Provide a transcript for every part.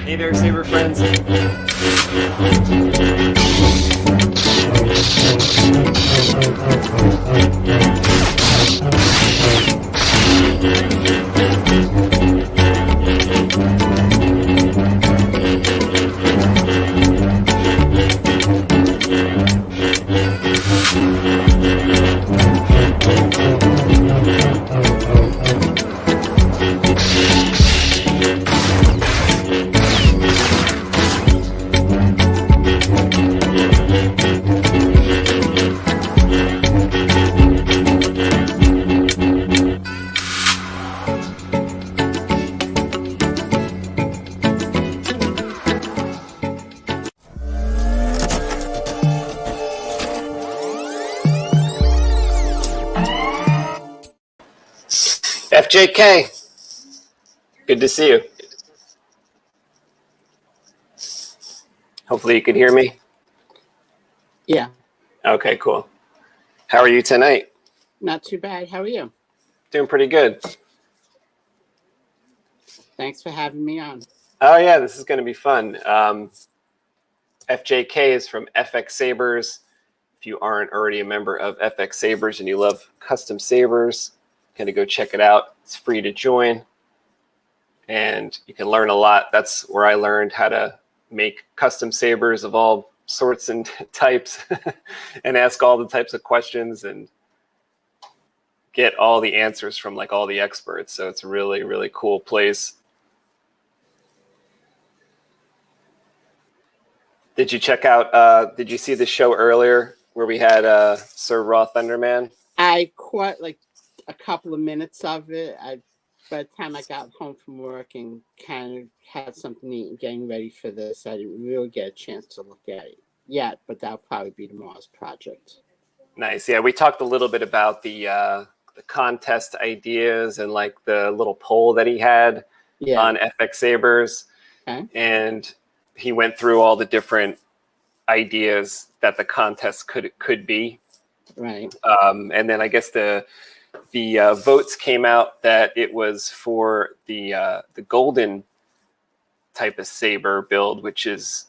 Hey there, Saber friends. FJK, good to see you. Hopefully you can hear me. Yeah. Okay, cool. How are you tonight? Not too bad. How are you? Doing pretty good. Thanks for having me on. Oh yeah, this is going to be fun. FJK is from FX-Sabers. If you aren't already a member of FX-Sabers and you love custom sabers, kind of go check it out. It's free to join, and you can learn a lot. That's where I learned how to make custom sabers of all sorts and types and ask all the types of questions and get all the answers from like all the experts. So it's a really, really cool place. Did you check out, did you see the show earlier where we had Sir Raw Thunderman? I caught like a couple of minutes of it. By the time I got home from work and kind of had something to eat and getting ready for this, I didn't really get a chance to look at it yet, but that'll probably be tomorrow's project. Nice. Yeah, we talked a little bit about the contest ideas and like the little poll that he had on FX-Sabers. Okay. And he went through all the different ideas that the contest could be. Right. And then I guess the votes came out that it was for the golden type of saber build, which is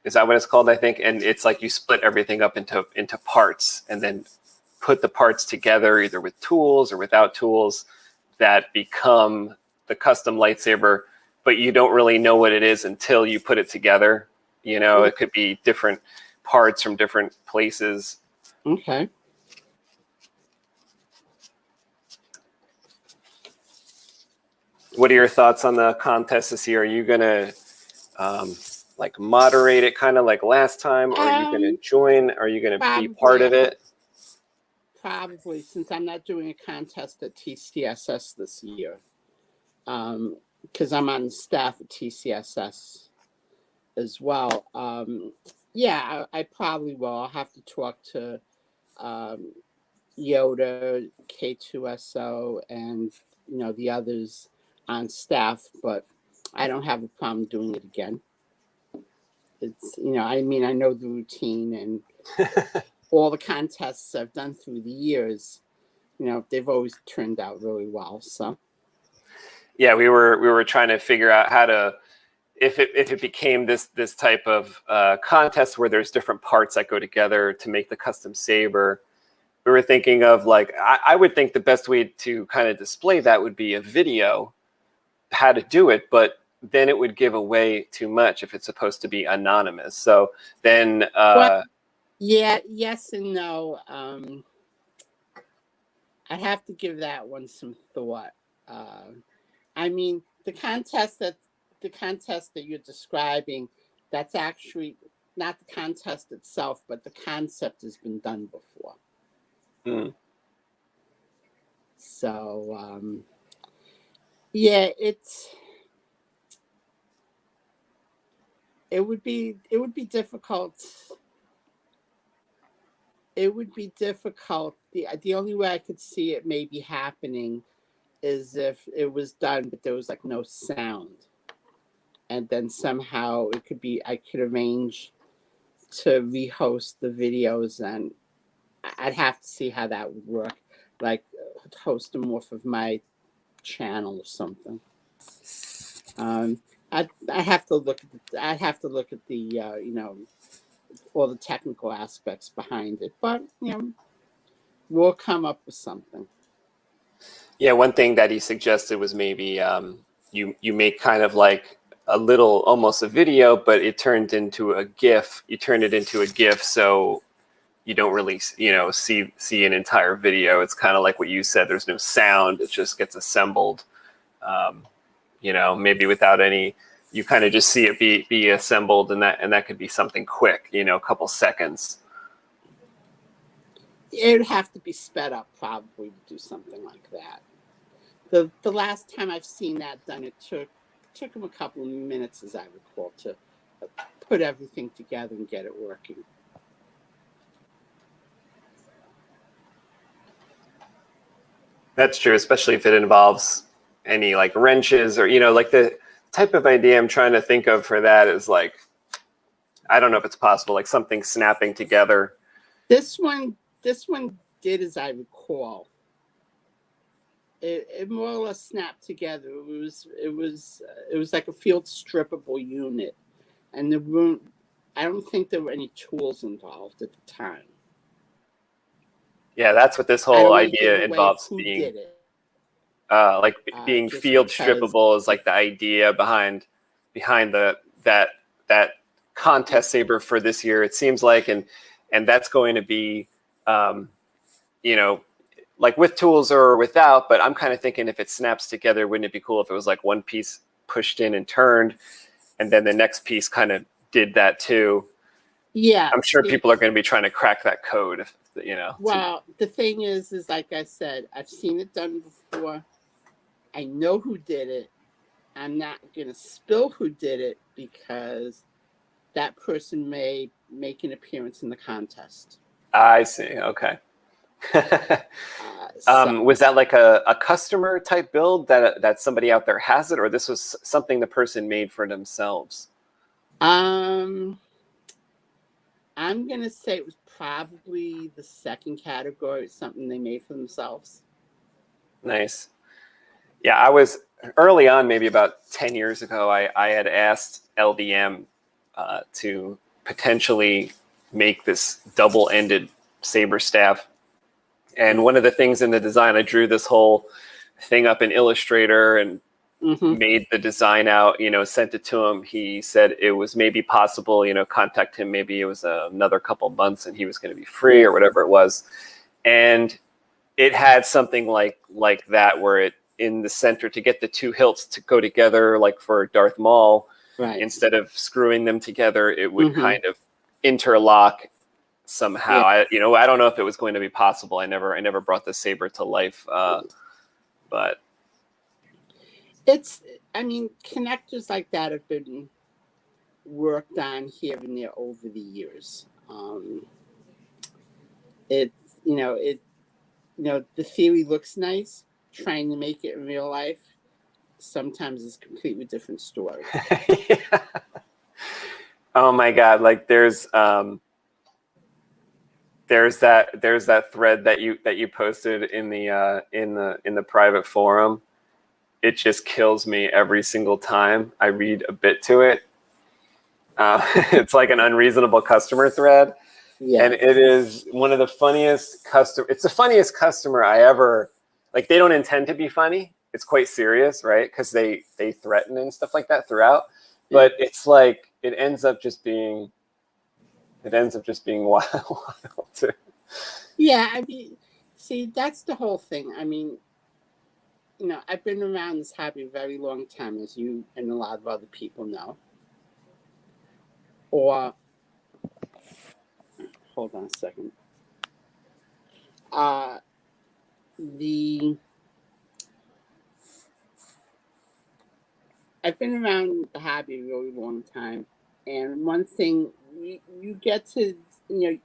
that what it's called, I think? And it's like you split everything up into parts and then put the parts together either with tools or without tools that become the custom lightsaber, but you don't really know what it is until you put it together. You know, it could be different parts from different places. Okay. What are your thoughts on the contest this year? Are you going to like moderate it kind of like last time? Or are you going to join? Are you going to be part of it? Probably, since I'm not doing a contest at TCSS this year. Because I'm on staff at TCSS as well. Yeah, I probably will. I'll have to talk to Yoda, K2SO, and the others on staff, but I don't have a problem doing it again. It's I mean, I know the routine and all the contests I've done through the years, they've always turned out really well. So yeah, we were trying to figure out how to, if it became this type of contest where there's different parts that go together to make the custom saber. We were thinking of like, I would think the best way to kind of display that would be a video, how to do it, but then it would give away too much if it's supposed to be anonymous. So then, yeah, yes and no. I have to give that one some thought. I mean, the contest that you're describing, that's actually not the contest itself, but the concept has been done before. So yeah, it would be difficult. It would be difficult. The only way I could see it maybe happening is if it was done, but there was like no sound, and then somehow it could be. I could arrange to rehost the videos, and I'd have to see how that would work. Like host them off of my channel or something. I have to look at the you know, all the technical aspects behind it, but you know, we'll come up with something. Yeah, one thing that he suggested was maybe you make kind of like a little, almost a video, but it turned into a GIF. You turn it into a GIF, so you don't really, you know, see an entire video. It's kind of like what you said. There's no sound. It just gets assembled. You know, maybe without any. You kind of just see it be assembled, and that could be something quick. You know, a couple seconds. It would have to be sped up probably to do something like that. The last time I've seen that done, it took him a couple of minutes, as I recall, to put everything together and get it working. That's true, especially if it involves any like wrenches or, you know, like the type of idea I'm trying to think of for that is like, I don't know if it's possible, like something snapping together. This one did, as I recall. It more or less snapped together. It was like a field strippable unit, and the room. I don't think there were any tools involved at the time. Yeah, that's what this whole idea involves, being like being field strippable is like the idea behind that contest saber for this year, it seems like, and that's going to be you know, like with tools or without, but I'm kind of thinking if it snaps together, wouldn't it be cool if it was like one piece pushed in and turned, and then the next piece kind of did that too? Yeah, I'm sure people are going to be trying to crack that code, if, you know. Well, the thing is like I said, I've seen it done before. I know who did it. I'm not going to spill who did it because that person may make an appearance in the contest. I see. Okay. Was that like a customer type build that somebody out there has it, or this was something the person made for themselves? I'm gonna say it was probably the second category, something they made for themselves. Nice. Yeah, I was early on, maybe about 10 years ago, I had asked LDM to potentially make this double-ended saber staff. And one of the things in the design, I drew this whole thing up in Illustrator and made the design out, you know, sent it to him. He said it was maybe possible, you know, contact him. Maybe it was another couple months and he was going to be free or whatever it was. And it had something like that, where it in the center, to get the two hilts to go together, like for Darth Maul, right, instead of screwing them together, it would kind of interlock somehow. Yeah. I don't know if it was going to be possible. I never brought the saber to life, but I mean, connectors like that have been worked on here and there over the years. The theory looks nice. Trying to make it in real life sometimes is a completely different story. Yeah. Oh my God! Like there's that thread that you posted in the private forum. It just kills me every single time I read a bit to it. It's like an unreasonable customer thread. Yeah. And it is one of the funniest it's the funniest customer I ever, like, they don't intend to be funny. It's quite serious, right? Because they threaten and stuff like that throughout. But it's like it ends up just being wild too. Yeah, I mean, see, that's the whole thing. I mean, you know, I've been around this hobby a very long time, as you and a lot of other people know. Or, hold on a second. I've been around the hobby a really long time, and one thing you get to, you know,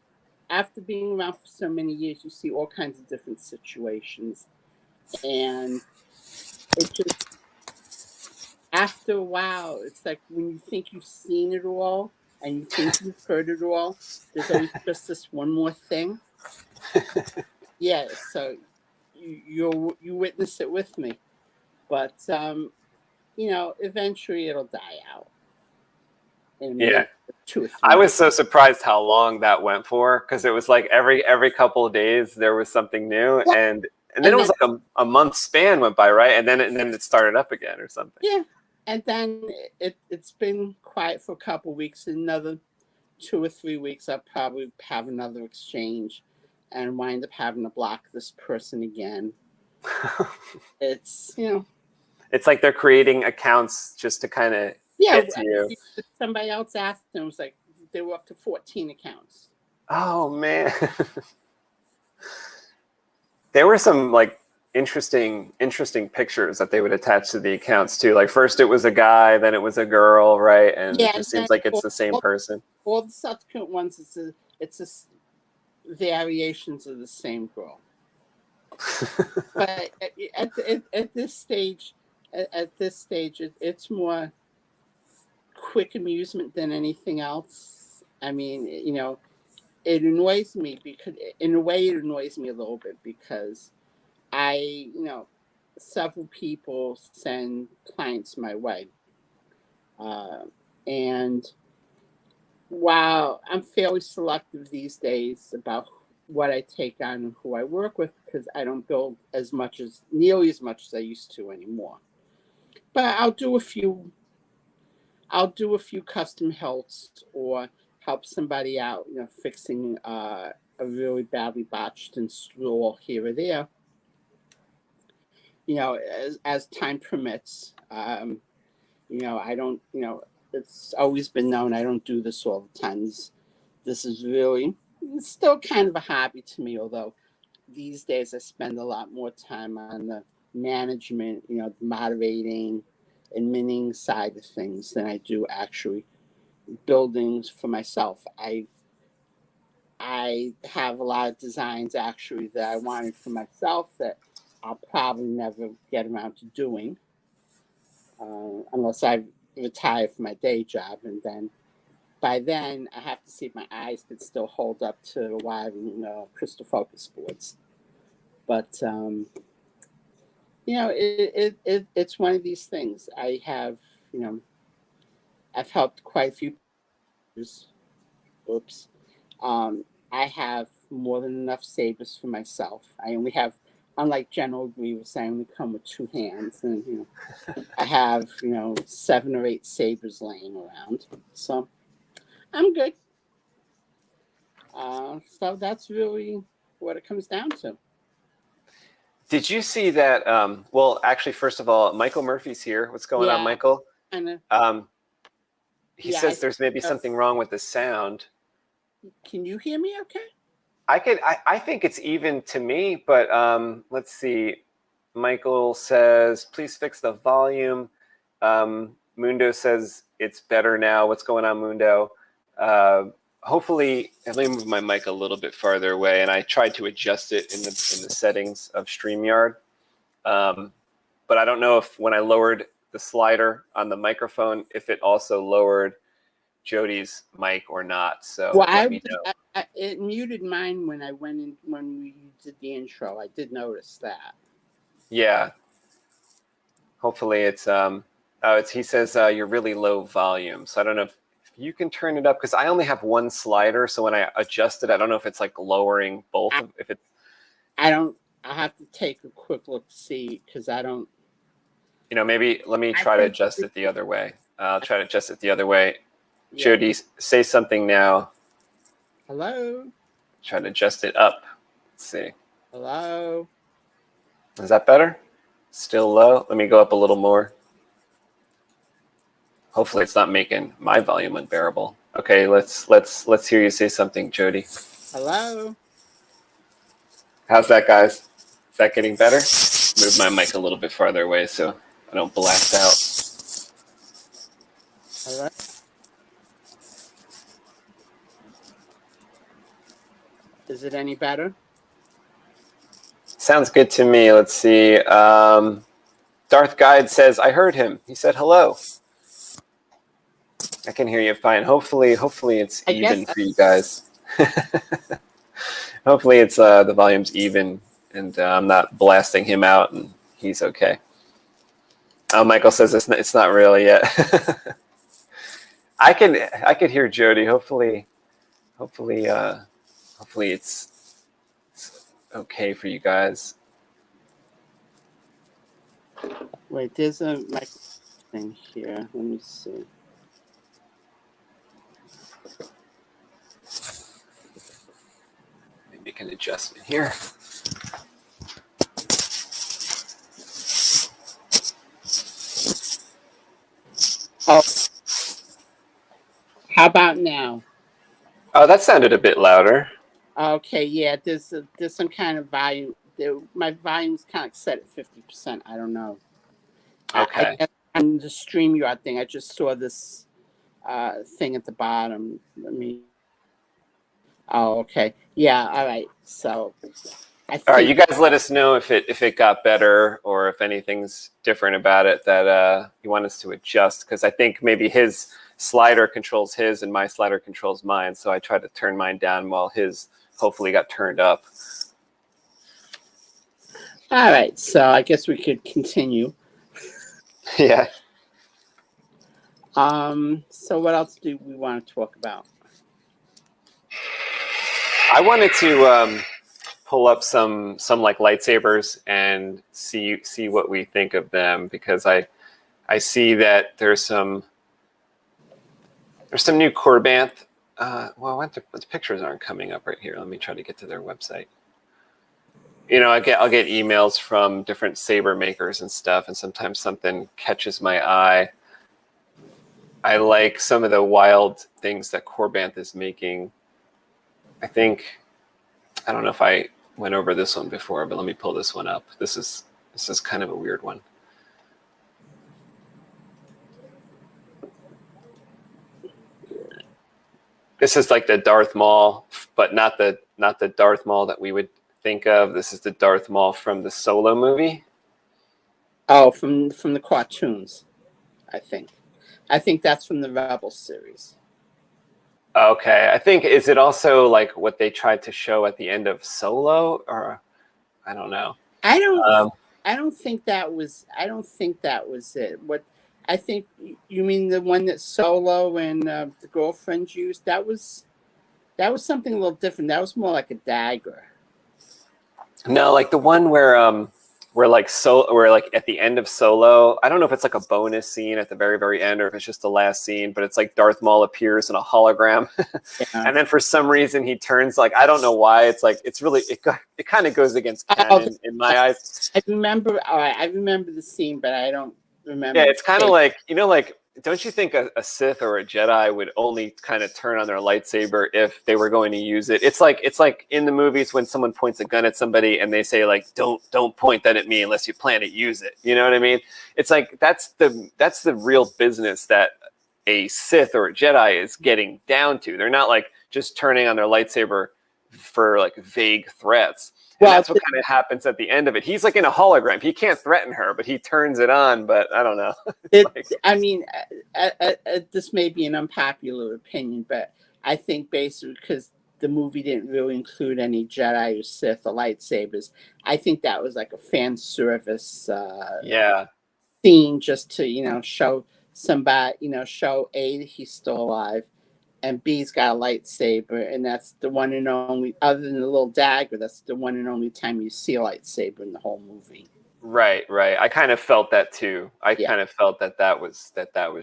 after being around for so many years, you see all kinds of different situations, and it just, after a while, it's like when you think you've seen it all and you think you've heard it all, there's always just this one more thing. Yeah, so you witness it with me, but you know, eventually it'll die out. In Yeah. maybe 2 or 3 I was years. so surprised how long that went for, because it was like every couple of days there was something new, Well, and then it was like a month span went by, right? And then it started up again or something. Yeah, and then it's been quiet for a couple of weeks. Another 2 or 3 weeks, I'll probably have another exchange, and wind up having to block this person again. It's, you know. It's like they're creating accounts just to kind of get to you. Somebody else asked them, it was like they were up to 14 accounts. Oh man. There were some like interesting pictures that they would attach to the accounts too. Like first it was a guy, then it was a girl, right? And it just seems like it's the same person. All the subsequent ones, it's variations of the same girl. But at this stage, it's more quick amusement than anything else. I mean, you know, it annoys me because, in a way, it annoys me a little bit because you know, several people send clients my way. And while I'm fairly selective these days about what I take on and who I work with, because I don't build nearly as much as I used to anymore. But I'll do a few custom helps or help somebody out, you know, fixing a really badly botched install here or there. You know, as time permits. You know, I don't, you know, it's always been known I don't do this all the time. This is really, it's still kind of a hobby to me, although these days I spend a lot more time on the management, you know, the moderating, adminning side of things than I do actually buildings for myself. I have a lot of designs actually that I wanted for myself that I'll probably never get around to doing unless I retire from my day job, and then by then I have to see if my eyes could still hold up to wiring crystal focus boards. But you know, it's one of these things. I have, you know, I've helped quite a few. Oops. I have more than enough sabers for myself. I only have, unlike General Grievous, I only come with 2 hands, and you know, I have, you know, 7 or 8 sabers laying around, so I'm good. So that's really what it comes down to. Did you see that? Well, actually, first of all, Michael Murphy's here. What's going on, Michael? He says there's maybe something wrong with the sound. Can you hear me okay? I think it's even to me, but let's see. Michael says, please fix the volume. Mundo says it's better now. What's going on, Mundo? Hopefully, let me move my mic a little bit farther away, and I tried to adjust it in the settings of StreamYard. But I don't know if when I lowered the slider on the microphone, if it also lowered Jody's mic or not. So well, let me know. It muted mine when I went in, when we did the intro. I did notice that. Yeah. Hopefully it's he says you're really low volume. So I don't know if you can turn it up, because I only have one slider. So when I adjust it, I don't know if it's like lowering both. If it's, I'll have to take a quick look to see, because I don't. You know, maybe let me try to adjust it the other way. I'll try to adjust it the other way. Yeah. Jody, say something now. Hello. Try to adjust it up. Let's see. Hello. Is that better? Still low? Let me go up a little more. Hopefully it's not making my volume unbearable. Okay, let's hear you say something, Jody. Hello. How's that, guys? Is that getting better? Move my mic a little bit farther away so I don't blast out. Hello. Is it any better? Sounds good to me. Let's see. Darth Guide says, I heard him. He said hello. I can hear you fine. Hopefully it's even for you guys. Hopefully it's the volume's even and I'm not blasting him out and he's okay. Michael says it's not really yet. I could hear Jody. Hopefully it's okay for you guys. Wait, there's a mic thing here. Let me see. Let me make an adjustment here. Oh, how about now? Oh, that sounded a bit louder. Okay, yeah, there's some kind of volume. My volume's kind of set at 50%. I don't know. Okay. I guess on the StreamYard thing, I just saw this thing at the bottom. Let me. Oh, okay. Yeah. All right. So, I think. All right, you guys let us know if it got better or if anything's different about it that you want us to adjust, because I think maybe his slider controls his and my slider controls mine. So I tried to turn mine down while his hopefully got turned up. All right. So I guess we could continue. Yeah. So what else do we want to talk about? I wanted to pull up some like lightsabers and see what we think of them, because I see that there's some new Corbanth. Well, the pictures aren't coming up right here. Let me try to get to their website. You know, I'll get emails from different saber makers and stuff, and sometimes something catches my eye. I like some of the wild things that Corbanth is making. I don't know if I went over this one before, but let me pull this one up. This is kind of a weird one. This is like the Darth Maul, but not the Darth Maul that we would think of. This is the Darth Maul from the Solo movie. Oh, from the cartoons, I think. I think that's from the Rebels series. Okay, I think, is it also like what they tried to show at the end of Solo, or I don't know. I don't think that was it. What I think you mean the one that Solo and the girlfriends used. That was something a little different. That was more like a dagger. No, like the one where like at the end of Solo, I don't know if it's like a bonus scene at the very end or if it's just the last scene, but it's like Darth Maul appears in a hologram, Yeah. and then for some reason he turns, like, I don't know why, it's like it kind of goes against canon in my eyes. I remember the scene, but I don't remember. Yeah, it's kind of like, you know, like, don't you think a Sith or a Jedi would only kind of turn on their lightsaber if they were going to use it? It's like in the movies when someone points a gun at somebody and they say, like, don't point that at me unless you plan to use it. You know what I mean? It's like that's the real business that a Sith or a Jedi is getting down to. They're not like just turning on their lightsaber for like vague threats. And that's what kind of happens at the end of it. He's like in a hologram. He can't threaten her, but he turns it on. But I don't know. I mean, this may be an unpopular opinion, but I think basically because the movie didn't really include any Jedi or Sith or lightsabers, I think that was like a fan service scene just to, show somebody, show A, that he's still alive, and B's got a lightsaber, and that's the one and only, other than the little dagger, that's the one and only time you see a lightsaber in the whole movie. Right. I kind of felt that too. Kind of felt that was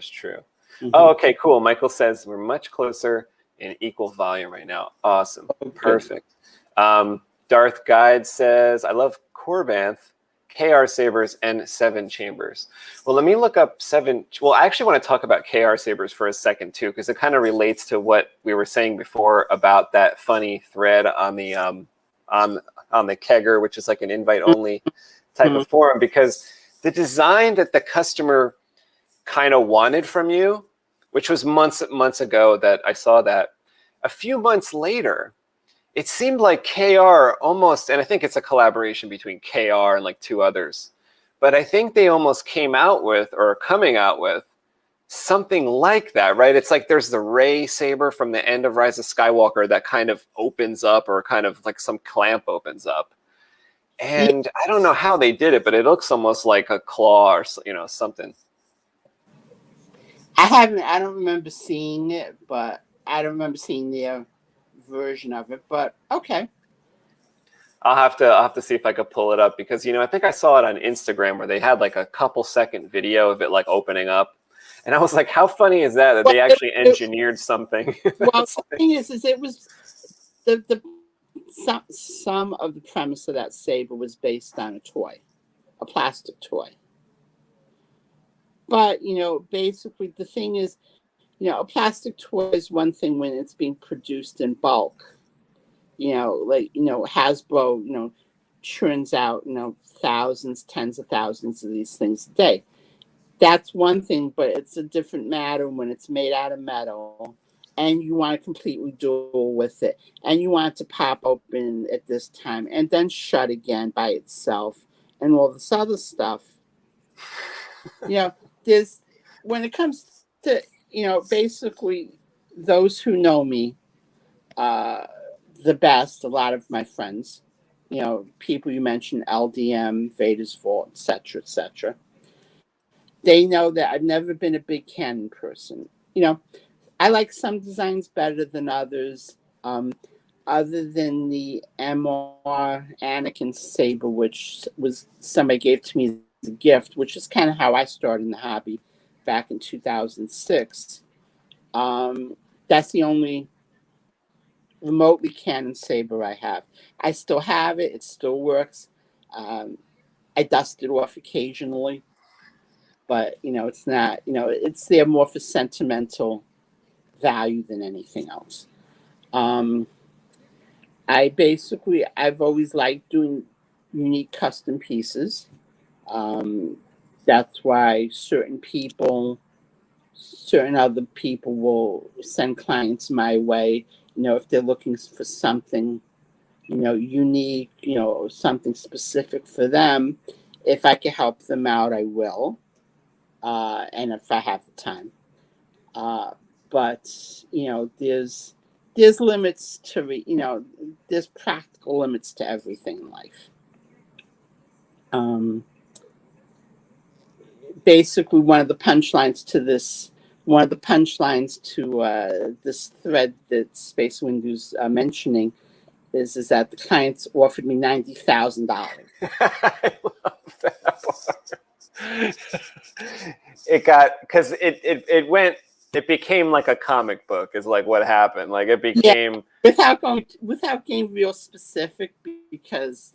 true. Mm-hmm. Oh, okay, cool. Michael says we're much closer in equal volume right now. Awesome. Oh, perfect. Darth Guide says, I love Corbanth, KR Sabers, and 7 chambers. Well, let me look up 7. Well, I actually want to talk about KR Sabers for a second too, because it kind of relates to what we were saying before about that funny thread on the kegger, which is like an invite only type of forum, because the design that the customer kind of wanted from you, which was months ago that I saw that, a few months later, it seemed like KR almost, and I think it's a collaboration between KR and like 2 others, but I think they almost came out with, or are coming out with, something like that, right? It's like there's the Rey saber from the end of Rise of Skywalker that kind of opens up, or kind of like some clamp opens up. And I don't know how they did it, but it looks almost like a claw or something. I don't remember seeing it, but I don't remember seeing their version of it. But okay. I'll have to see if I could pull it up, because I think I saw it on Instagram where they had like a couple second video of it like opening up, and I was like, how funny is that they actually engineered something? Well, the thing is it was some of the premise of that saber was based on a toy, a plastic toy. But basically the thing is, a plastic toy is one thing when it's being produced in bulk. Like Hasbro, churns out thousands, tens of thousands of these things a day. That's one thing, but it's a different matter when it's made out of metal and you want to completely duel with it, and you want it to pop open at this time and then shut again by itself and all this other stuff. There's, when it comes to, basically those who know me the best, a lot of my friends, people you mentioned, LDM, Vader's Vault, etc., they know that I've never been a big Canon person. I like some designs better than others. Other than the MR Anakin saber, which was somebody gave to me as a gift, which is kind of how I started in the hobby back in 2006. That's the only remotely Canon saber I have. I still have it. It still works. I dust it off occasionally, but it's not. It's there more for sentimental value than anything else. I've always liked doing unique custom pieces. That's why certain other people will send clients my way, if they're looking for something, unique, something specific for them. If I can help them out, I will. And if I have the time. But, there's limits to, there's practical limits to everything in life. Basically, one of the punchlines to this thread that SpaceWindu's mentioning is that the clients offered me $90,000. I love that part. It got, because it became like a comic book is like what happened. Like it became, without getting real specific, because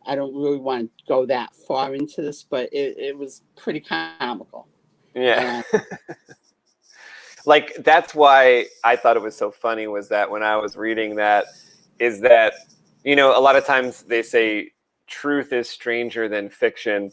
I don't really want to go that far into this, but it was pretty comical. Yeah. Like that's why I thought it was so funny, was that when I was reading that, is that a lot of times they say truth is stranger than fiction,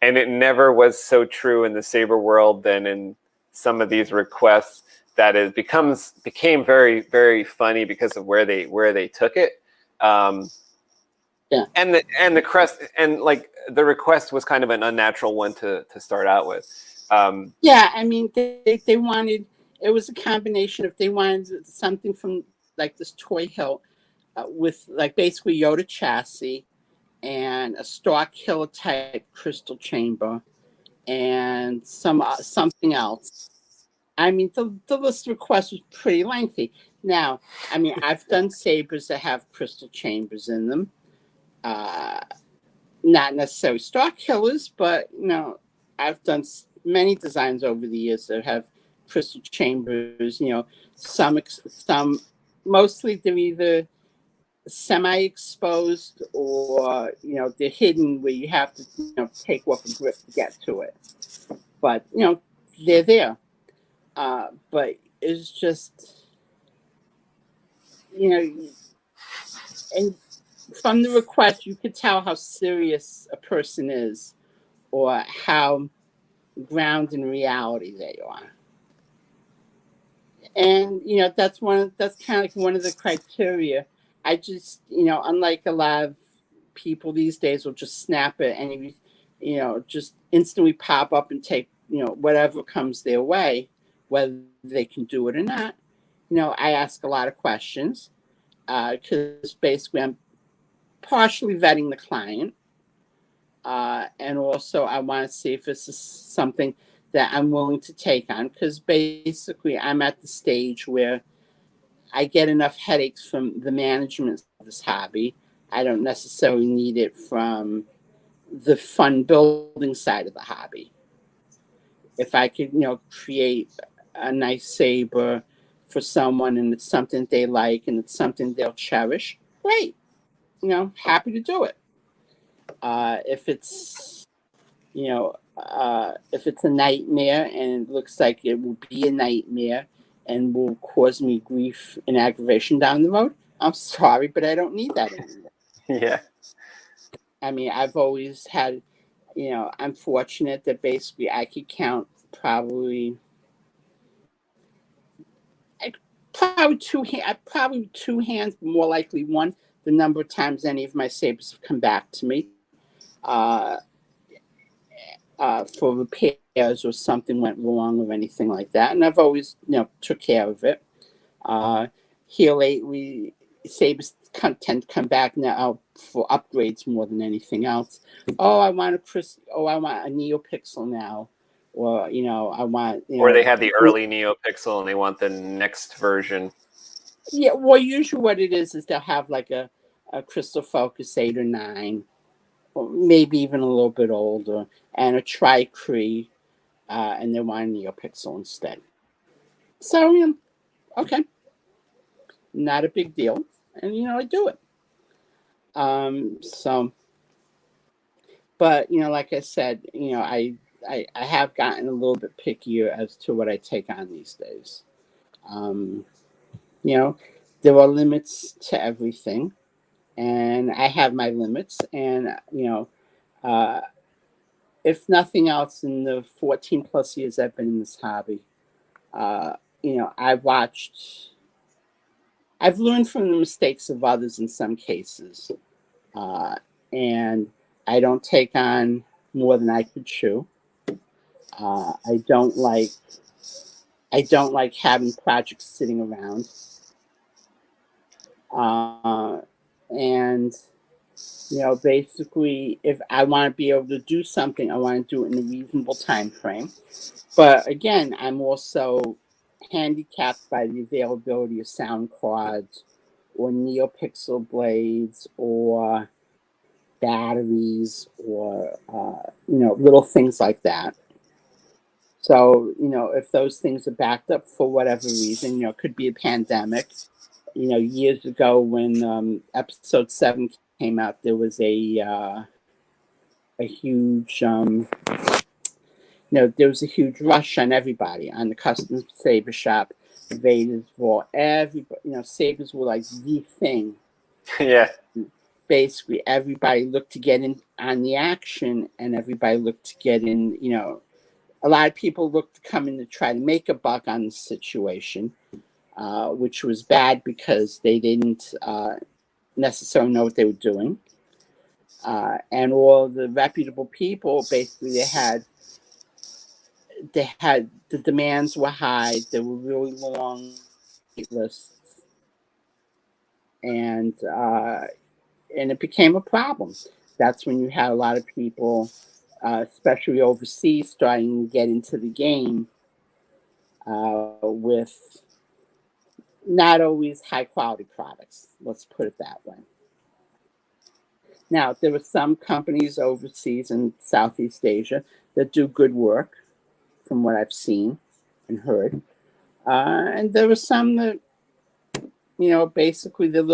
and it never was so true in the saber world than in some of these requests, that it became very, very funny because of where they took it. Yeah. And the crest, and like the request was kind of an unnatural one to start out with. Yeah, I mean they wanted, it was a combination of, they wanted something from like this toy hilt with like basically Yoda chassis and a Star Killer type crystal chamber and something else. I mean, the list of requests was pretty lengthy. Now, I mean, I've done sabers that have crystal chambers in them. Not necessarily Star Killers, but I've done many designs over the years that have crystal chambers. Some mostly they're either semi-exposed or they're hidden where you have to take off a grip to get to it. But they're there. But it's just and from the request you could tell how serious a person is or how grounded in reality they are. And that's kind of like one of the criteria. I just unlike a lot of people these days will just snap it and just instantly pop up and take whatever comes their way, whether they can do it or not. I ask a lot of questions because basically I'm partially vetting the client. And also I want to see if this is something that I'm willing to take on, because basically I'm at the stage where I get enough headaches from the management of this hobby. I don't necessarily need it from the fun building side of the hobby. If I could, create a nice saber for someone and it's something they like and it's something they'll cherish, great. Happy to do it. If it's, if it's a nightmare and it looks like it will be a nightmare and will cause me grief and aggravation down the road, I'm sorry, but I don't need that anymore. Yeah. I mean, I've always had, I'm fortunate that basically I could count probably two hands, more likely one, the number of times any of my sabers have come back to me for repairs or something went wrong or anything like that, and I've always took care of it. Here lately, sabers tend to come back now for upgrades more than anything else. I want a neopixel now. Or, I want, Or they have the early neopixel and they want the next version. Yeah, well, usually what it is they'll have like a crystal focus 8 or 9, or maybe even a little bit older, and a tri-cree, and they want a neopixel instead. So, okay, not a big deal, and I do it. But like I said, I have gotten a little bit pickier as to what I take on these days. There are limits to everything, and I have my limits. And if nothing else, in the 14 plus years I've been in this hobby, I've learned from the mistakes of others in some cases, and I don't take on more than I could chew. I don't like having projects sitting around, and basically, if I want to be able to do something, I want to do it in a reasonable time frame. But again, I'm also handicapped by the availability of sound cards or neopixel blades or batteries or little things like that. So if those things are backed up for whatever reason, it could be a pandemic. Years ago when episode 7 came out, there was a huge there was a huge rush on everybody, on the custom saber shop, Vader's Vault, everybody. Sabers were like the thing. Yeah. Basically, everybody looked to get in on the action, and everybody looked to get in. A lot of people looked to come in to try to make a buck on the situation, which was bad because they didn't necessarily know what they were doing. And all the reputable people, basically, the demands were high. There were really long wait lists, and it became a problem. That's when you had a lot of people, especially overseas, starting to get into the game with not always high quality products. Let's put it that way. Now, there are some companies overseas in Southeast Asia that do good work, from what I've seen and heard. And there are some that, basically they're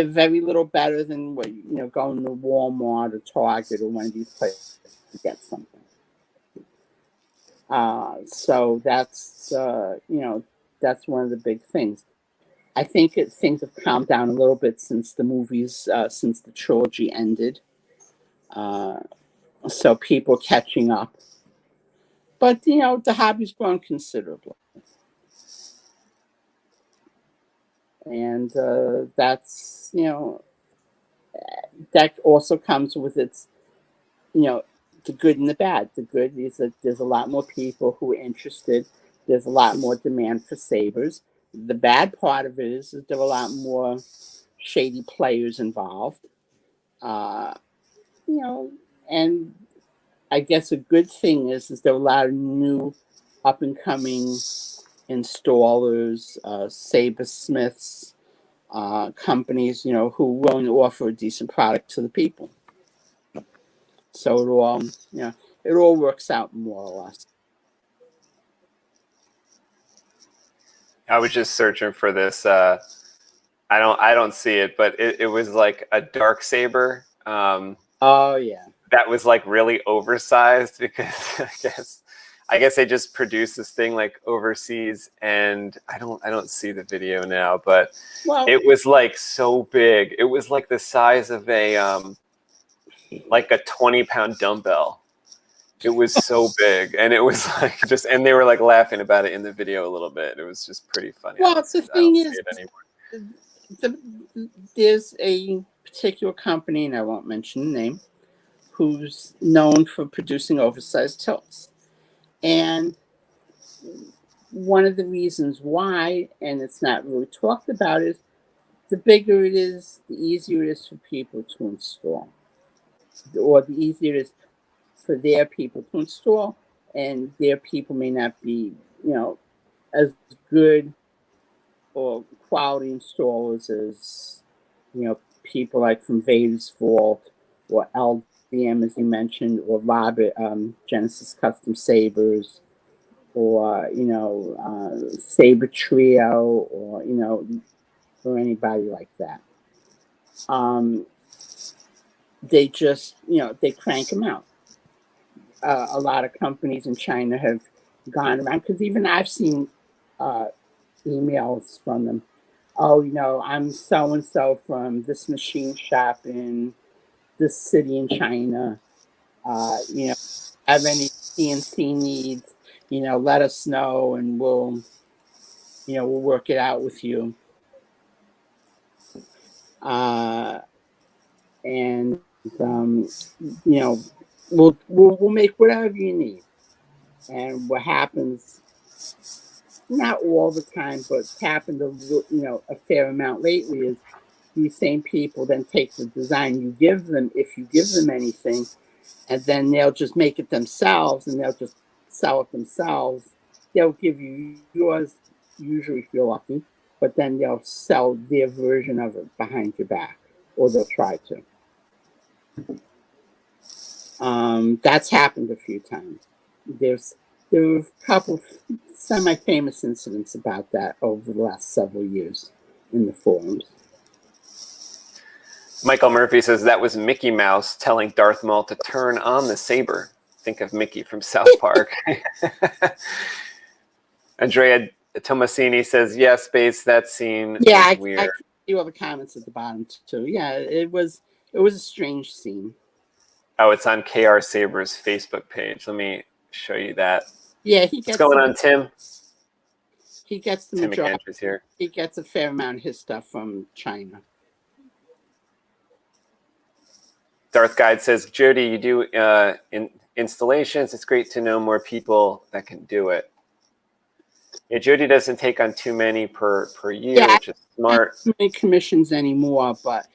very little better than what, going to Walmart or Target or one of these places to get something. So that's, that's one of the big things. I think things have calmed down a little bit since the movies, since the trilogy ended. So people catching up. But, the hobby's grown considerably. And that's, that also comes with its, the good and the bad. The good is that there's a lot more people who are interested. There's a lot more demand for sabers. The bad part of it is that there are a lot more shady players involved. You know, and I guess a good thing is there are a lot of new up and coming installers, sabersmiths, companies, you know, who are willing to offer a decent product to the people. So it all, you know, it all works out more or less. I was just searching for this. I don't see it, but it was like a dark saber. Oh yeah. That was like really oversized because I guess they just produced this thing like overseas, and I don't see the video now, but Well, it was like so big. It was like the size of a like a 20-pound dumbbell. It was so big, and it was like just, and they were like laughing about it in the video a little bit. It was just pretty funny. well, the I don't thing see is, it anymore. there's a particular company, and I won't mention the name, who's known for producing oversized tilts. And one of the reasons why, and it's not really talked about, is the bigger it is, the easier it is for people to install, or the easier it is for their people to install, and their people may not be, you know, as good or quality installers as, you know, people like from Vader's Vault or LDM, as you mentioned, or Robert, Genesis Custom Sabers, or, you know, Saber Trio, or, you know, or anybody like that. They just, you know, they crank them out. A lot of companies in China have gone around, because even I've seen emails from them. Oh, you know, I'm so and so from this machine shop in this city in China. You know, have any CNC needs? You know, let us know, and we'll, you know, we'll work it out with you. And you know, we'll make whatever you need. And what happens, not all the time, but it's happened a fair amount lately, is these same people then take the design you give them, if you give them anything, and then they'll just make it themselves, and they'll just sell it themselves. They'll give you yours, usually if you're lucky, but then they'll sell their version of it behind your back, or they'll try to. That's happened a few times. There were a couple semi-famous incidents about that over the last several years in the forums. Michael Murphy says that was Mickey Mouse telling Darth Maul to turn on the saber. Think of Mickey from South Park. Andrea Tomasini says, yeah, Space, that scene was weird. I see all the comments at the bottom too. Yeah, it was a strange scene. Oh, it's on KR Sabers Facebook page. Let me show you that. Yeah, what's going on, Tim? He gets the Tim majority. McAndrews here. He gets a fair amount of his stuff from China. Darth Guide says, Jody, you do installations. It's great to know more people that can do it. Yeah, Jody doesn't take on too many per year, which is smart. I don't do many commissions anymore, but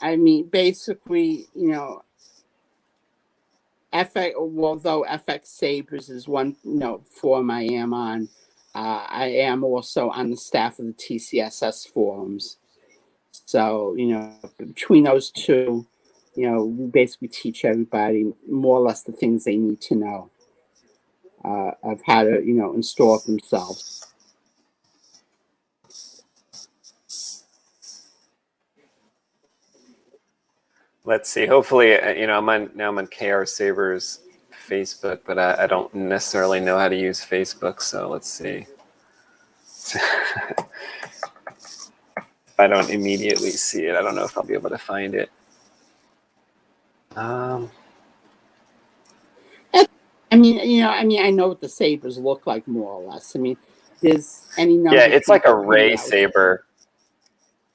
I mean, basically, you know, although FX-Sabers is one, you know, forum I am on, I am also on the staff of the TCSS forums. So, you know, between those two, you know, we basically teach everybody more or less the things they need to know of how to, you know, install it themselves. Let's see. Hopefully, you know, I'm on KR Sabers Facebook, but I don't necessarily know how to use Facebook. So let's see. If I don't immediately see it, I don't know if I'll be able to find it. I mean, you know, I know what the sabers look like more or less. I mean, there's any number. Yeah, it's like a ray saber,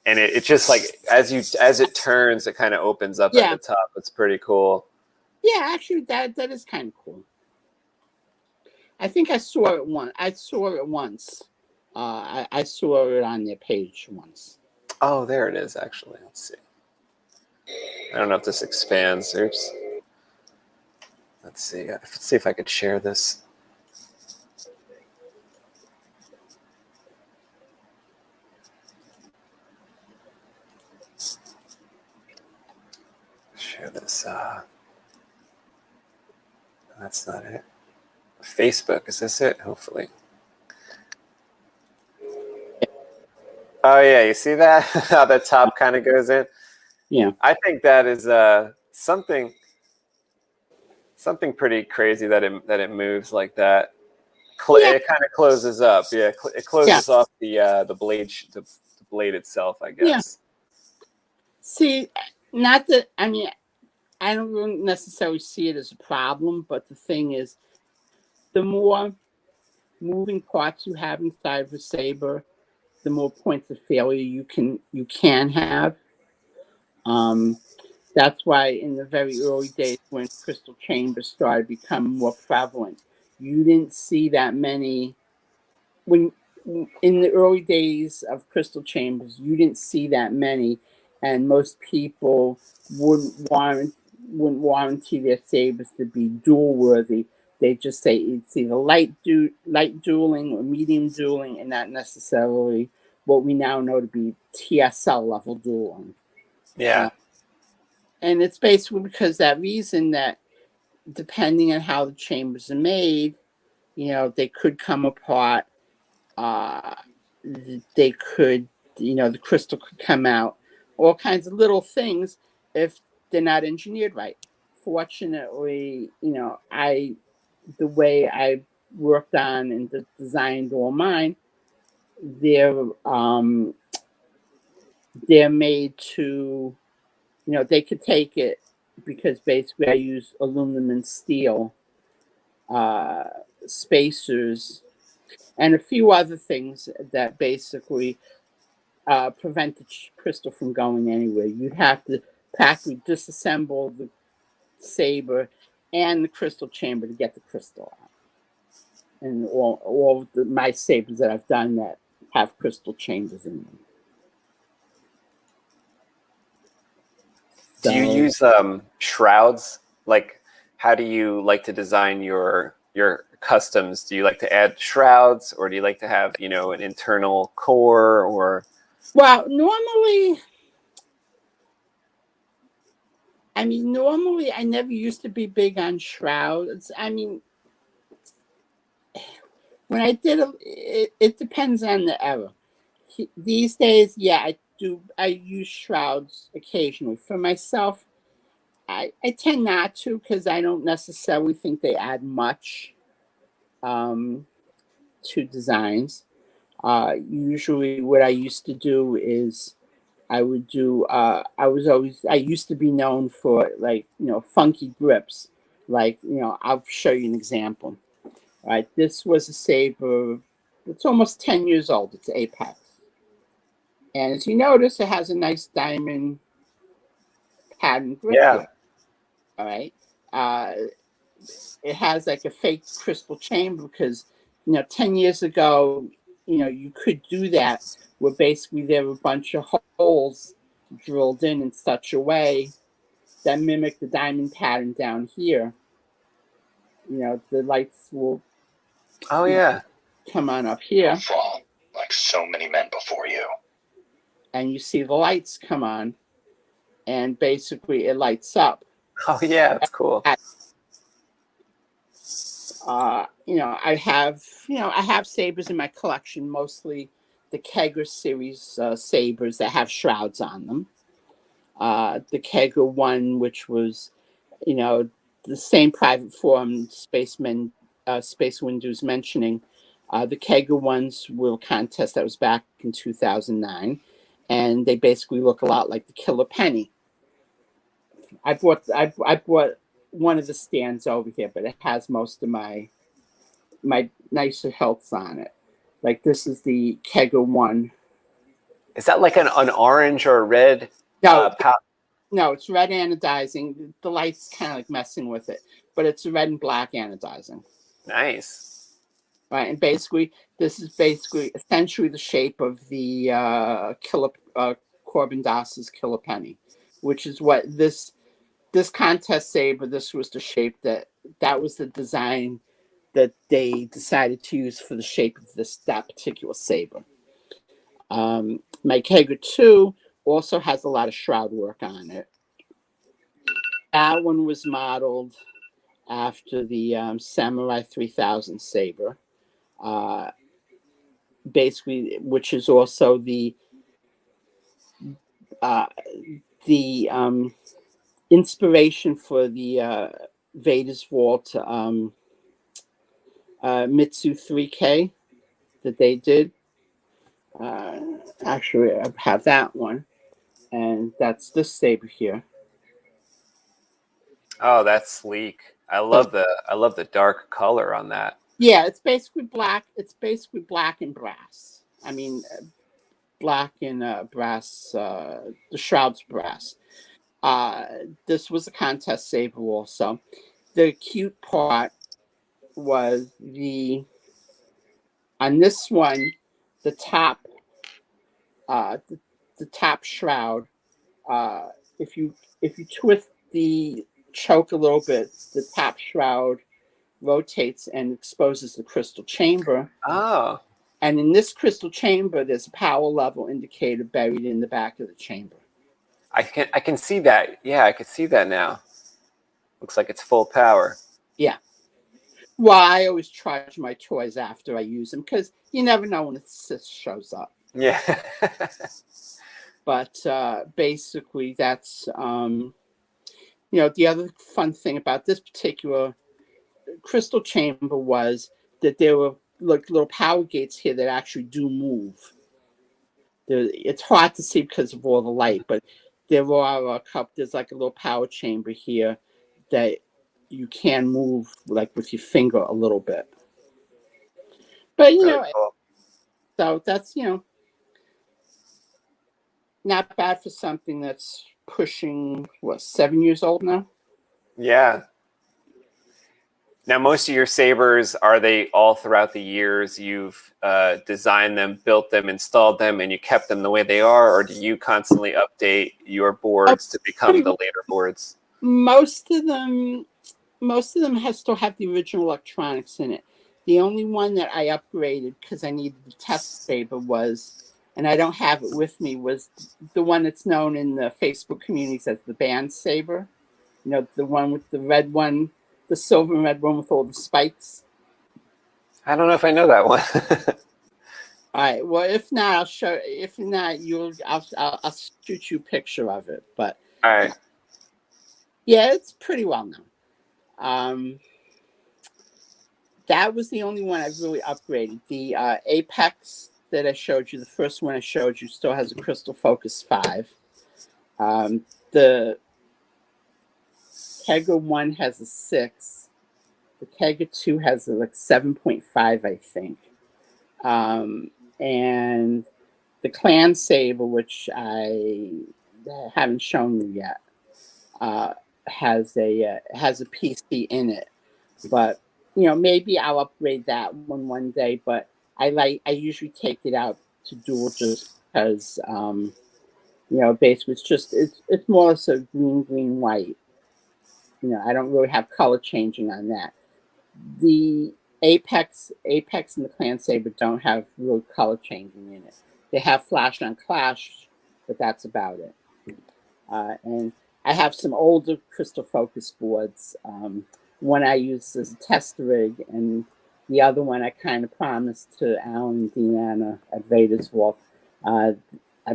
and it's just like as it turns, it kind of opens up at the top. It's pretty cool. Yeah, actually, that is kind of cool. I think I saw it once. I saw it on their page once. Oh, there it is. Actually, let's see. I don't know if this expands. Oops. Let's see. Let's see if I could share this. Share this. That's not it. Facebook, is this it? Hopefully. Oh yeah, you see that? How the top kind of goes in? Yeah. I think that is something pretty crazy that it moves like that. Yeah. It kind of closes up. Yeah, it closes off the blade itself, I guess. Yeah. See, not that, I mean, I don't really necessarily see it as a problem, but the thing is, the more moving parts you have inside of a saber, the more points of failure you can have. That's why in the very early days when crystal chambers started becoming more prevalent, you didn't see that many. When in the early days of crystal chambers, you didn't see that many, and most people wouldn't warranty their sabers to be dual worthy. They just say it's either light dueling or medium dueling, and not necessarily what we now know to be TSL level dueling. Yeah. And it's basically because that reason that depending on how the chambers are made, they could come apart. They could, the crystal could come out, all kinds of little things if they're not engineered right. Fortunately, the way I worked on and designed all mine, they're made to, they could take it because basically I use aluminum and steel spacers and a few other things that basically prevent the crystal from going anywhere. You'd have to practically disassemble the saber and the crystal chamber to get the crystal out. And all my sabers that I've done that have crystal chambers in them. Do you use shrouds? Like, how do you like to design your customs? Do you like to add shrouds, or do you like to have an internal core? Or normally I never used to be big on shrouds. I mean, when I did it depends on the era. These days, yeah, I use shrouds occasionally. For myself, I tend not to because I don't necessarily think they add much to designs. Usually, what I used to do is I would do. I used to be known for funky grips. I'll show you an example. All right, this was a saber. It's almost 10 years old. It's Apex. And as you notice, it has a nice diamond pattern grip here. All right. It has like a fake crystal chamber because, 10 years ago, you could do that where basically there were a bunch of holes drilled in such a way that mimic the diamond pattern down here. The lights will come on up here. Fall like so many men before you. And you see the lights come on and basically it lights up. Oh yeah, that's cool. I have sabers in my collection, mostly the Kegger series sabers that have shrouds on them. The Kegger one, which was, the same private forum SpaceWindu's mentioning. The Kegger ones were a contest that was back in 2009, and they basically look a lot like the Killer Penny. I bought one of the stands over here, but it has most of my nicer hilts on it. Like this is the Kegger one. Is that like an orange or a red? No, it's red anodizing. The light's kind of like messing with it, but it's red and black anodizing. Nice. Right, and basically, this is essentially the shape of the Corbin Dass's Killer Penny, which is what this contest saber, this was the shape that was the design that they decided to use for the shape of that particular saber. My Kega 2 also has a lot of shroud work on it. That one was modeled after the Samurai 3000 saber, basically, which is also the inspiration for the Vader's Vault Mitsu 3K that they did. Actually, I have that one, and that's this saber here. Oh, that's sleek. I love the dark color on that. Yeah, it's basically black. It's basically black and brass. I mean, black and brass. The shroud's brass. This was a contest saber also. The cute part was on this one, the top, the top shroud. If you twist the choke a little bit, the top shroud rotates and exposes the crystal chamber. Oh. And in this crystal chamber, there's a power level indicator buried in the back of the chamber. I can see that. Yeah, I can see that now. Looks like it's full power. Yeah. Well, I always charge my toys after I use them because you never know when a Sith shows up. Yeah. But basically, that's the other fun thing about this particular crystal chamber was that there were like little power gates here that actually do move. It's hard to see because of all the light, but there are there's like a little power chamber here that you can move like with your finger a little bit. But Really cool. So that's not bad for something that's pushing 7 years old now. Yeah. Now, most of your sabers, are they all throughout the years you've designed them, built them, installed them, and you kept them the way they are, or do you constantly update your boards to become the later boards? Most of them still have the original electronics in it. The only one that I upgraded because I needed the test saber was, and I don't have it with me, was the one that's known in the Facebook communities as the band saber. The one with the red one, the silver and red one with all the spikes. I don't know if I know that one. All right. Well, if not, I'll show. If not, I'll shoot you a picture of it. But all right. Yeah, it's pretty well known. That was the only one I really upgraded. The Apex that I showed you, the first one I showed you, still has a Crystal Focus 5. The Kega 1 has a 6. The Kega 2 has a 7.5, I think. And the Clan Saber, which I haven't shown you yet, has a PC in it. But maybe I'll upgrade that one day. But I usually take it out to duel just because basically it's more or less a green white. I don't really have color changing on that. The Apex and the Clan Saber don't have real color changing in it. They have flash on clash, but that's about it. And I have some older Crystal Focus boards. One I use as a test rig, and the other one I kind of promised to Alan and Deanna at Vader's Vault. I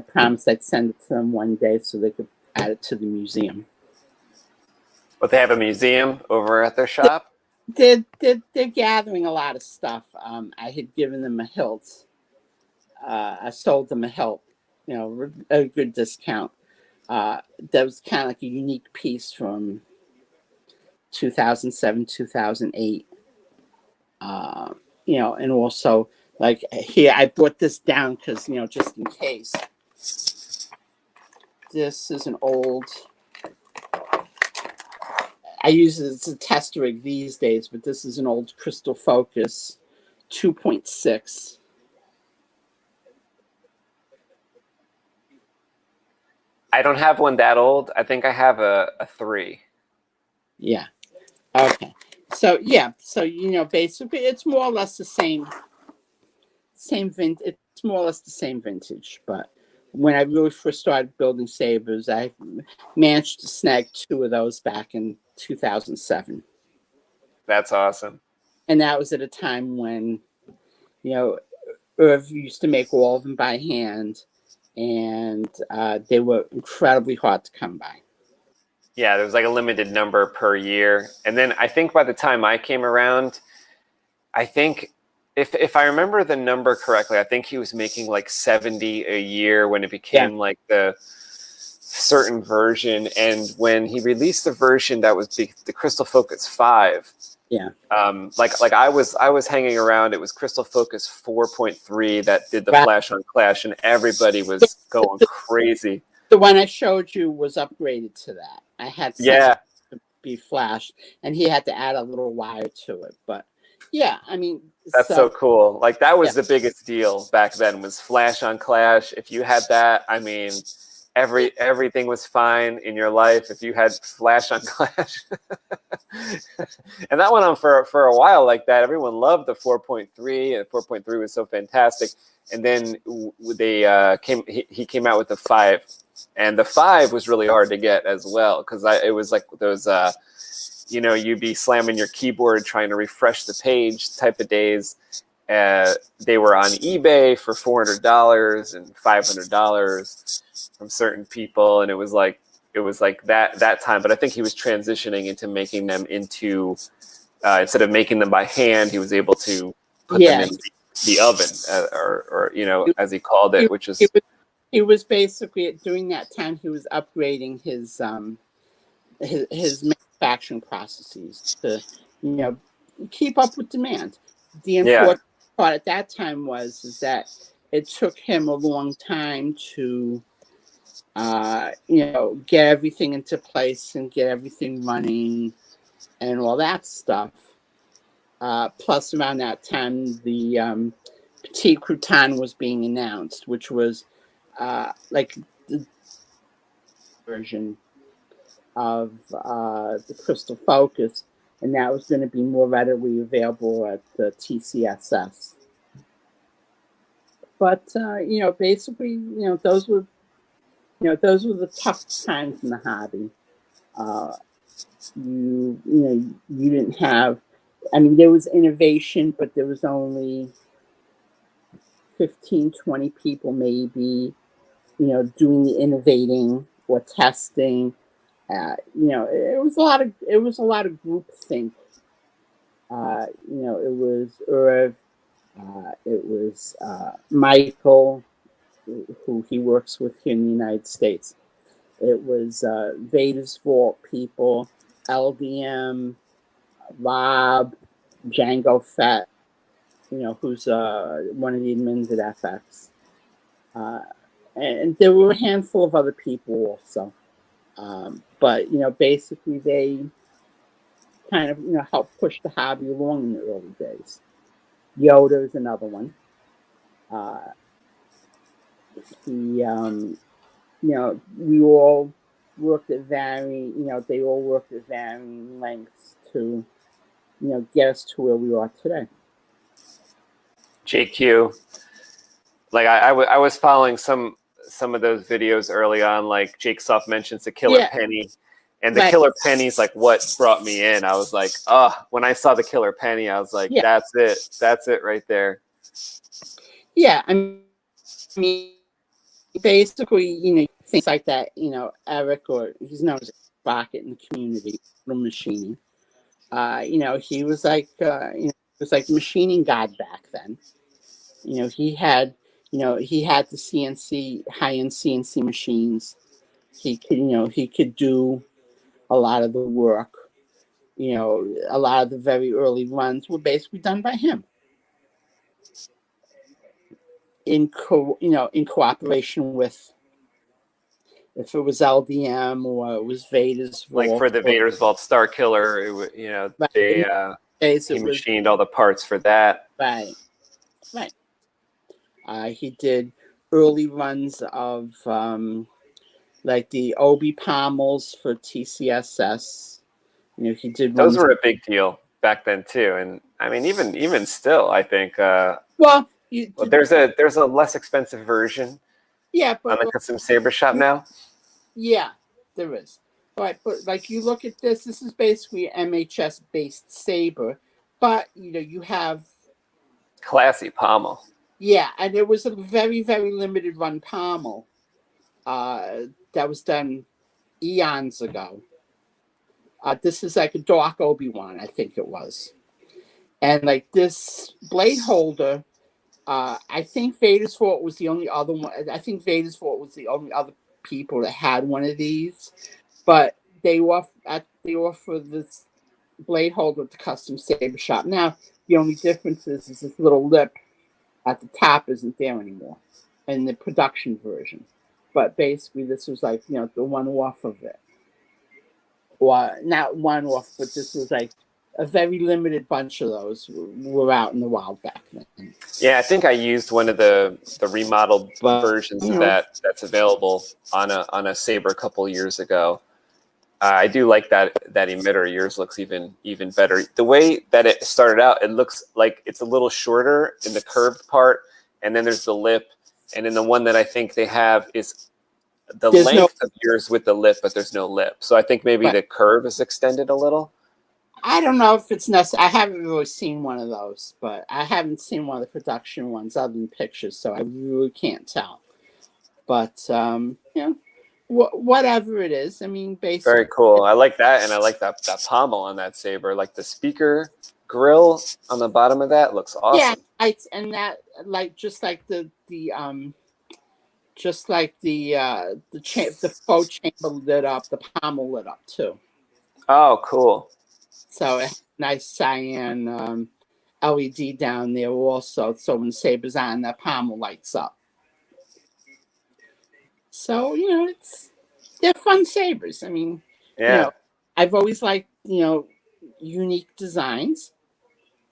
promised I'd send it to them one day so they could add it to the museum. But they have a museum over at their shop? They're gathering a lot of stuff. I had given them a hilt. I sold them a hilt, a good discount. That was kind of like a unique piece from 2007, 2008. And also like here, I brought this down because, just in case. This is an old, I use it as a test rig these days, but this is an old Crystal Focus 2.6. I don't have one that old. I think I have a 3. Yeah. Okay. So yeah. So basically, it's more or less the same vintage. It's more or less the same vintage. But when I really first started building sabers, I managed to snag 2 of those back in 2007. That's awesome. And that was at a time when Irv used to make all of them by hand, and they were incredibly hard to come by. Yeah, there was like a limited number per year. And then I think by the time I came around, I think if I remember the number correctly, I think he was making like 70 a year when it became like the certain version. And when he released the version that was the Crystal Focus 5, like I was hanging around. It was Crystal Focus 4.3 that did the flash on clash, and everybody was going crazy. The one I showed you was upgraded to that. I had to be flashed, and he had to add a little wire to it. But yeah, I mean, that's so cool. Like that was the biggest deal back then, was flash on clash. If you had that, I mean, everything was fine in your life if you had flash on clash. And that went on for a while like that. Everyone loved the 4.3, and 4.3 was so fantastic. And then he came out with the 5, and the 5 was really hard to get as well, because it was like those you'd be slamming your keyboard trying to refresh the page type of days. They were on eBay for $400 and $500 from certain people, and it was like that time. But I think he was transitioning into making them into instead of making them by hand, he was able to put them in the oven, or as he called it, which is he was basically, during that time, he was upgrading his manufacturing processes to keep up with demand. The important part at that time is that it took him a long time to get everything into place and get everything running and all that stuff. Plus, around that time, the Petit Crouton was being announced, which was like the version of the Crystal Focus, and that was going to be more readily available at the TCSS. But basically, those were the tough times in the hobby. You didn't have. I mean, there was innovation, but there was only 15, 20 people maybe, doing the innovating or testing. It was a lot of groupthink. It was Irv, it was Michael, who he works with here in the United States. It was Vader's Vault people, LDM, Rob, Django Fett, who's one of the admins at FX. And there were a handful of other people also. But, basically they kind of, helped push the hobby along in the early days. Yoda's another one. We all worked at varying, they all worked at varying lengths to, get us to where we are today. JQ, like I was following some of those videos early on, like Jake Soft mentions the Killer Penny, and the Killer Penny's like what brought me in. I was like, when I saw the Killer Penny, I was like, that's it right there. Yeah, I mean, basically, things like that, Eric, or he's known as Rocket in the community, little machining. He was like, machining god back then. He had the CNC, high-end CNC machines. He could do a lot of the work. A lot of the very early runs were basically done by him. In cooperation with, if it was LDM or it was Vader's Vault. Like for the Vader's Vault Star Killer, he machined all the parts for that. Right. He did early runs of like the Obi pommels for TCSS. You know, he did Those ones. were a big deal back then too, and I mean, even still, I think. Well, Well, there's a less expensive version yeah, on but the custom saber shop now. yeah, there is. All right, but like you look at this, this is basically an MHS based saber, but you know you have Classy pommel. yeah, and it was a very very limited run pommel that was done eons ago. This is like a dark Obi-Wan, I think it was, and like this blade holder. I think Vader's Fort was the only other one. I think Vader's Fort was the only other people that had one of these, but they offer this blade holder at the custom saber shop. Now the only difference is this little lip at the top isn't there anymore in the production version. But basically, this was like the one off of it, or not one off, but this was like a very limited bunch of those were out in the wild back then. Yeah, I think I used one of the remodeled versions of that's available on a saber a couple years ago. I do like that emitter. Yours looks even better. The way that it started out, it looks like it's a little shorter in the curved part, and then there's the lip, and then the one that I think they have is there's length of yours with the lip, but there's no lip. So I think maybe the curve is extended a little. I don't know if it's necessary. I haven't really seen one of those, but I haven't seen one of the production ones other than pictures, so I really can't tell. But whatever it is, I mean, basically, very cool. I like that, and I like that pommel on that saber. Like the speaker grill on the bottom of that looks awesome. Yeah, and that just like the faux chamber lit up, the pommel lit up too. Oh, cool. So a nice cyan LED down there also. So when the saber's on, the pommel lights up. So they're fun sabers. I mean, I've always liked unique designs.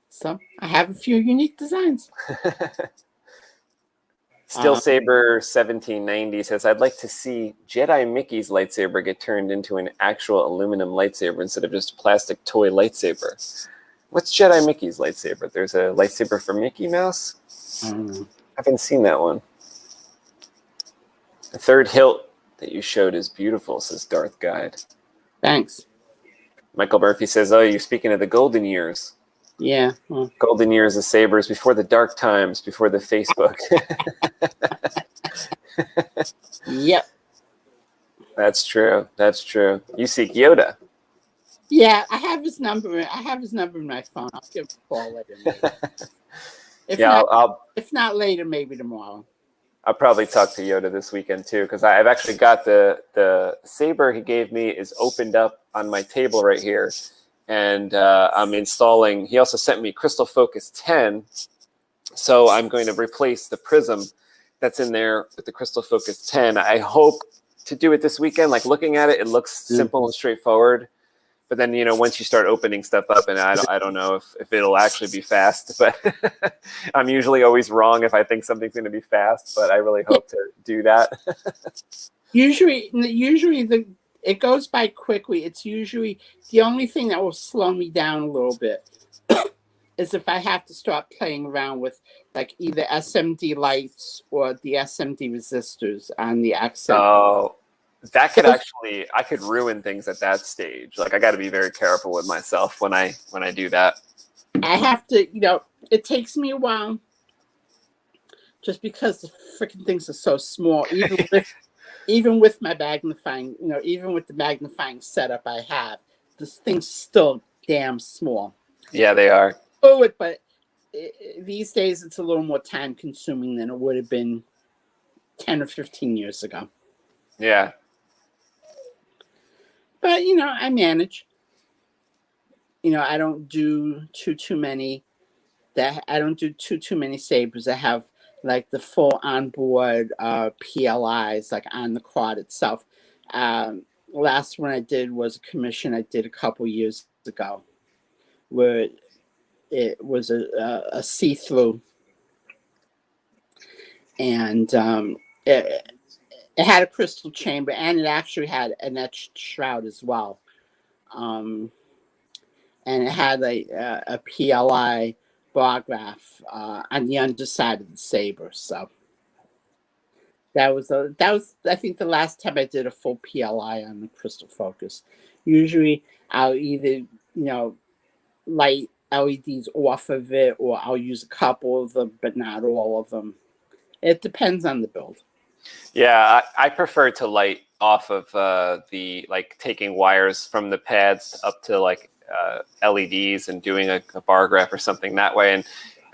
So I have a few unique designs. Steel Saber 1790 says, I'd like to see Jedi Mickey's lightsaber get turned into an actual aluminum lightsaber instead of just a plastic toy lightsaber. What's Jedi Mickey's lightsaber? There's a lightsaber for Mickey Mouse? I haven't seen that one. The third hilt that you showed is beautiful, says Darth Guide. Thanks. Michael Murphy says, oh, you're speaking of the golden years. Yeah. Well. Golden years of sabers before the dark times, before the Facebook. Yep. That's true. That's true. You seek Yoda. Yeah, I have his number. I have his number in my phone. I'll give him a call later. Maybe. If not later, maybe tomorrow. I'll probably talk to Yoda this weekend too, because I've actually got the saber he gave me is opened up on my table right here. And I'm installing, he also sent me Crystal Focus 10. So I'm going to replace the prism that's in there with the Crystal Focus 10. I hope to do it this weekend. Like looking at it, it looks simple and straightforward. But then, once you start opening stuff up, and I don't know if it'll actually be fast, but I'm usually always wrong if I think something's going to be fast, but I really hope to do that. Usually it goes by quickly. It's usually the only thing that will slow me down a little bit is if I have to start playing around with like either SMD lights or the SMD resistors on the accent. Oh, that could actually, I could ruin things at that stage. Like I got to be very careful with myself when I do that. I have to, it takes me a while just because the freaking things are so small. Even with my magnifying, even with the magnifying setup I have, this thing's still damn small. Yeah, they are. But these days it's a little more time consuming than it would have been 10 or 15 years ago. Yeah. But, I manage. I don't do too many sabers that have like the full onboard PLIs like on the card itself. Last one I did was a commission I did a couple years ago where it was a see-through, and it It had a crystal chamber, and it actually had an etched shroud as well. And it had a PLI bar graph on the underside of the saber. So that was I think the last time I did a full PLI on the crystal focus. Usually I'll either light LEDs off of it, or I'll use a couple of them, but not all of them. It depends on the build. Yeah, I prefer to light off of the, like, taking wires from the pads up to like LEDs and doing a bar graph or something that way. And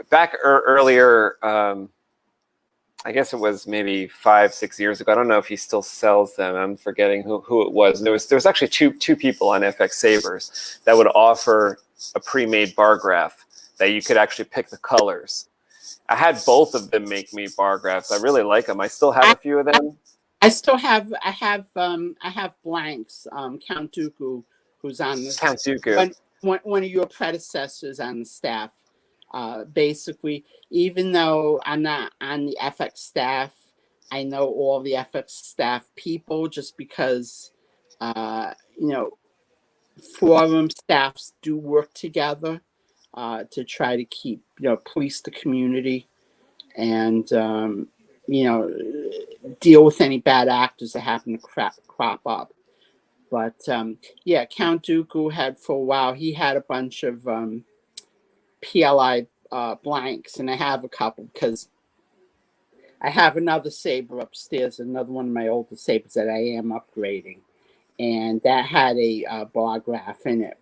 back earlier, I guess it was maybe 5-6 years ago. I don't know if he still sells them. I'm forgetting who it was. There was actually two people on FX-Sabers that would offer a pre-made bar graph that you could actually pick the colors. I had both of them make me bar graphs. I really like them. I still have a few of them. I have blanks. Count Dooku, who's on this. Count Dooku. One of your predecessors on the staff. Basically, even though I'm not on the FX staff, I know all the FX staff people, just because forum staffs do work together to try to keep police the community and deal with any bad actors that happen to crop up. But yeah, Count Dooku had for a while. He had a bunch of PLI blanks, and I have a couple because I have another saber upstairs, another one of my older sabers that I am upgrading, and that had a bar graph in it.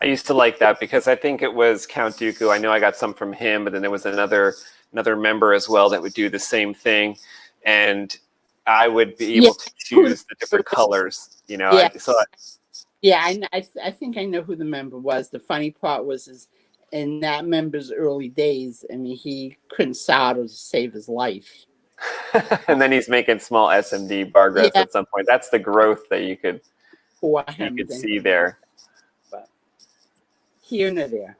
I used to like that because I think it was Count Dooku. I know I got some from him, but then there was another member as well that would do the same thing, and I would be able to choose the different colors. I think I know who the member was. The funny part was in that member's early days, I mean, he couldn't solder to save his life. And then he's making small SMD bar graphs at some point. That's the growth that you could see there. But here and there.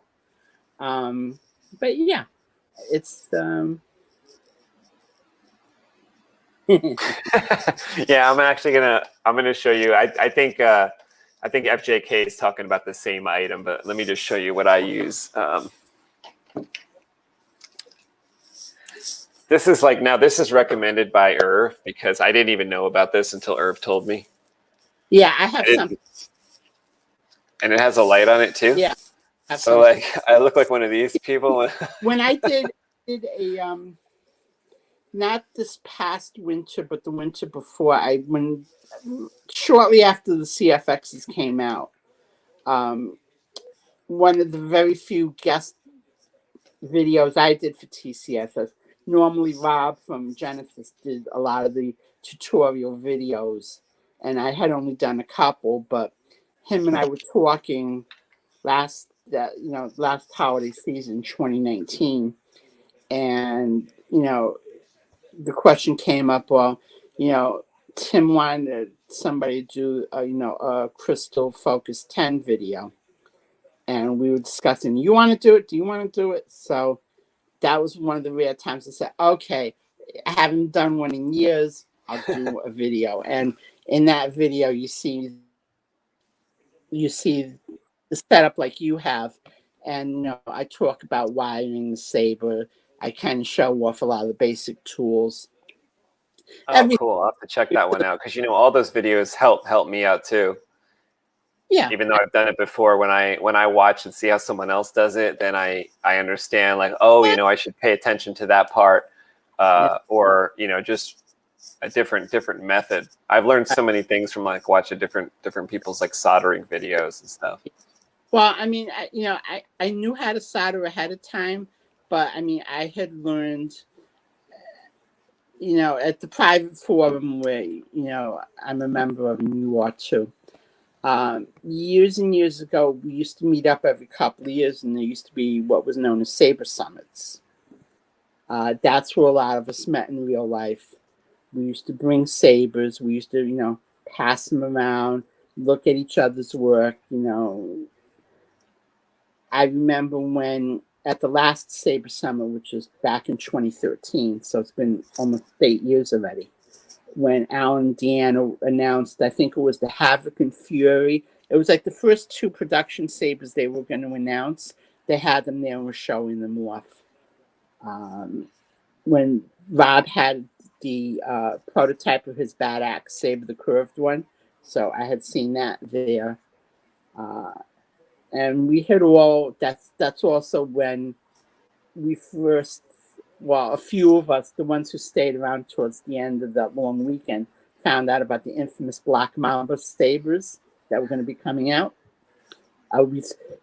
But yeah, it's yeah, I'm gonna show you. I think FJK is talking about the same item, but let me just show you what I use. This is recommended by Irv because I didn't even know about this until Irv told me. Yeah, I have some. And it has a light on it too? Yeah. So like I look like one of these people. When I did a not this past winter, but the winter before, shortly after the CFXs came out, one of the very few guest videos I did for TCSS. Normally Rob from Genesis did a lot of the tutorial videos, and I had only done a couple, but him and I were talking last holiday season, 2019, and the question came up, well, Tim wanted somebody to do a crystal focus 10 video, and we were discussing, you want to do it? Do you want to do it? So that was one of the rare times I said, okay, I haven't done one in years, I'll do a video. And in that video, you see the setup like you have, and I talk about wiring the saber. I kind of show off a lot of the basic tools. Oh, cool! I'll have to check that one out because all those videos help me out too. Yeah. Even though I've done it before, when I watch and see how someone else does it, then I understand, like, oh, I should pay attention to that part, or just a different method. I've learned so many things from like watching different people's like soldering videos and stuff. Well, I mean, I knew how to solder ahead of time, but I mean, I had learned, at the private forum where I'm a member of New York too. Years and years ago, we used to meet up every couple of years, and there used to be what was known as Saber Summits. That's where a lot of us met in real life. We used to bring sabers. We used to, pass them around, look at each other's work. I remember when at the last Saber Summit, which was back in 2013, so it's been almost 8 years already. when Alan and Deanna announced, I think it was the Havoc and Fury. It was like the first 2 production sabers they were going to announce. They had them there and were showing them off. When Rob had the prototype of his Bad Axe saber, the curved one, so I had seen that there. And we had all, that's also when we first, well, a few of us, the ones who stayed around towards the end of that long weekend, found out about the infamous Black Mamba sabers that were going to be coming out.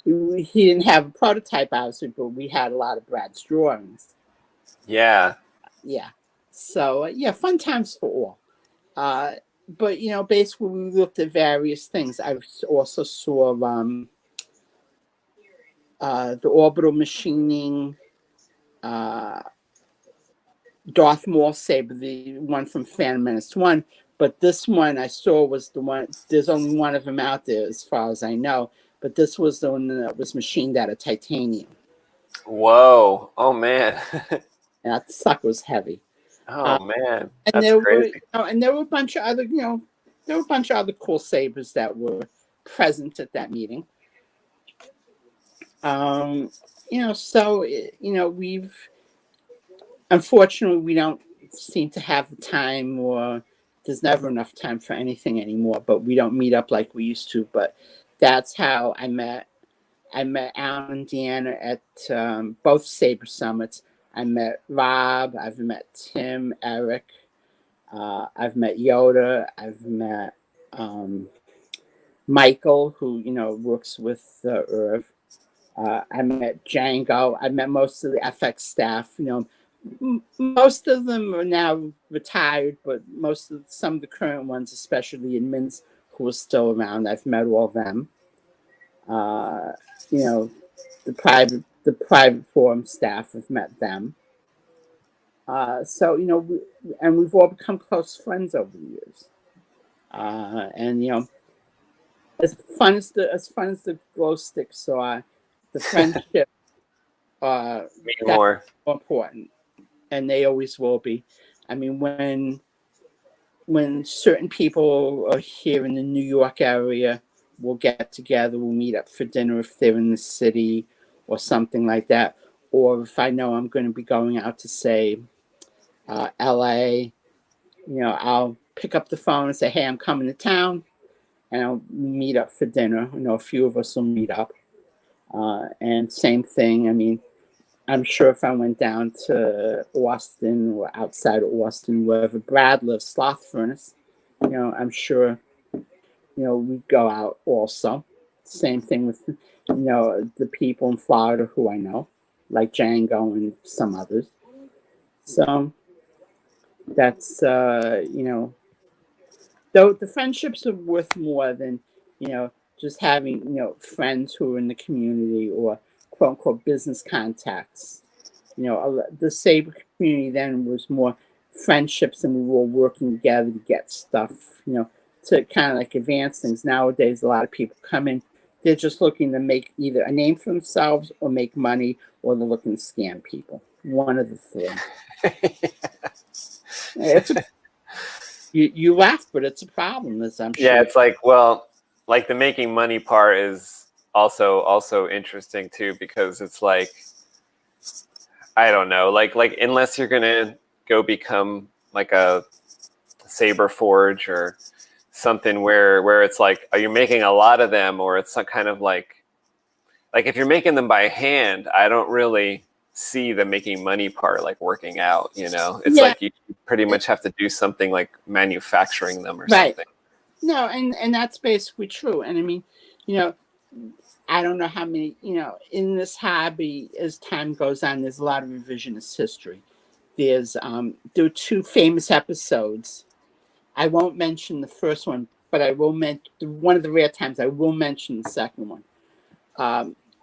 He didn't have a prototype, obviously, but we had a lot of Brad's drawings. Yeah. Yeah. So, yeah, fun times for all. But, you know, basically we looked at various things. I also saw the orbital machining, Darth Maul saber, the one from Phantom Menace 1. But this one I saw was the one, there's only one of them out there as far as I know. But this was the one that was machined out of titanium. Whoa. Oh, man. And that sucker was heavy. Oh, man. And That's there crazy. and there were a bunch of other, there were a bunch of other cool sabers that were present at that meeting. So, unfortunately, we don't seem to have the time, or there's never enough time for anything anymore, but we don't meet up like we used to. But that's how I met Alan and Deanna at both Saber Summits. I met Rob, I've met Tim, Eric, I've met Yoda, I've met Michael, who, works with Irv. I met Django. I met most of the FX staff. Most of them are now retired, but some of the current ones, especially admins who are still around, I've met all of them. The private forum staff, I've met them. And we've all become close friends over the years. As fun as the glow sticks are, the friendship that's More. important, and they always will be. I mean, when certain people are here in the New York area, we'll get together, we'll meet up for dinner if they're in the city or something like that. Or if I know I'm going to be going out to, say, LA, I'll pick up the phone and say, hey, I'm coming to town, and I'll meet up for dinner. A few of us will meet up. And same thing, I mean, I'm sure if I went down to Austin or outside of Austin, wherever Brad lives, Sloth Furnace, I'm sure, we'd go out also. Same thing with, the people in Florida who I know, like Django and some others. So that's, though the friendships are worth more than, just having, friends who are in the community or quote unquote business contacts. The Saber community then was more friendships, and we were all working together to get stuff, to kind of like advance things. Nowadays, a lot of people come in, they're just looking to make either a name for themselves or make money, or they're looking to scam people. One of the three. You laugh, but it's a problem, as I'm sure. Yeah, it's like, well, like the making money part is also interesting too, because it's like, I don't know, like unless you're gonna go become like a saber forge or something where it's like, are you making a lot of them, or it's some kind of like if you're making them by hand, I don't really see the making money part like working out. It's like you pretty much have to do something like manufacturing them or something. No, and that's basically true. And I mean, I don't know how many, in this hobby, as time goes on, there's a lot of revisionist history. There are 2 famous episodes. I won't mention the first one, but I will mention one of the rare times I will mention the second one.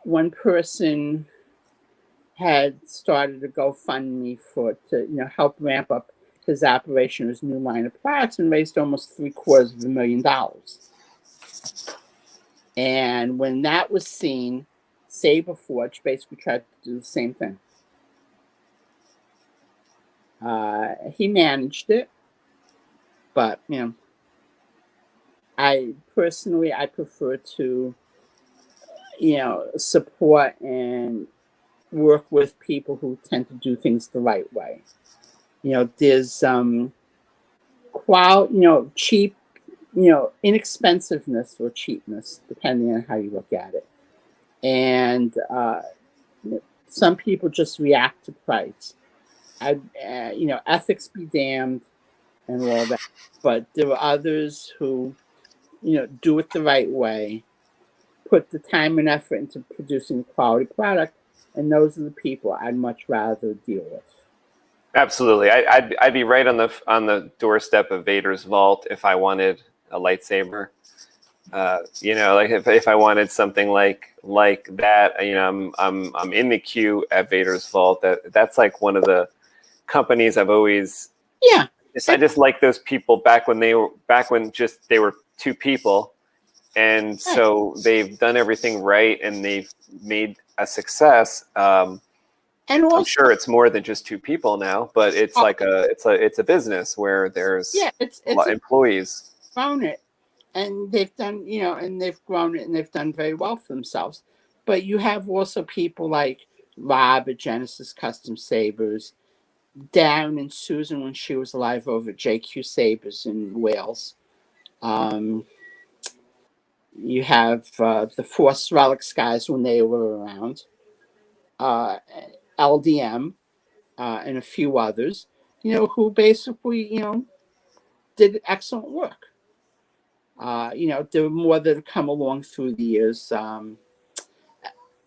One person had started a GoFundMe to help ramp up his operation, his new line of products, and raised almost $750,000. And when that was seen, Saberforge basically tried to do the same thing. He managed it. But I personally prefer to support and work with people who tend to do things the right way. There's cheap, inexpensiveness or cheapness, depending on how you look at it. And some people just react to price. Ethics be damned and all that. But there are others who, do it the right way, put the time and effort into producing a quality product, and those are the people I'd much rather deal with. Absolutely, I'd be right on the doorstep of Vader's vault if I wanted a lightsaber. Like if I wanted something like that, I'm in the queue at Vader's vault. That's like one of the companies I've always I just like those people back when they were two people, and so they've done everything right and they've made a success. And also, I'm sure it's more than just two people now, but it's like it's a business where there's it's employees. Grown it, and they've done and they've grown it and they've done very well for themselves. But you have also people like Rob at Genesis Custom Sabers, Darren and Susan when she was alive over at JQ Sabers in Wales. You have the Force Relics guys when they were around. LDM, and a few others, who basically, did excellent work. There were more that have come along through the years.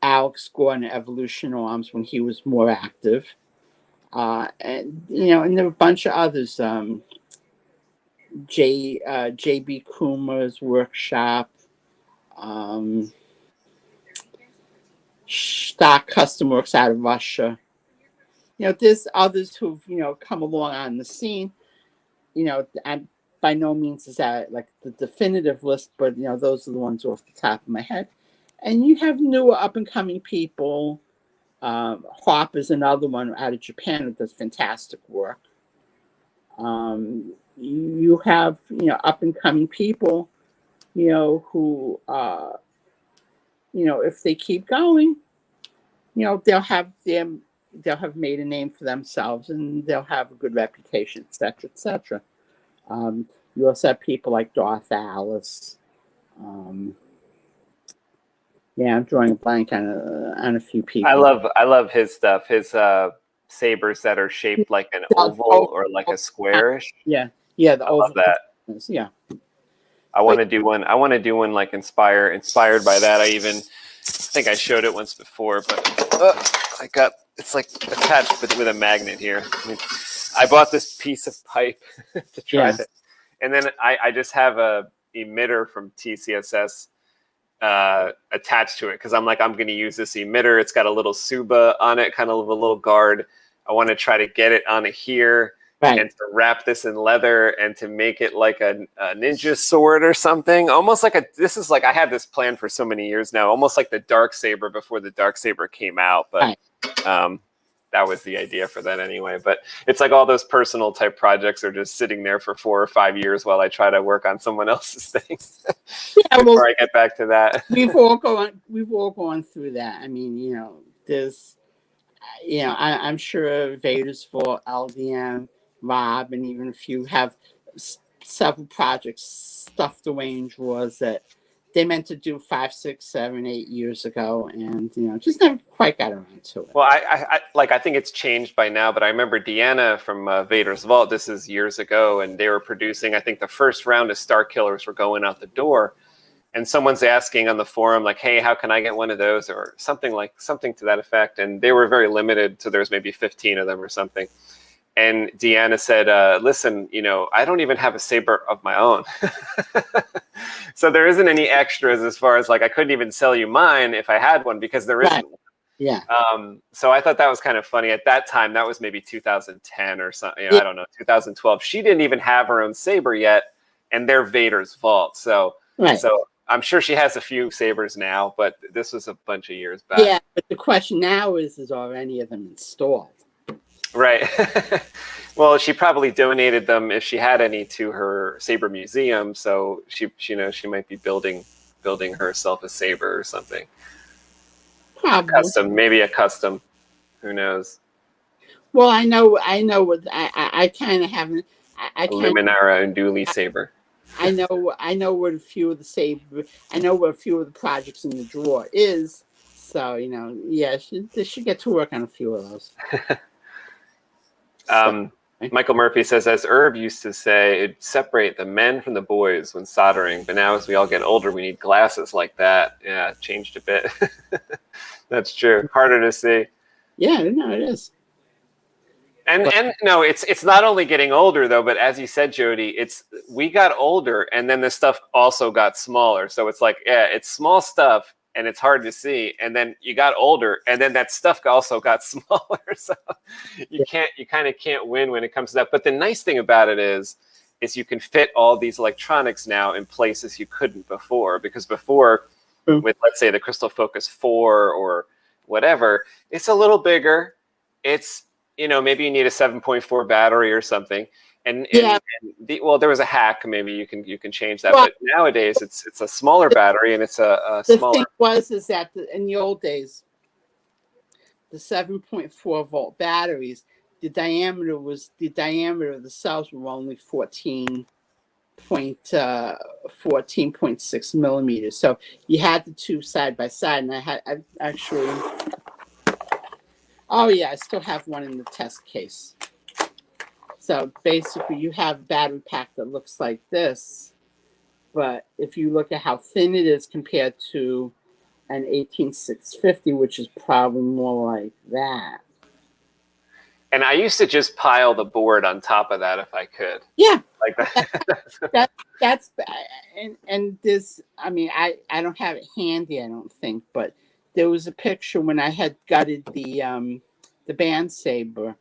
Alex Gordon, Evolution Arms, when he was more active. And there were a bunch of others. JB Kuma's workshop. Stock Custom Works out of Russia. There's others who've, come along on the scene. And by no means is that like the definitive list, but, those are the ones off the top of my head. And you have newer up-and-coming people. Harper's another one out of Japan that does fantastic work. You have, up-and-coming people, who, if they keep going, they'll have made a name for themselves and they'll have a good reputation, et cetera, et cetera. You also have people like Darth Alice. I'm drawing a blank on a few people. I love his stuff. His sabers that are shaped like an oval or like a squarish. The oval. I love that. Yeah. I want to do one. I want to do one like inspired by that. I think I showed it once before, but it's like attached with a magnet here. I bought this piece of pipe to try it, and then I just have a emitter from TCSS attached to it because I'm going to use this emitter. It's got a little Suba on it, kind of a little guard. I want to try to get it onto here. Right. And to wrap this in leather and to make it like a ninja sword or something, almost like I had this plan for so many years now, almost like the Darksaber before the Darksaber came out. But that was the idea for that anyway. But it's like all those personal type projects are just sitting there for 4 or 5 years while I try to work on someone else's things before I get back to that. We've all gone through that. I mean, there's, I'm sure Vader's for LDM. Rob and even a few have several projects stuffed away in drawers that they meant to do 5, 6, 7, 8 years ago, and just never quite got around to it. Well, I think it's changed by now, but I remember Deanna from Vader's Vault. This is years ago, and they were producing. I think the first round of Star Killers were going out the door, and someone's asking on the forum like, "Hey, how can I get one of those?" or something to that effect. And they were very limited, so there's maybe 15 of them or something. And Deanna said, listen, I don't even have a saber of my own. So there isn't any extras as far as like, I couldn't even sell you mine if I had one because there isn't one. Yeah. So I thought that was kind of funny. At that time, that was maybe 2010 or something, I don't know, 2012. She didn't even have her own saber yet, and they're Vader's Vault. So I'm sure she has a few sabers now, but this was a bunch of years back. Yeah, but the question now is are any of them installed? Right. Well, she probably donated them if she had any to her saber museum. So she she might be building herself a saber or something. Probably. Maybe a custom. Who knows? Well, I know what I kind of haven't. I kind Luminara and Dooley saber. I know what a few of the saber. I know what a few of the projects in the drawer is. So yeah, they should get to work on a few of those. Michael Murphy says, as Herb used to say, it'd separate the men from the boys when soldering. But now as we all get older, we need glasses like that. Yeah, it changed a bit. That's true. Harder to see. Yeah, no, it is. And no, it's not only getting older though, but as you said, Jody, we got older and then the stuff also got smaller. So it's like, yeah, it's small stuff and it's hard to see. And then you got older and then that stuff also got smaller. So you kind of can't win when it comes to that. But the nice thing about it is you can fit all these electronics now in places you couldn't before. Because before, with let's say the Crystal Focus 4 or whatever, it's a little bigger. It's maybe you need a 7.4 battery or something. And there was a hack. Maybe you can change that. But nowadays, it's a smaller battery and it's a smaller. The thing is that in the old days, the 7.4 volt batteries, the diameter of the cells were only 14.6 millimeters. So you had the two side by side, and I actually. Oh yeah, I still have one in the test case. So basically you have a battery pack that looks like this, but if you look at how thin it is compared to an 18650, which is probably more like that. And I used to just pile the board on top of that if I could. Yeah. Like that. That's and this, I mean, I don't have it handy, I don't think, but there was a picture when I had gutted the band saber.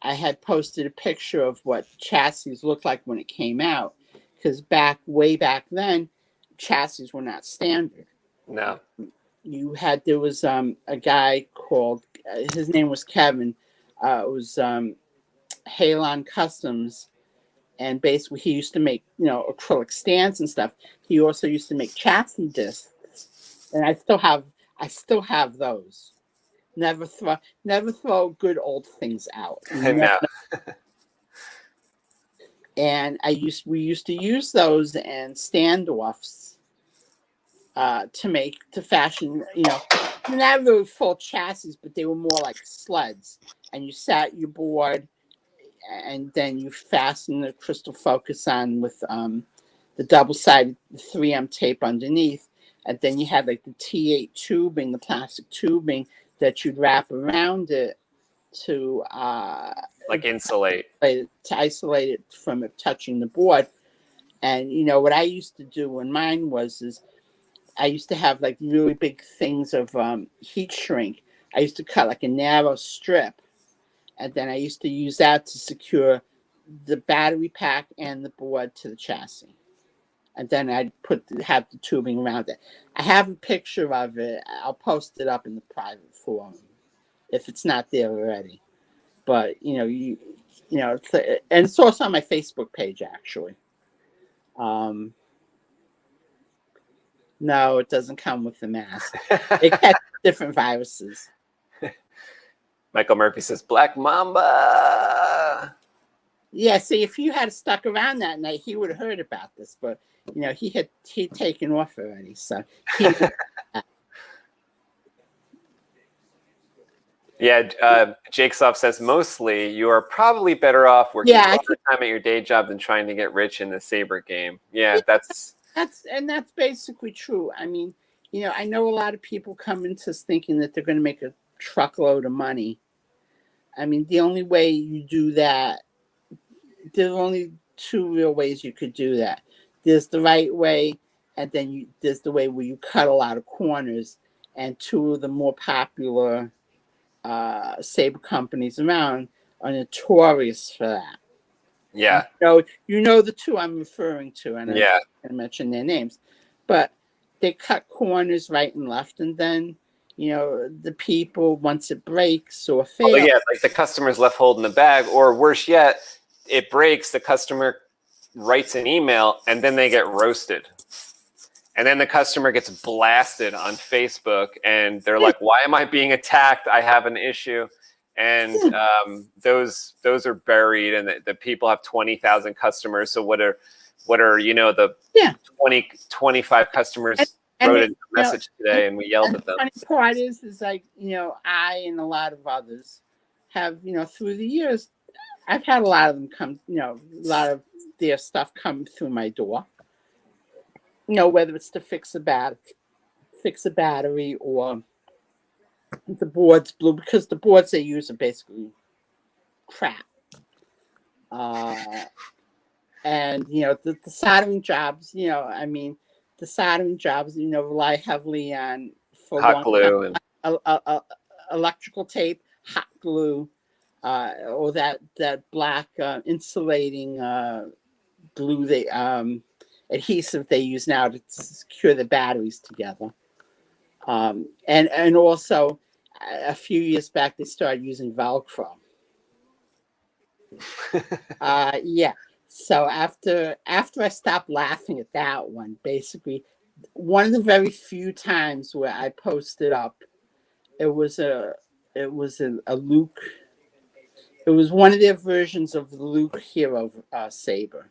I had posted a picture of what chassis looked like when it came out, because way back then, chassis were not standard. No. There was a guy called, his name was Kevin. It was Halon Customs, and basically he used to make acrylic stands and stuff. He also used to make chassis discs, and I still have those. Never throw good old things out. No. And we used to use those and standoffs to fashion, not really full chassis, but they were more like sleds. And you sat your board, and then you fasten the Crystal Focus on with the double-sided 3M tape underneath. And then you had like the T8 tubing, the plastic tubing that you'd wrap around it to insulate, to isolate it from it touching the board. And what I used to do when mine is I used to have like really big things of heat shrink. I used to cut like a narrow strip, and then I used to use that to secure the battery pack and the board to the chassis. And then I'd have the tubing around it. I have a picture of it. I'll post it up in the private forum if it's not there already. But and it's also on my Facebook page actually. No, it doesn't come with the mask. It catches different viruses. Michael Murphy says Black Mamba. Yeah, see, if you had stuck around that night, he would have heard about this. But he'd taken off already. So yeah, Jake Soft says mostly you are probably better off working overtime at your day job than trying to get rich in the saber game. Yeah, that's basically true. I mean, I know a lot of people come into thinking that they're going to make a truckload of money. I mean, the only way you do that, there's only two real ways you could do that. There's the right way, and then there's the way where you cut a lot of corners. And two of the more popular saber companies around are notorious for that. Yeah. The two I'm referring to, and yeah. I'm going to mention their names. But they cut corners right and left, and then the people, once it breaks or Oh fails. yeah, like the customer's left holding the bag, or worse yet, it breaks, the customer writes an email and then they get roasted. And then the customer gets blasted on Facebook and they're like, why am I being attacked? I have an issue. And those are buried, and the people have 20,000 customers. So what are the 25 customers wrote a message today and we yelled at them. The funny part is like, I and a lot of others have, through the years, I've had a lot of them come, a lot of their stuff come through my door. Whether it's to fix a battery or the board's blue, because the boards they use are basically crap. And the soldering jobs, the soldering jobs, rely heavily on hot glue and electrical tape, hot glue, or that black insulating glue adhesive they use now to secure the batteries together. And also a few years back they started using Velcro. Yeah. So after I stopped laughing at that one, basically, one of the very few times where I posted up, it was a Luke. It was one of their versions of the Luke Hero saber,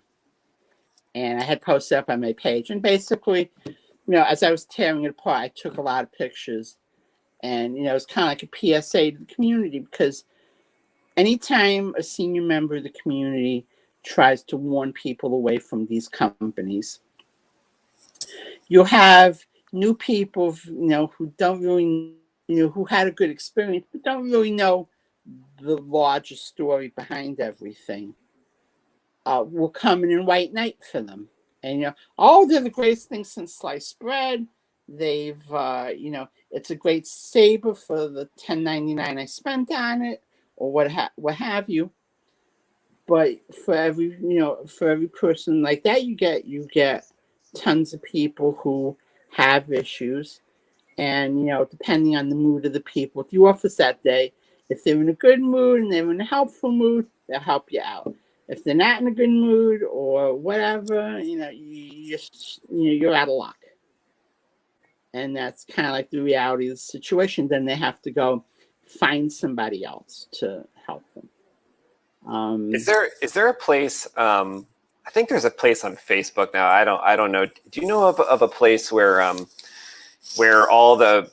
and I had posted up on my page. And basically, as I was tearing it apart, I took a lot of pictures, and it was kind of like a PSA to the community, because anytime a senior member of the community tries to warn people away from these companies, you'll have new people, who don't really, who had a good experience, but don't really know the larger story behind everything, will come in and white knight for them. And, they're the greatest thing since sliced bread. They've, it's a great saber for the $10.99 I spent on it, or what have you. But for every person like that, you get tons of people who have issues, and depending on the mood of the people at the office that day, if they're in a good mood and they're in a helpful mood, they'll help you out. If they're not in a good mood or whatever, you're out of luck. And that's kind of like the reality of the situation. Then they have to go find somebody else to help them. Is there a place? I think there's a place on Facebook now. I don't know. Do you know of a place where all the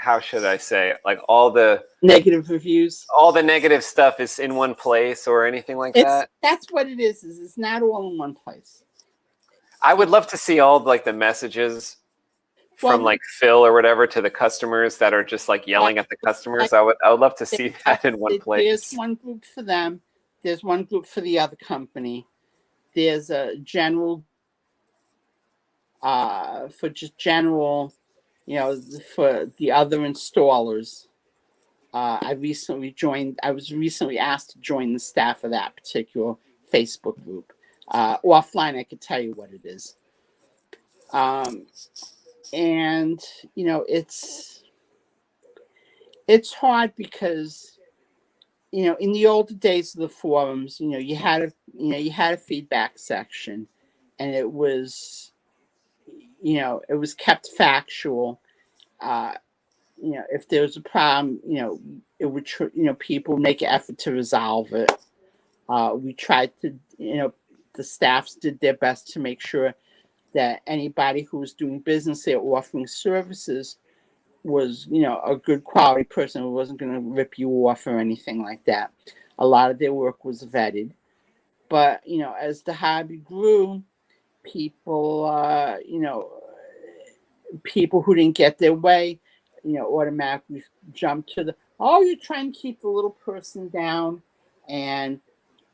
how should I say, like all the negative reviews, all the negative stuff is in one place or anything like that? That's what it is it's not all in one place. I would love to see all like the messages from like Phil or whatever to the customers that are just like yelling at the customers. I would love to see that in one place. There's one group for them. There's one group for the other company. There's a general for just general, for the other installers. I was recently asked to join the staff of that particular Facebook group. Offline, I could tell you what it is. And it's hard because in the older days of the forums, you had a feedback section, and it was kept factual. If there was a problem, it would people make an effort to resolve it. We tried to, the staffs did their best to make sure that anybody who was doing business there offering services was, a good quality person who wasn't going to rip you off or anything like that. A lot of their work was vetted. But, as the hobby grew, people, people who didn't get their way, automatically jumped to you're trying to keep the little person down, and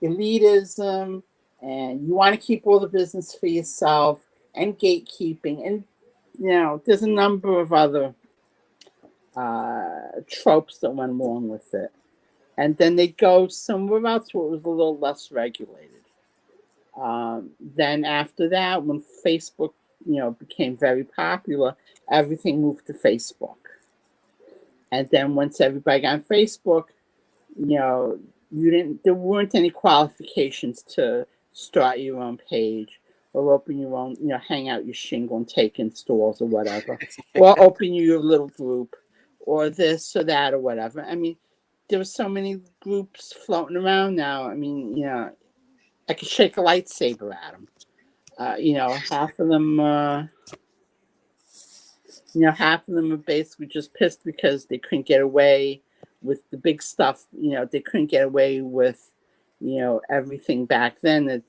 elitism, and you want to keep all the business for yourself, and gatekeeping, and there's a number of other tropes that went along with it. And then they'd go somewhere else where it was a little less regulated. Then after that, when Facebook became very popular, everything moved to Facebook. And then once everybody got on Facebook, there weren't any qualifications to start your own page or open your own, hang out your shingle and take installs or whatever, or open your little group or this or that or whatever. I mean, there were so many groups floating around now. I mean, I could shake a lightsaber at them. Half of them, half of them are basically just pissed because they couldn't get away with the big stuff. They couldn't get away with, everything back then that,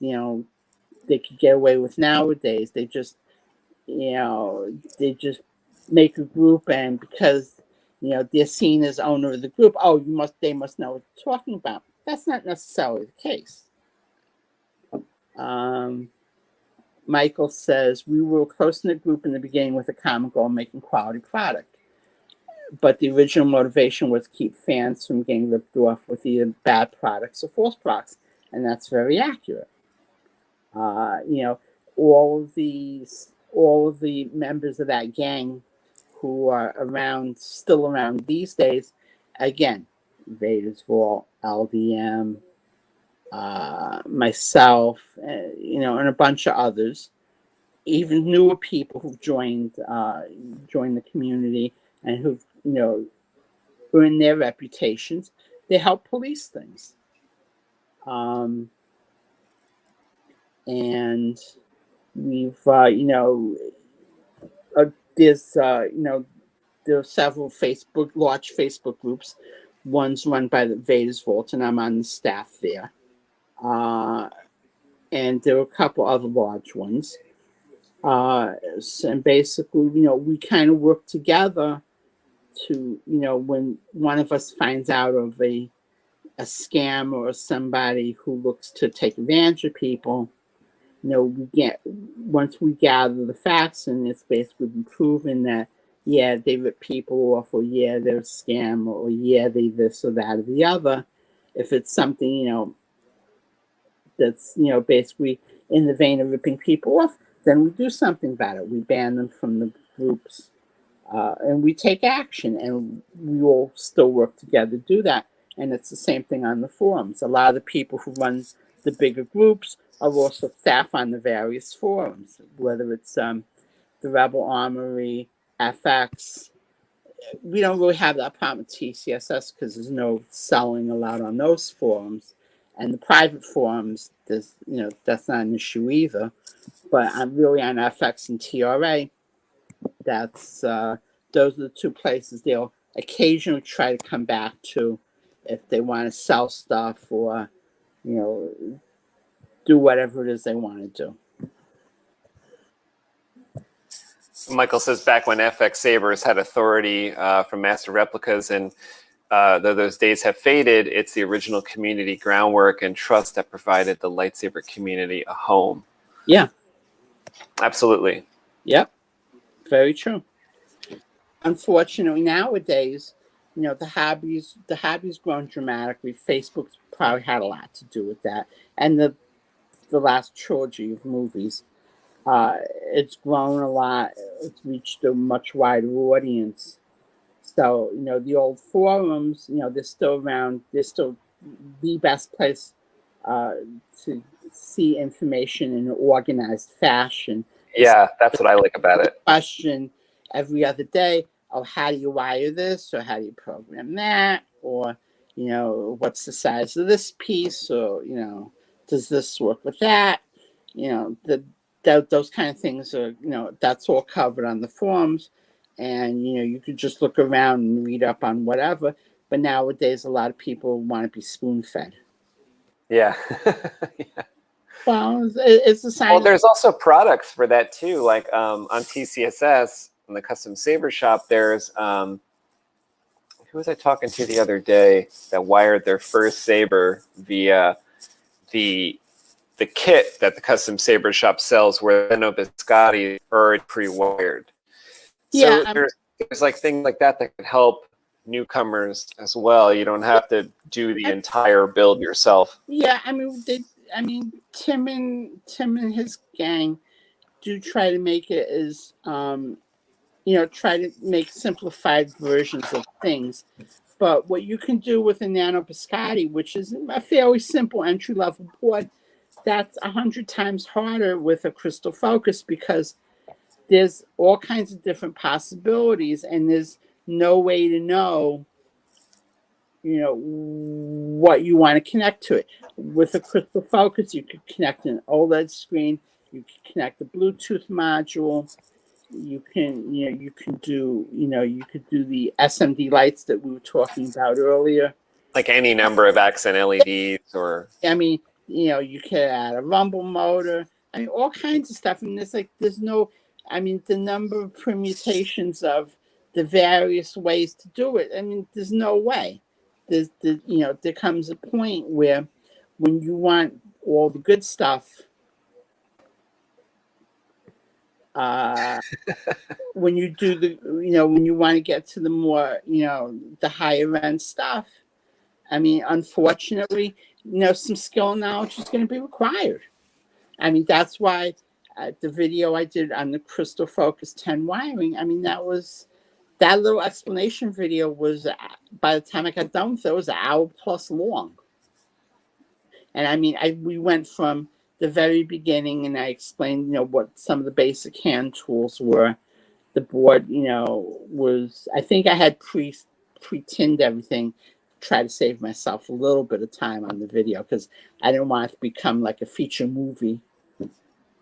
they could get away with nowadays. They just, they just make a group, and because, they're seen as owner of the group, they must know what you're talking about. That's not necessarily the case. Michael says, we were close in the group in the beginning with a common goal, making quality product. But the original motivation was to keep fans from getting ripped off with either bad products or false products. And that's very accurate. All of the members of that gang who are still around these days, again, Vader's Vault, LDM, myself, and a bunch of others, even newer people who've joined the community and who've earned their reputations. They help police things, and we've there are several large Facebook groups. One's run by the Vader's Vault, and I'm on the staff there. And there were a couple other large ones. And basically, we kind of work together to, when one of us finds out of a scam or somebody who looks to take advantage of people, once we gather the facts, and it's basically been proven that, yeah, they rip people off, or yeah, they're a scam, or yeah, they this or that or the other. If it's something, that's, basically in the vein of ripping people off, then we do something about it. We ban them from the groups, and we take action, and we all still work together to do that. And it's the same thing on the forums. A lot of the people who run the bigger groups are also staff on the various forums, whether it's the Rebel Armory, FX. We don't really have that problem with TCSS because there's no selling allowed on those forums. And the private forums, that's not an issue either. But I'm really on FX and TRA. That's those are the two places they'll occasionally try to come back to if they want to sell stuff or, do whatever it is they want to do. Michael says back when FX-Sabers had authority from master replicas, and though those days have faded, it's the original community groundwork and trust that provided the lightsaber community a home. Yeah. Absolutely. Yep. Very true. Unfortunately, nowadays, the hobby's grown dramatically. Facebook's probably had a lot to do with that. And the last trilogy of movies, it's grown a lot. It's reached a much wider audience. So, the old forums, they're still around. They're still the best place to see information in an organized fashion. Yeah, that's what I like about it. Question every other day, how do you wire this, or how do you program that, or, what's the size of this piece, or, does this work with that? Those kind of things are, that's all covered on the forums. And, you could just look around and read up on whatever. But nowadays, a lot of people want to be spoon-fed. Yeah. Yeah. Well, it's a sign. Well, there's also products for that, too. Like on TCSS, in the Custom Saber Shop, there's, who was I talking to the other day that wired their first saber via the kit that the Custom Saber Shop sells, where the Biscotti are pre-wired. So Yeah, there's like things like that could help newcomers as well. You don't have to do the entire build yourself. Yeah, Tim and his gang do try to make it as try to make simplified versions of things. But what you can do with a Nano Biscotti, which is a fairly simple entry-level board, that's 100 times harder with a crystal focus because there's all kinds of different possibilities, and there's no way to know, what you want to connect to it. With a crystal focus, you could connect an OLED screen, you could connect a Bluetooth module, you can do the SMD lights that we were talking about earlier. Like any number of accent LEDs or... I mean, you could add a rumble motor. I mean, all kinds of stuff. And there's no, I mean, the number of permutations of the various ways to do it. I mean, there's no way. There comes a point where when you want all the good stuff, when you do when you want to get to the more, the higher end stuff, I mean, unfortunately, some skill and knowledge is going to be required. I mean, that's why the video I did on the Crystal Focus 10 wiring, I mean, that little explanation video was, by the time I got done with it, was an hour plus long. And I mean, we went from the very beginning, and I explained, what some of the basic hand tools were. The board, was, I think I had pre-tinned everything, try to save myself a little bit of time on the video because I didn't want it to become like a feature movie.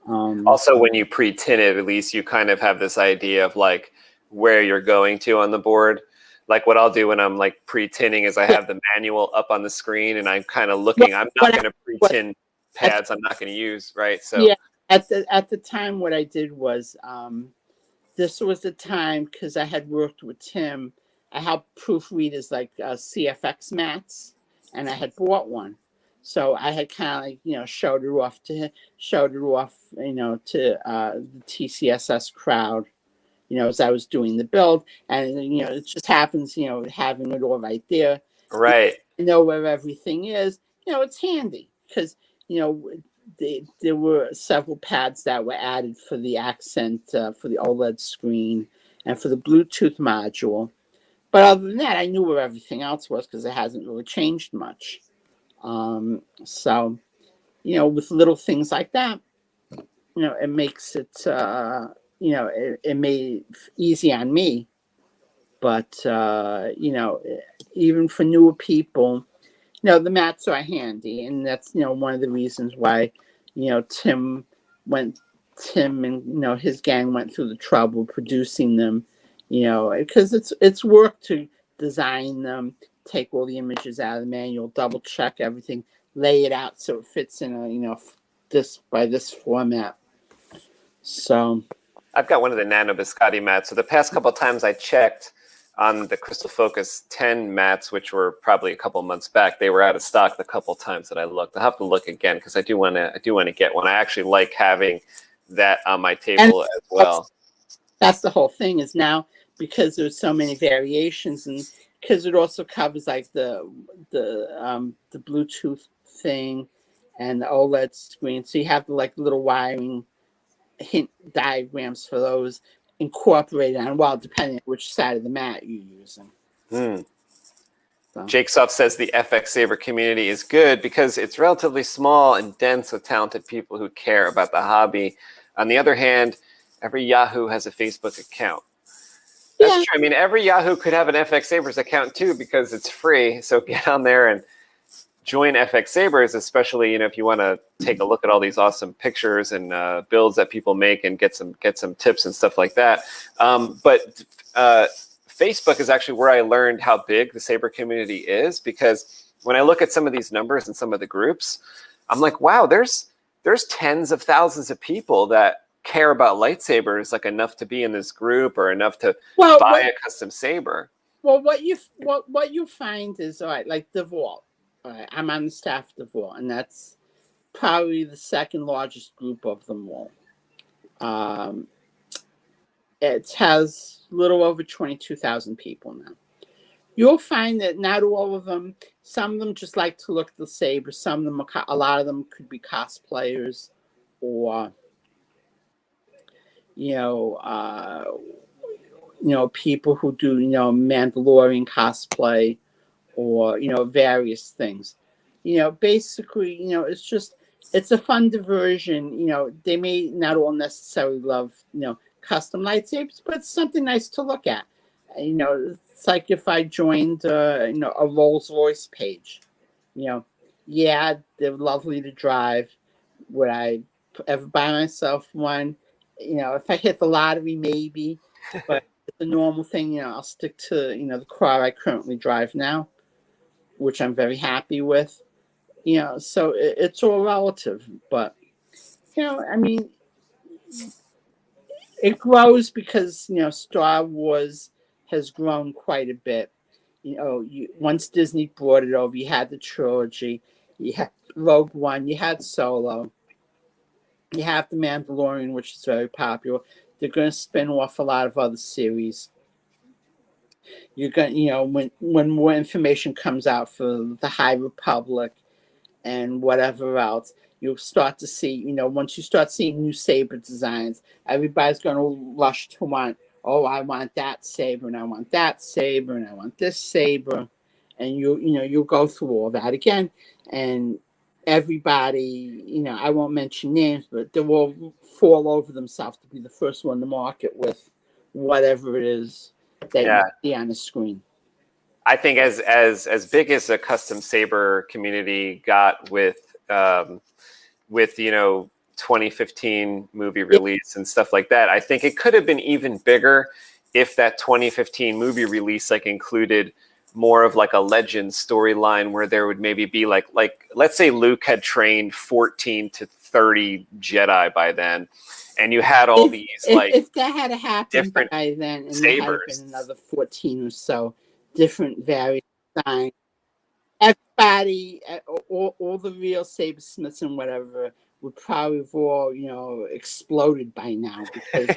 Also, when you pre-tin it, at least you kind of have this idea of like where you're going to on the board. Like what I'll do when I'm like pre-tinning is I have the manual up on the screen and I'm kind of looking. I'm not going to pre-tin pads I'm not going to use, right? So yeah, at the time, what I did was this was the time because I had worked with Tim. I helped proofreaders like CFX mats, and I had bought one. So I had kind of showed it off to the TCSS crowd, as I was doing the build. And, it just happens, having it all right there. Right. You know where everything is. It's handy because, there were several pads that were added for the accent, for the OLED screen, and for the Bluetooth module. But other than that, I knew where everything else was because it hasn't really changed much. So, with little things like that, it makes it, it made it easy on me. But, even for newer people, the mats are handy. And that's, one of the reasons why, Tim and, his gang went through the trouble producing them, because it's work to design them, take all the images out of the manual, double check everything, lay it out so it fits in a, this format. So I've got one of the Nano Biscotti mats. So the past couple of times I checked on the Crystal Focus 10 mats, which were probably a couple months back, they were out of stock the couple of times that I looked. I'll have to look again because I do want to get one. I actually like having that on my table as well. That's the whole thing is now because there's so many variations, and because it also covers like the Bluetooth thing and the OLED screen, so you have the like little wiring hint diagrams for those incorporated on, well, depending on which side of the mat you're using. So. Jake Soft says the FX-Saber community is good because it's relatively small and dense with talented people who care about the hobby. On the other hand, every Yahoo has a Facebook account. That's true. I mean, every Yahoo could have an FX-Sabers account too because it's free. So get on there and join FX-Sabers, especially if you want to take a look at all these awesome pictures and builds that people make and get some tips and stuff like that. But Facebook is actually where I learned how big the Saber community is, because when I look at some of these numbers and some of the groups, I'm like, wow, there's tens of thousands of people that care about lightsabers, like enough to be in this group or enough to buy a custom saber. Well, what you find is, all right, like the Vault. All right, I'm on the staff of the Vault, and that's probably the second largest group of them all. It has a little over 22,000 people now. You'll find that not all of them, some of them just like to look at the saber. Some of them, a lot of them could be cosplayers, or people who do, Mandalorian cosplay or, various things. Basically, it's a fun diversion. They may not all necessarily love, custom lightsabers, but it's something nice to look at. It's like if I joined, a Rolls Royce page. Yeah, they're lovely to drive. Would I ever buy myself one? If I hit the lottery, maybe. But it's a normal thing. I'll stick to, the car I currently drive now, which I'm very happy with. So it's all relative. But, I mean, it grows because, Star Wars has grown quite a bit. Once Disney brought it over, you had the trilogy, you had Rogue One, you had Solo, you have the Mandalorian, which is very popular. They're going to spin off a lot of other series. You're going, when more information comes out for the High Republic and whatever else, you'll start to see, once you start seeing new saber designs, everybody's going to rush to want, oh, I want that saber, and I want that saber, and I want this saber. And you'll go through all that again. And everybody, I won't mention names, but they will fall over themselves to be the first one to market with whatever it is that you see on the screen. I think as big as the custom saber community got with 2015 movie release and stuff like that, I think it could have been even bigger if that 2015 movie release included more of a legend storyline where there would maybe be like let's say Luke had trained 14 to 30 Jedi by then, and you had all if that had happened by then, and sabers. There had been another 14 or so different various designs. Everybody, all the real sabersmiths and whatever would probably have all, exploded by now because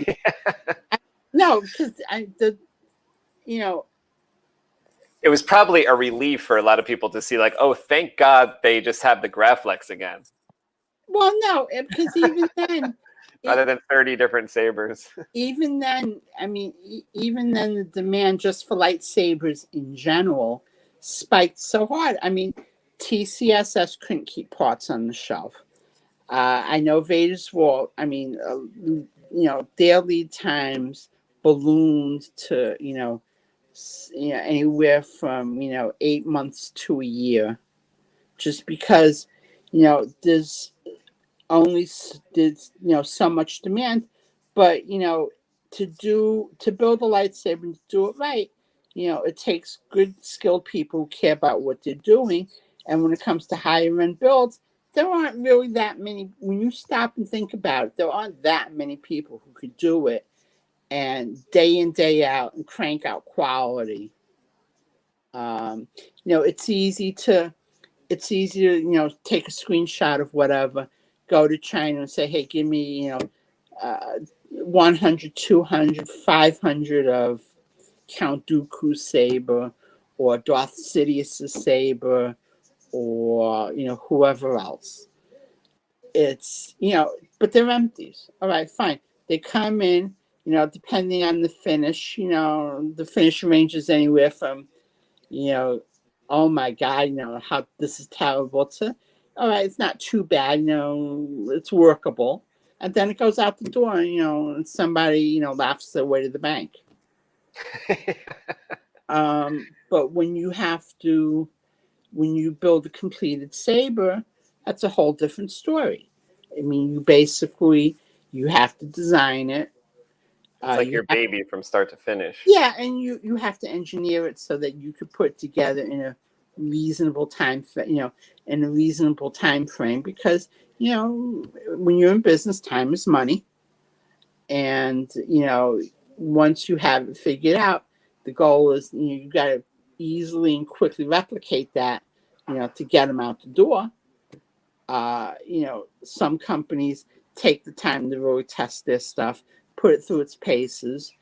it was probably a relief for a lot of people to see oh, thank God they just have the Graflex again. Well, no, because even then, rather than 30 different sabers. Even then, even then, the demand just for lightsabers in general spiked so hard. TCSS couldn't keep parts on the shelf. I know Vader's Wall. Their lead times ballooned to anywhere from 8 months to a year, just because there's so much demand. But to build a lightsaber and to do it right, it takes good skilled people who care about what they're doing. And when it comes to higher end builds, there aren't really that many. When you stop and think about it, there aren't that many people who could do it and day in, day out, and crank out quality. It's easy to take a screenshot of whatever, go to China and say, hey, give me 100, 200, 500 of Count Dooku's saber, or Darth Sidious's saber, or whoever else. It's but they're empties. All right, fine. They come in, depending on the finish. The finish ranges anywhere from, oh my God, how this is terrible, to, all right, it's not too bad, it's workable. And then it goes out the door, and somebody, laughs their way to the bank. But when you build a completed saber, that's a whole different story. You have to design it. It's your baby from start to finish. Yeah, and you have to engineer it so that you could put it together in a reasonable time, because when you're in business, time is money, and once you have it figured out, the goal is you got to easily and quickly replicate that, to get them out the door. Some companies take the time to really test their stuff, put it through its paces.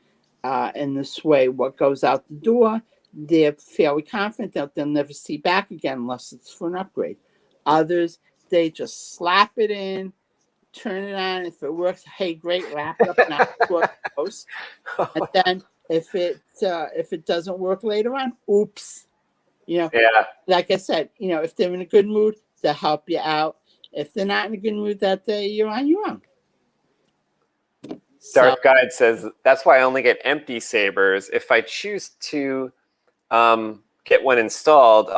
In this way, what goes out the door, they're fairly confident that they'll never see back again unless it's for an upgrade. Others, they just slap it in, turn it on. If it works, hey, great, wrap it up, and out the door goes. And then if it doesn't work later on, oops. Yeah. Like I said, if they're in a good mood, they'll help you out. If they're not in a good mood that day, you're on your own. Dark Guide says, that's why I only get empty sabers. If I choose to get one installed,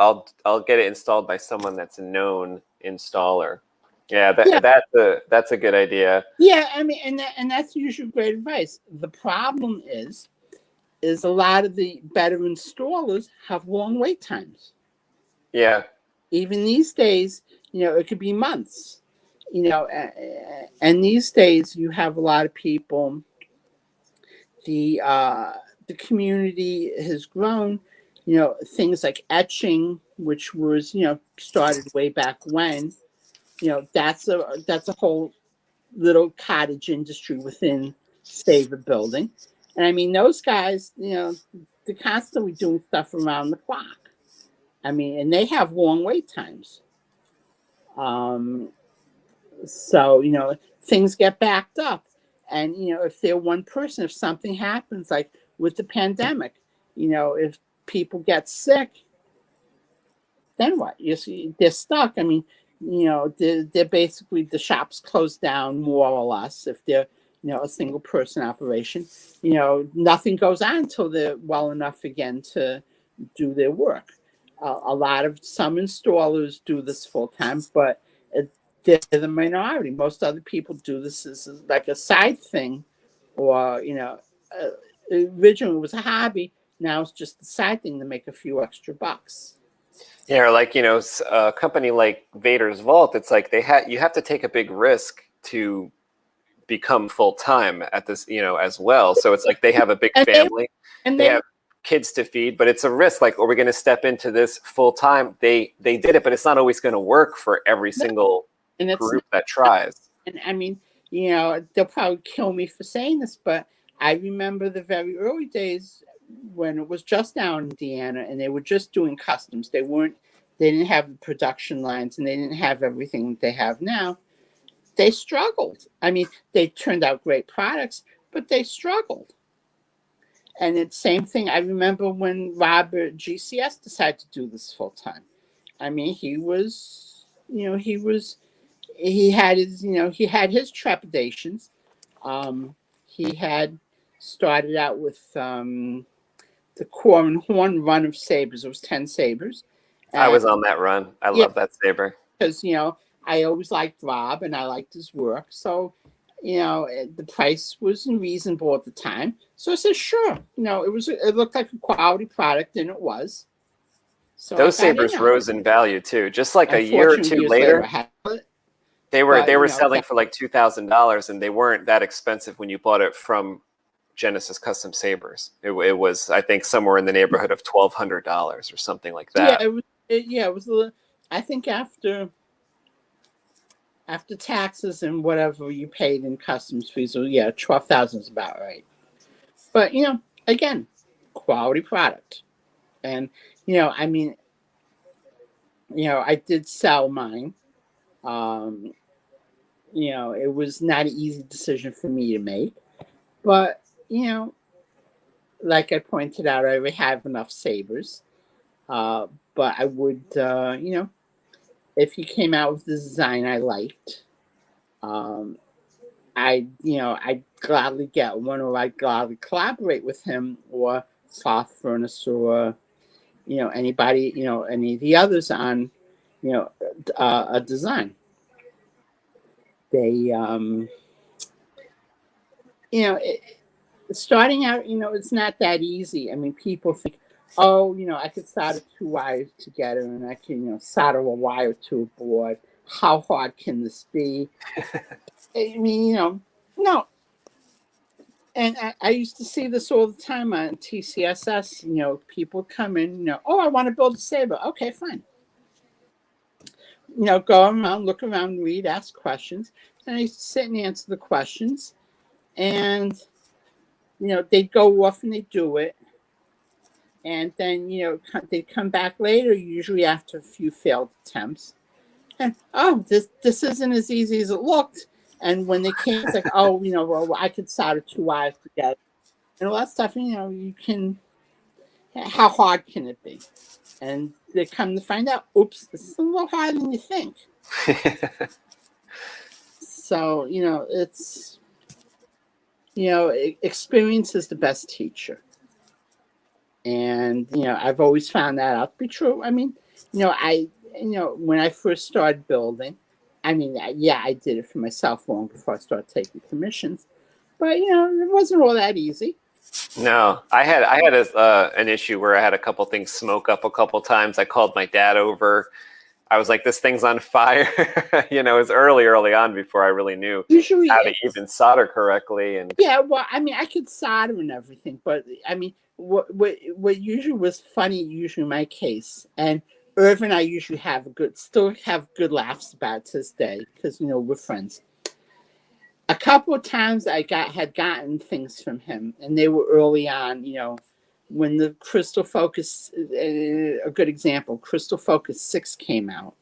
I'll get it installed by someone that's a known installer. Yeah, that's a good idea. Yeah, I mean, and that's usually great advice. The problem is a lot of the better installers have long wait times. Yeah. Even these days, it could be months. And these days you have a lot of people. The community has grown. Things like etching, which was started way back when. That's a whole little cottage industry within Saber building. And I mean, those guys, they're constantly doing stuff around the clock. I mean, and they have long wait times. So, things get backed up. And, if they're one person, if something happens, like with the pandemic, if people get sick, then what? You see, they're stuck. I mean, they're basically, the shop's closed down more or less if they're, a single person operation. Nothing goes on until they're well enough again to do their work. Some installers do this full time, but they're the minority. Most other people do this as like a side thing, or originally it was a hobby. Now it's just a side thing to make a few extra bucks. Yeah, or like a company like Vader's Vault. It's like you have to take a big risk to become full time at this, as well. So it's like they have a big family, and they have kids to feed, but it's a risk. Like, are we going to step into this full time? They did it, but it's not always going to work for every single group that tries. And I mean, they'll probably kill me for saying this, but I remember the very early days when it was just down in Indiana and they were just doing customs. They didn't have the production lines and they didn't have everything that they have now. They struggled. I mean, they turned out great products, but they struggled. And it's same thing. I remember when Robert GCS decided to do this full time. I mean, he had his trepidations. He had started out with the core and horn run of sabers. It was 10 sabers. I was on that run. I love that saber. Because, I always liked Rob and I liked his work. So, the price was reasonable at the time. So I said, sure. It looked like a quality product, and it was. So those sabers rose in value too. Just like a year or two later, they were selling for like $2,000, and they weren't that expensive when you bought it from Genesis Custom Sabers. It was, I think, somewhere in the neighborhood of $1,200 or something like that. Yeah, it was a little, I think after taxes and whatever you paid in customs fees, so yeah, 12,000 is about right. But again, quality product, and I mean, I did sell mine. It was not an easy decision for me to make, but like I pointed out, I already have enough sabers. But I would, if he came out with the design I liked, I'd gladly get one, or I'd gladly collaborate with him or Soft Furnace or, anybody, any of the others on, a design. They, starting out, it's not that easy. I mean, people think, oh, I could solder 2 wires together and I can, solder a wire to a board. How hard can this be? I mean, no. And I used to see this all the time on TCSS. People come in, oh, I want to build a saber. Okay, fine. Go around, look around, read, ask questions. And I used to sit and answer the questions. And, they'd go off and they'd do it. And then, they'd come back later, usually after a few failed attempts. And, oh, this isn't as easy as it looked. And when they came, it's like, oh, well, I could solder 2 wires together. and all that stuff. You know, you can. How hard can it be? And they come to find out, oops, this is a little harder than you think. So, you know, it's, you know, experience is the best teacher. And, you know, I've always found that out to be true. I mean, you know, when I first started building, I mean, yeah, I did it for myself long before I started taking commissions. But, you know, it wasn't all that easy. No, I had an issue where I had a couple things smoke up a couple times. I called my dad over. I was like, this thing's on fire. You know, it was early on before I really knew Usually how to even solder correctly. And yeah, well, I mean, I could solder and everything, but I mean, what usually was funny, usually in my case, and Irv and I usually still have good laughs about it to this day, because, you know, we're friends. A couple of times had gotten things from him, and they were early on, you know, when the Crystal Focus, a good example, Crystal Focus 6 came out,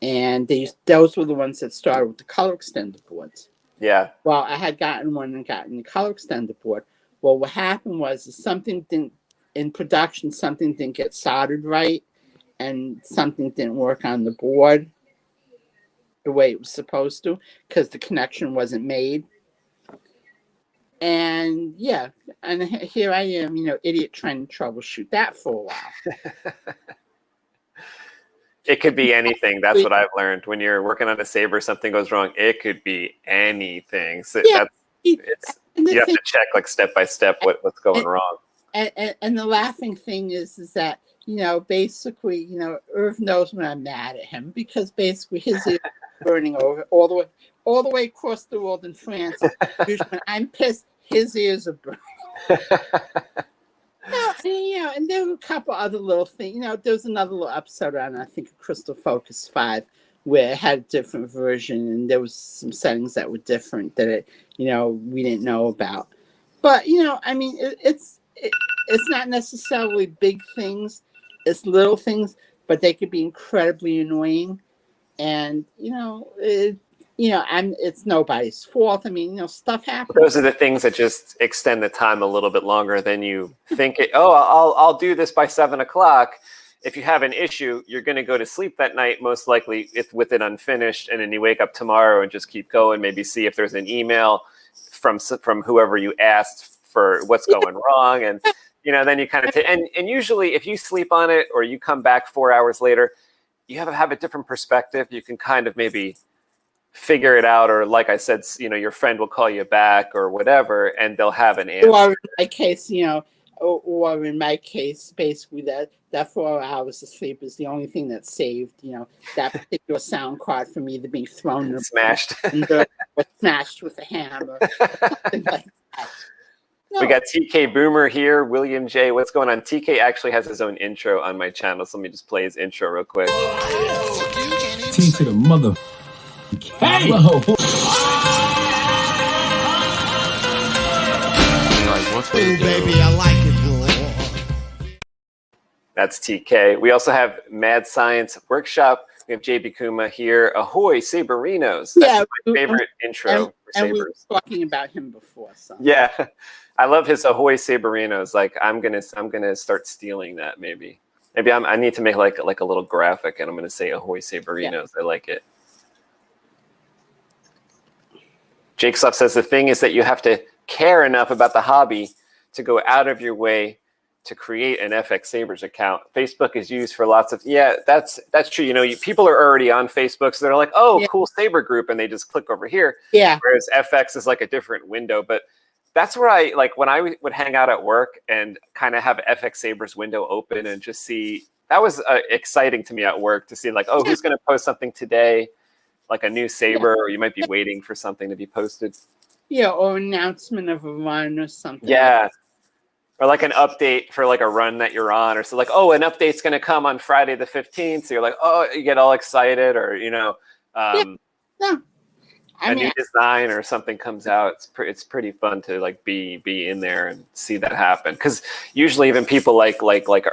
and those were the ones that started with the color extender boards. yeah. Well, I had gotten one and gotten the color extender board. Well, what happened was something didn't, in production, something didn't get soldered right, and something didn't work on the board the way it was supposed to, because the connection wasn't made. And yeah, and here I am, you know, idiot trying to troubleshoot that for a while. It could be anything. That's what I've learned. When you're working on a saber, something goes wrong, it could be anything. So Yeah, you have to check like step by step what's going wrong. And the laughing thing is that, you know, basically, you know, Irv knows when I'm mad at him, because basically his ears are burning over all the way across the world in France. Usually when I'm pissed, his ears are burning. No, and, you know, and there were a couple other little things. You know, there was another little episode on, I think, Crystal Focus 5, where it had a different version, and there was some settings that were different that you know, we didn't know about. But, you know, I mean, it's not necessarily big things; it's little things, but they could be incredibly annoying. And you know, it's nobody's fault. I mean, you know, stuff happens. Those are the things that just extend the time a little bit longer than you think. I'll do this by 7 o'clock. If you have an issue, you're going to go to sleep that night, most likely with it unfinished, and then you wake up tomorrow and just keep going. Maybe see if there's an email from whoever you asked for what's going wrong, and you know, then you kind of and usually if you sleep on it or you come back 4 hours later, you have a different perspective. You can kind of maybe figure it out, or like I said, you know, your friend will call you back or whatever, and they'll have an answer. Or in my case, you know, or in my case, basically that 4 hours of sleep is the only thing that saved, you know, that particular sound card from either being thrown or smashed, or smashed with a hammer, something like that. No. We got TK Boomer here. William J. What's going on? TK actually has his own intro on my channel, so let me just play his intro real quick. T to the mother. Hey! Ooh, baby, I like it, boy. That's TK. We also have Mad Science Workshop. We have JB Kuma here. Ahoy, Saberinos. That's my favorite intro for Sabers. And we were talking about him before. So. Yeah. I love his Ahoy Saberinos. Like I'm gonna start stealing that maybe. Maybe I need to make like a little graphic, and I'm gonna say Ahoy Saberinos. Yeah. I like it. Jake Slough says the thing is that you have to care enough about the hobby to go out of your way to create an FX-Sabers account. Facebook is used for lots of, that's true. You know, people are already on Facebook, so they're like, oh, cool Saber group, and they just click over here. Yeah. Whereas FX is like a different window. But that's where I, like when I would hang out at work and kind of have FX-Sabers window open and just see, that was exciting to me at work to see like, oh, who's going to post something today? Like a new Saber, or you might be waiting for something to be posted. Yeah, or announcement of a run or something. Yeah. Or like an update for like a run that you're on, or so like, oh, an update's going to come on Friday the 15th. So you're like, oh, you get all excited, or, you know, a new design or something comes out. It's pretty fun to like be in there and see that happen. Because usually even people like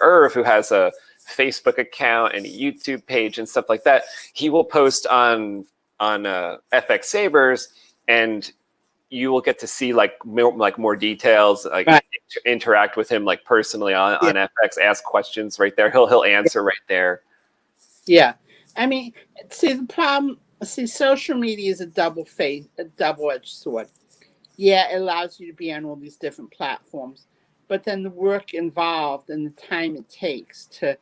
Irv, who has a Facebook account and a YouTube page and stuff like that, he will post on FX-Sabers, and you will get to see like more details, like Right. interact with him like personally on FX, ask questions right there. He'll answer right there. Yeah. I mean, social media is a double-edged sword. Yeah, it allows you to be on all these different platforms, but then the work involved and the time it takes to,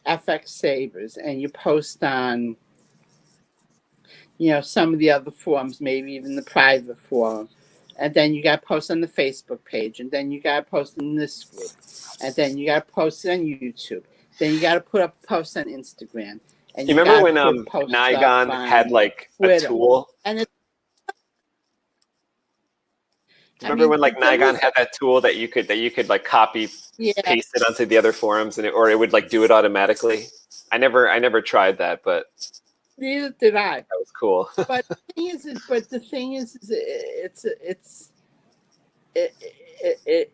FX-Sabers, and you post on, some of the other forums, maybe even the private forum. And then you got to post on the Facebook page. And then you got to post in this group. And then you got to post on YouTube. Then you got to put up a post on Instagram. And you remember when Nigon had like Twitter. a tool? And it's, remember when like Nigon had that tool that you could like copy, paste it onto the other forums, and it would like do it automatically? I never tried that, but neither did I. That was cool. But the thing is,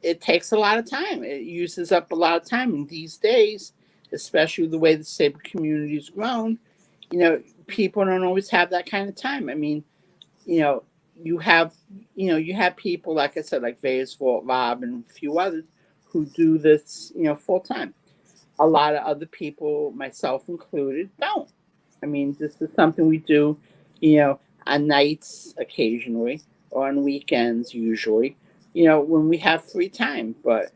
it takes a lot of time. It uses up a lot of time, and these days, especially the way the saber community has grown, people don't always have that kind of time. I mean, you have people, like I said, like Vegas Vault Rob and a few others who do this, full time. A lot of other people, myself included, don't. I mean, this is something we do, on nights occasionally or on weekends usually, when we have free time. But,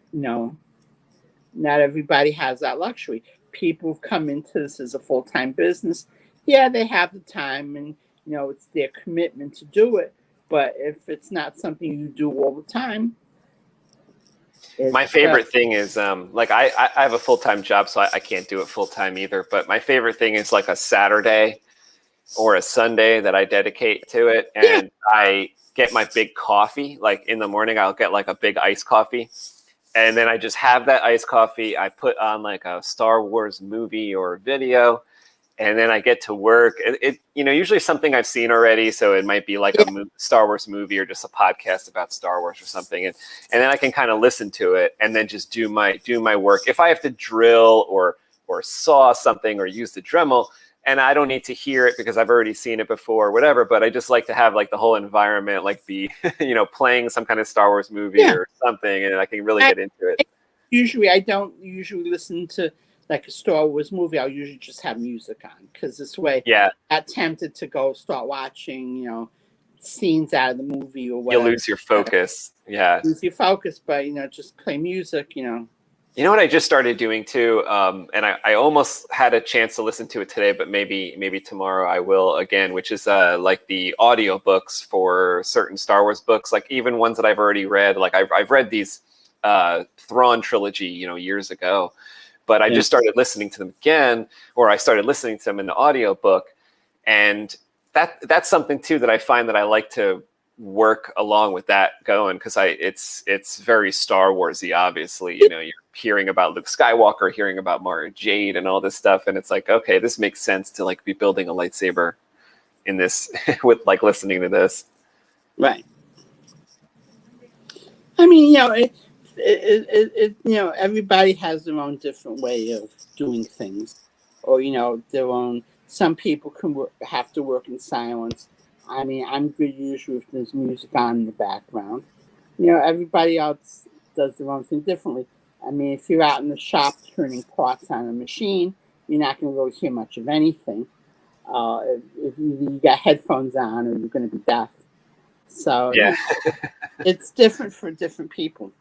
not everybody has that luxury. People who've come into this as a full-time business, yeah, they have the time and, it's their commitment to do it. But if it's not something you do all the time. My favorite thing is like I have a full-time job, so I can't do it full-time either. But my favorite thing is like a Saturday or a Sunday that I dedicate to it. And I get my big coffee. Like in the morning, I'll get like a big iced coffee. And then I just have that iced coffee. I put on like a Star Wars movie or video. And then I get to work. It usually something I've seen already. So it might be like a Star Wars movie or just a podcast about Star Wars or something. And then I can kind of listen to it and then just do my work. If I have to drill or saw something or use the Dremel, and I don't need to hear it because I've already seen it before or whatever, but I just like to have like the whole environment, like be, playing some kind of Star Wars movie or something. And I can really get into it. I don't usually listen to like a Star Wars movie. I'll usually just have music on, because this way I got tempted to go start watching, scenes out of the movie or whatever. You lose your focus. Yeah. Lose your focus, but, just play music, You know what I just started doing too? And I almost had a chance to listen to it today, but maybe tomorrow I will again, which is like the audio books for certain Star Wars books, like even ones that I've already read. Like I've read these Thrawn trilogy, years ago. But I just started listening to them again, or I started listening to them in the audiobook. And that's something too that I find that I like to work along with that going, because it's very Star Warsy, obviously. You're hearing about Luke Skywalker, hearing about Mara Jade and all this stuff, and it's like, okay, this makes sense to like be building a lightsaber in this with like listening to this. Right. I mean, everybody has their own different way of doing things, or their own. Some people have to work in silence. I mean, I'm good usually if there's music on in the background. Everybody else does their own thing differently. I mean, if you're out in the shop turning parts on a machine, you're not going to really hear much of anything. If you got headphones on, or you're going to be deaf. So it's different for different people.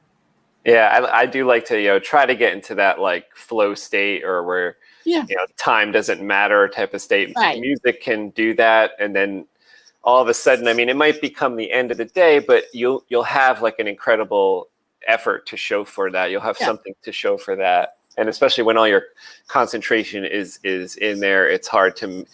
Yeah, I do like to try to get into that like flow state, or where time doesn't matter type of state. Right. Music can do that, and then all of a sudden, I mean, it might become the end of the day, but you'll have like an incredible effort to show for that. You'll have something to show for that, and especially when all your concentration is in there, it's hard to.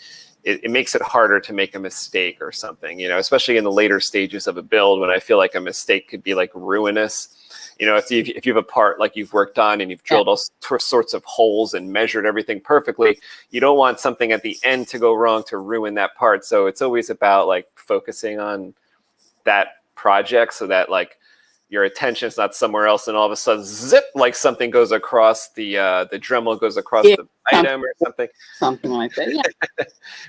It makes it harder to make a mistake or something, especially in the later stages of a build, when I feel like a mistake could be like ruinous. If you have a part like you've worked on and you've drilled all sorts of holes and measured everything perfectly, you don't want something at the end to go wrong to ruin that part. So it's always about like focusing on that project, so that like your attention's not somewhere else, and all of a sudden, zip, like something goes across the Dremel goes across the item or something. Something like that, yeah.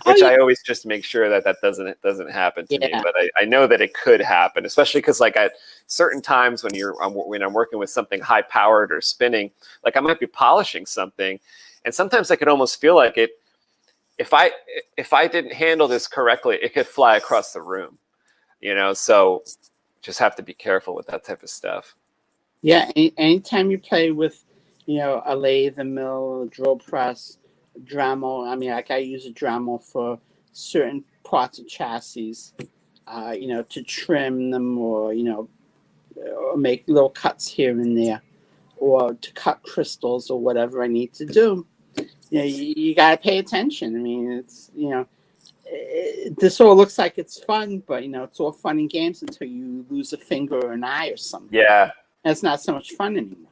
Which I always just make sure that doesn't happen to me. But I know that it could happen, especially because like at certain times when I'm working with something high powered or spinning, like I might be polishing something, and sometimes I could almost feel like it. If I didn't handle this correctly, it could fly across the room, So just have to be careful with that type of stuff. Yeah, anytime you play with, a lathe, a mill, a drill press, a Dremel. I mean, like I use a Dremel for certain parts of chassis, to trim them or make little cuts here and there, or to cut crystals or whatever I need to do. You got to pay attention. I mean, it's, this all looks like it's fun, but, it's all fun and games until you lose a finger or an eye or something. Yeah. And it's not so much fun anymore.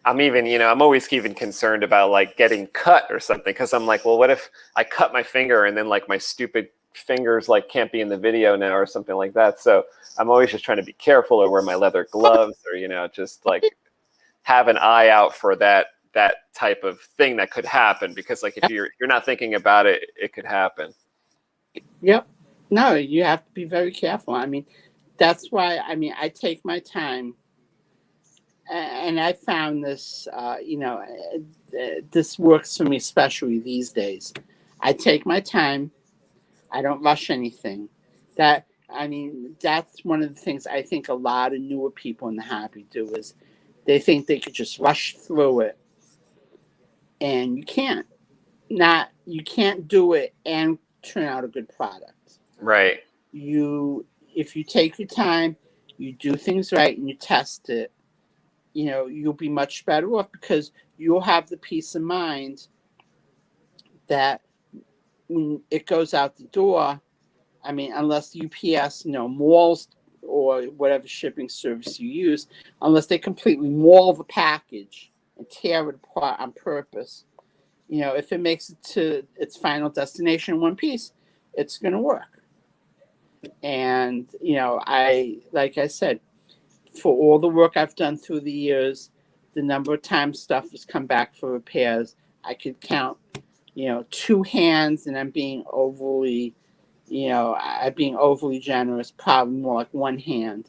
I'm always even concerned about like getting cut or something, because I'm like, well, what if I cut my finger and then like my stupid fingers like can't be in the video now or something like that. So I'm always just trying to be careful, or wear my leather gloves, or, just like have an eye out for that type of thing that could happen, because like if you're not thinking about it, it could happen. Yep. No, you have to be very careful. I mean, that's why I take my time, and I found this this works for me especially these days. I take my time. I don't rush anything. That's one of the things I think a lot of newer people in the hobby do, is they think they could just rush through it. And you can't. You can't do it and turn out a good product. Right. If you take your time, you do things right, and you test it, you'll be much better off, because you'll have the peace of mind that when it goes out the door, unless UPS, malls or whatever shipping service you use, unless they completely maul the package and tear it apart on purpose, if it makes it to its final destination in one piece, it's going to work. And, like I said, for all the work I've done through the years, the number of times stuff has come back for repairs, I could count, 2 hands, and I'm being overly, generous, probably more like 1 hand,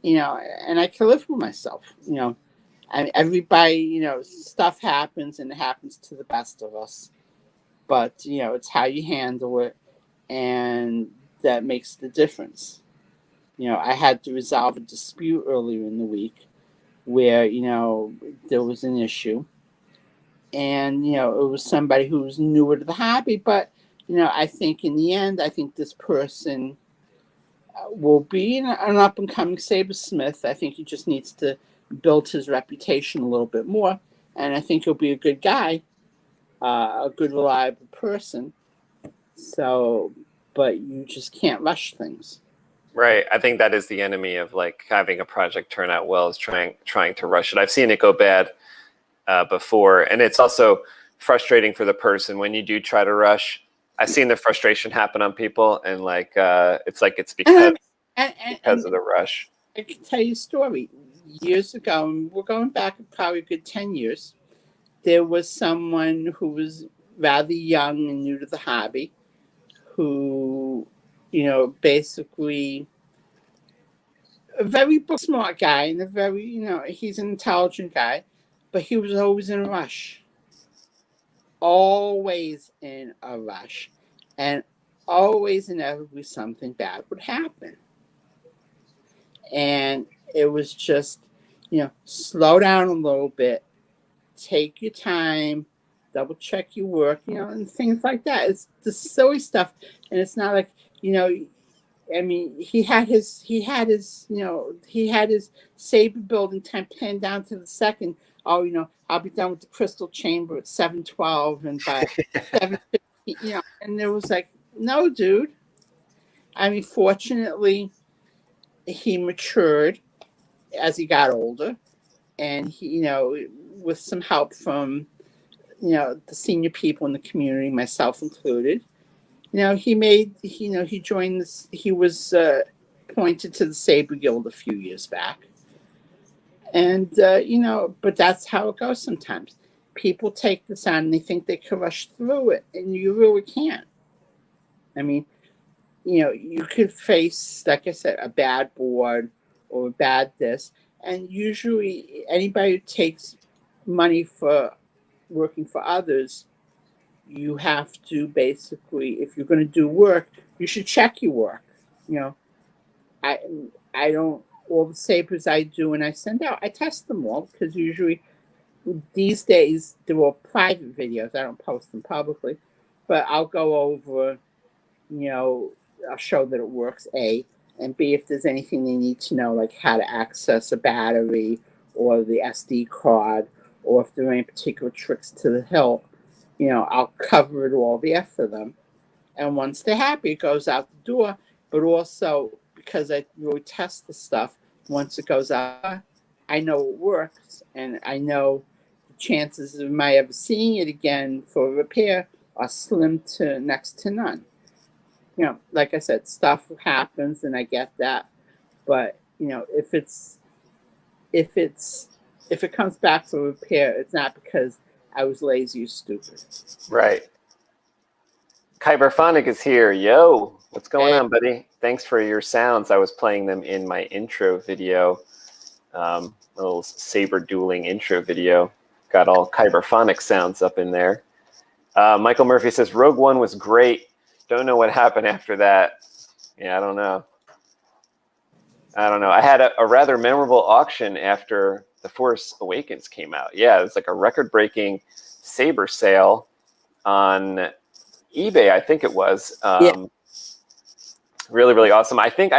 and I can live with myself, everybody, stuff happens, and it happens to the best of us, but, it's how you handle it, and that makes the difference. I had to resolve a dispute earlier in the week where, there was an issue, and, it was somebody who was newer to the hobby, but, I think in the end, this person will be an up-and-coming sabersmith. I think he just needs to build his reputation a little bit more, and I think he'll be a good guy, a good, reliable person. So, but you just can't rush things. Right. I think that is the enemy of like having a project turn out well, is trying to rush it. I've seen it go bad before, and it's also frustrating for the person when you do try to rush. I've seen the frustration happen on people, and like it's because of the rush. I can tell you a story. Years ago, and we're going back probably a good 10 years, there was someone who was rather young and new to the hobby, who, basically a very book smart guy, and a very, he's an intelligent guy, but he was always in a rush. Always in a rush. And always inevitably something bad would happen. And it was just, slow down a little bit, take your time, double check your work, and things like that. It's the silly stuff. And it's not like, he had his saber building time pinned down to the second. Oh, I'll be done with the crystal chamber at 7:12, and by 7:50, and it was like, no, dude. Fortunately, he matured as he got older, and he, with some help from, the senior people in the community, myself included, he joined this. He was pointed to the Saber Guild a few years back. And, but that's how it goes sometimes. People take this on and they think they can rush through it, and you really can't. I mean, you could face, like I said, a bad board or a bad this. And usually anybody who takes money for working for others, you have to basically, if you're going to do work, you should check your work. I don't, all the sabers I do and I send out, I test them all, because usually these days they're all private videos. I don't post them publicly, but I'll go over, I'll show that it works, A, and B, if there's anything they need to know, like how to access a battery or the SD card, or if there are any particular tricks to the hilt, I'll cover it all there for them. And once they're happy, it goes out the door. But also, because I really test the stuff, once it goes out, I know it works, and I know the chances of my ever seeing it again for repair are slim to next to none. Like I said, stuff happens, and I get that. But if it comes back for repair, it's not because I was lazy or stupid. Right. Kyberphonic is here. Yo, what's going on, buddy? Thanks for your sounds. I was playing them in my intro video, little saber dueling intro video. Got all Kyberphonic sounds up in there. Michael Murphy says, Rogue One was great. Don't know what happened after that. Yeah, I don't know. I had a rather memorable auction after The Force Awakens came out. Yeah, it was like a record-breaking saber sale on eBay, I think it was. Really, really awesome. I think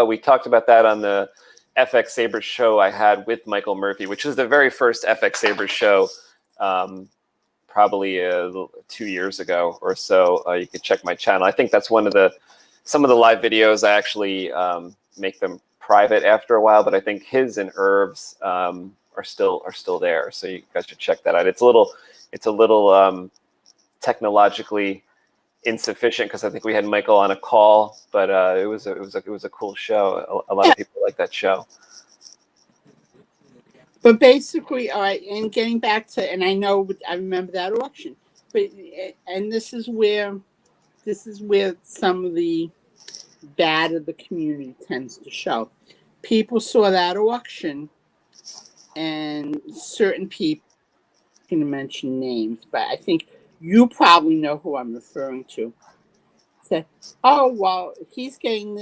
we talked about that on the FX-Sabers show I had with Michael Murphy, which was the very first FX-Sabers show, probably 2 years ago or so. You can check my channel. I think that's some of the live videos. I actually make them private after a while, but I think his and Irv's are still there. So you guys should check that out. It's a little technologically insufficient, because I think we had Michael on a call, but it was a cool show. A lot of people like that show. But basically, all right, and getting back to, and I remember that auction, but this is where some of the bad of the community tends to show. People saw that auction, and certain people, I'm going to mention names, but I think you probably know who I'm referring to. Said, oh, well, he's getting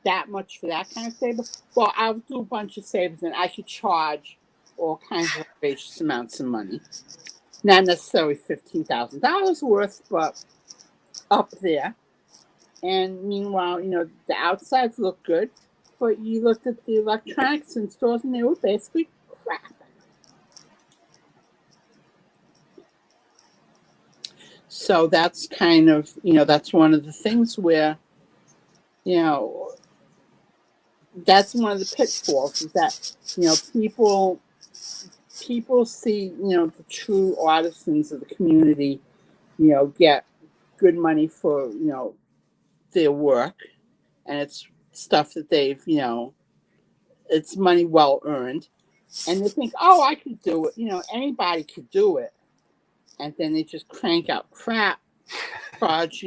that much for that kind of saber. Well, I'll do a bunch of sabers, and I should charge all kinds of outrageous amounts of money. Not necessarily $15,000 worth, but up there. And meanwhile, the outsides look good, but you looked at the electronics in stores and they were basically crap. So that's kind of, that's one of the things where, that's one of the pitfalls, is that, people see, the true artisans of the community, get good money for, their work, and it's stuff that they've, it's money well earned, and they think, oh, I could do it, anybody could do it, and then they just crank out crap, charge,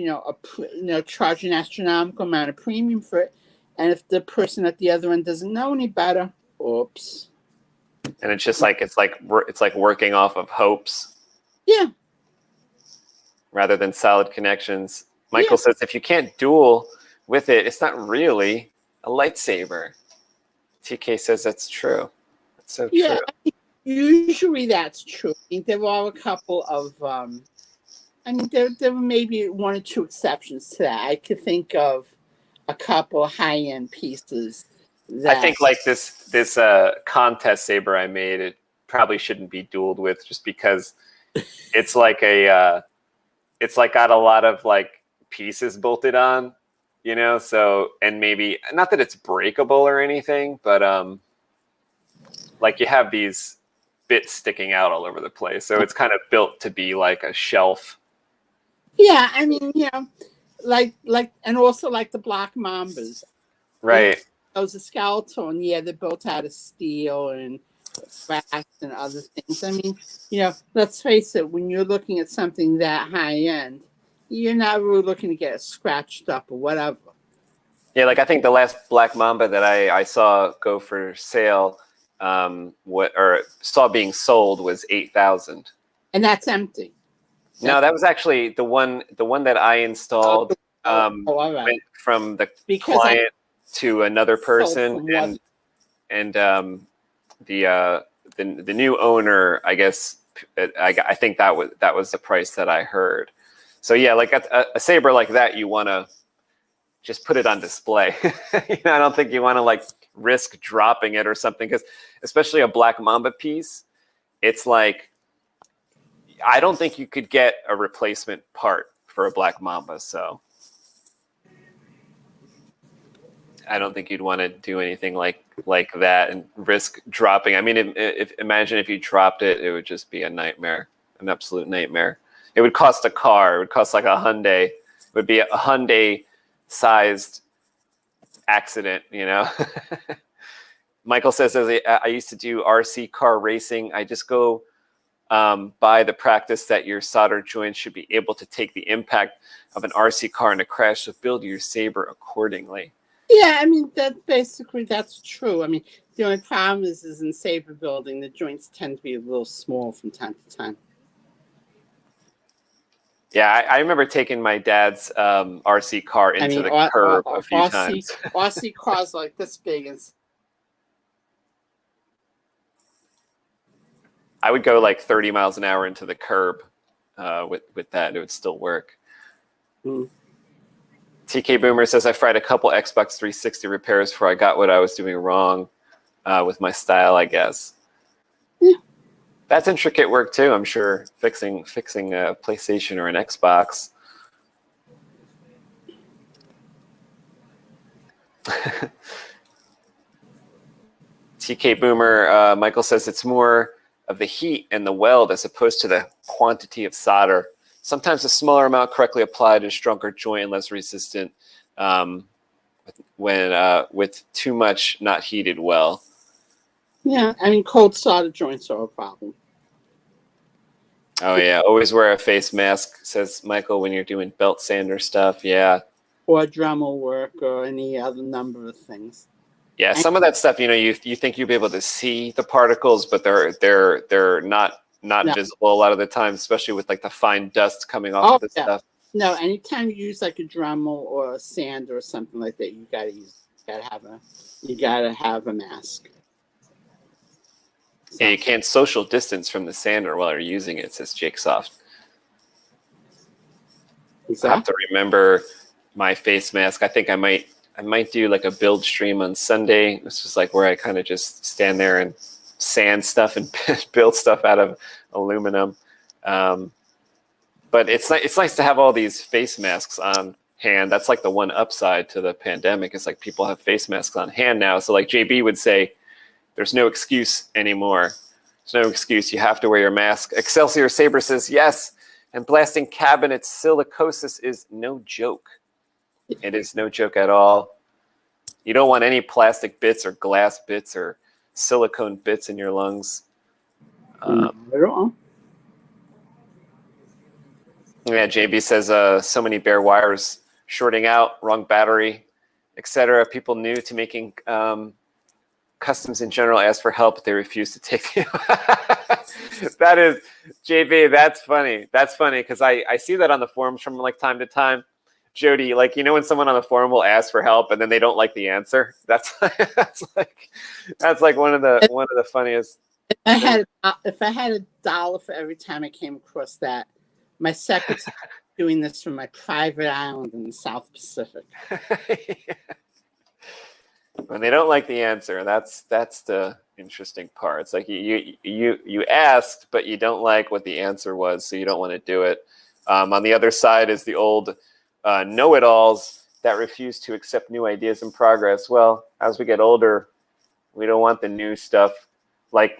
charge an astronomical amount of premium for it, and if the person at the other end doesn't know any better, oops. And it's just like it's like working off of hopes, yeah, rather than solid connections. Michael says, if you can't duel with it, it's not really a lightsaber. TK says that's true. That's so true. Yeah, usually that's true. I think there are a couple of, there were maybe one or two exceptions to that. I could think of a couple of high-end pieces. I think like this contest saber I made, it probably shouldn't be dueled with, just because it's like it's like got a lot of like pieces bolted on, so, and maybe not that it's breakable or anything, but like you have these bits sticking out all over the place, so it's kind of built to be like a shelf. Yeah, I mean, like and also like the Black Mambas. Right. It was a skeletal, and yeah, they're built out of steel and brass and other things. I mean, let's face it, when you're looking at something that high end, you're not really looking to get it scratched up or whatever. Yeah, like I think the last Black Mamba that I saw go for sale, saw being sold was 8,000. And that's empty. No, that was actually the one that I installed. All right. Went from the client to another person, and the new owner, I guess, I think that was the price that I heard. So yeah, like a saber like that, you want to just put it on display. I don't think you want to like risk dropping it or something, because especially a Black Mamba piece, it's like, I don't think you could get a replacement part for a Black Mamba. So I don't think you'd want to do anything like that and risk dropping. I mean, imagine if you dropped it, it would just be a nightmare, an absolute nightmare. It would cost a car. It would cost like a Hyundai. It would be a Hyundai-sized accident, Michael says, I used to do RC car racing. I just go by the practice that your solder joints should be able to take the impact of an RC car in a crash, so build your saber accordingly. Yeah, I mean, that's true. I mean, the only problem is in saber building, the joints tend to be a little small from time to time. Yeah, I remember taking my dad's RC car into the curb a few times. RC cars like this big. I would go like 30 miles an hour into the curb with that. It would still work. Mm. TK Boomer says, I fried a couple Xbox 360 repairs before I got what I was doing wrong with my style, I guess. Yeah. That's intricate work too, I'm sure, fixing a PlayStation or an Xbox. TK Boomer, Michael says it's more of the heat and the weld as opposed to the quantity of solder. Sometimes a smaller amount correctly applied is stronger joint and less resistant with too much not heated well. Yeah, I mean, cold solder joints are a problem. Oh yeah, always wear a face mask, says Michael, when you're doing belt sander stuff. Yeah. Or Dremel work or any other number of things. Yeah, some of that stuff, you think you'll be able to see the particles, but they're not visible a lot of the time, especially with like the fine dust coming off of the stuff. No, anytime you use like a Dremel or a sand or something like that, you gotta have a mask. Yeah, you can't social distance from the sander while you're using it, says Jake Soft. Exactly. I have to remember my face mask. I think I might do like a build stream on Sunday. It's just like where I kind of just stand there and sand stuff and build stuff out of aluminum. But it's nice to have all these face masks on hand. That's like the one upside to the pandemic. It's like people have face masks on hand now. So like JB would say, there's no excuse anymore. There's no excuse. You have to wear your mask. Excelsior Saber says yes. And blasting cabinets silicosis is no joke. It is no joke at all. You don't want any plastic bits or glass bits or silicone bits in your lungs. Not at all. Yeah, JB says so many bare wires shorting out, wrong battery, etc. People new to making customs in general ask for help, but they refuse to take them. That is, JB, that's funny. That's funny because I see that on the forums from like time to time. Jody, like, when someone on the forum will ask for help and then they don't like the answer, that's like one of the funniest. If I had $1 for every time I came across that, my secretary's doing this from my private island in the South Pacific. Yeah. When they don't like the answer, that's the interesting part. It's like you asked, but you don't like what the answer was, so you don't want to do it. On the other side is the old know-it-alls that refuse to accept new ideas and progress. Well, as we get older, we don't want the new stuff. Like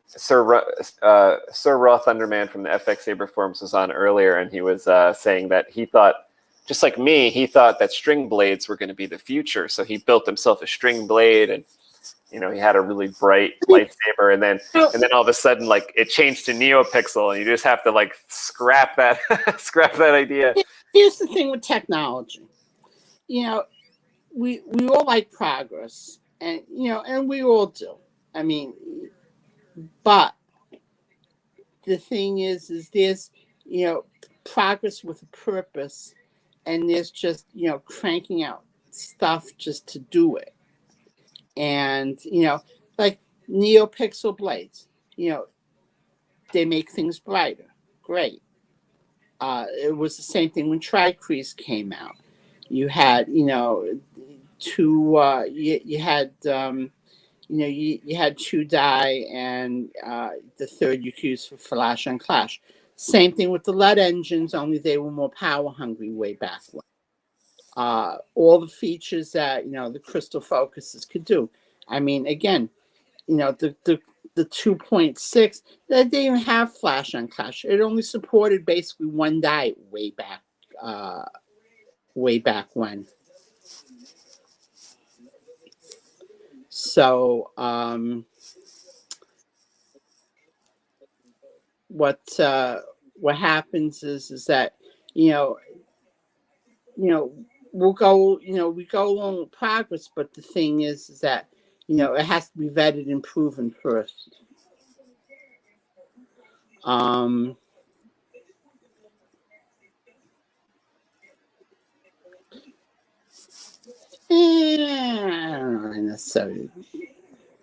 Sir Raw Thunderman from the FX-Saber forums was on earlier, and he was saying that he thought just like me, he thought that string blades were going to be the future. So he built himself a string blade, and you know, he had a really bright lightsaber, and then all of a sudden, like, it changed to neopixel, and you just have to like scrap that scrap that idea. Here's the thing with technology. You know, we all like progress, and you know, and we all do. I mean, but the thing is there's, you know, progress with a purpose, and there's just, you know, cranking out stuff just to do it. And, you know, like neopixel blades, you know, they make things brighter. Great. It was the same thing when Tricrease came out. You had, you know, you had, you know, you had 2-die, and the third you could use for flash and clash. Same thing with the LED engines, only they were more power hungry way back when. All the features that, you know, the crystal focuses could do. I mean, again, you know, the 2.6, they didn't even have flash and clash. It only supported basically 1-die way back when. So what happens is that, you know, we go along with progress, but the thing is that, you know, it has to be vetted and proven first. I don't know necessarily.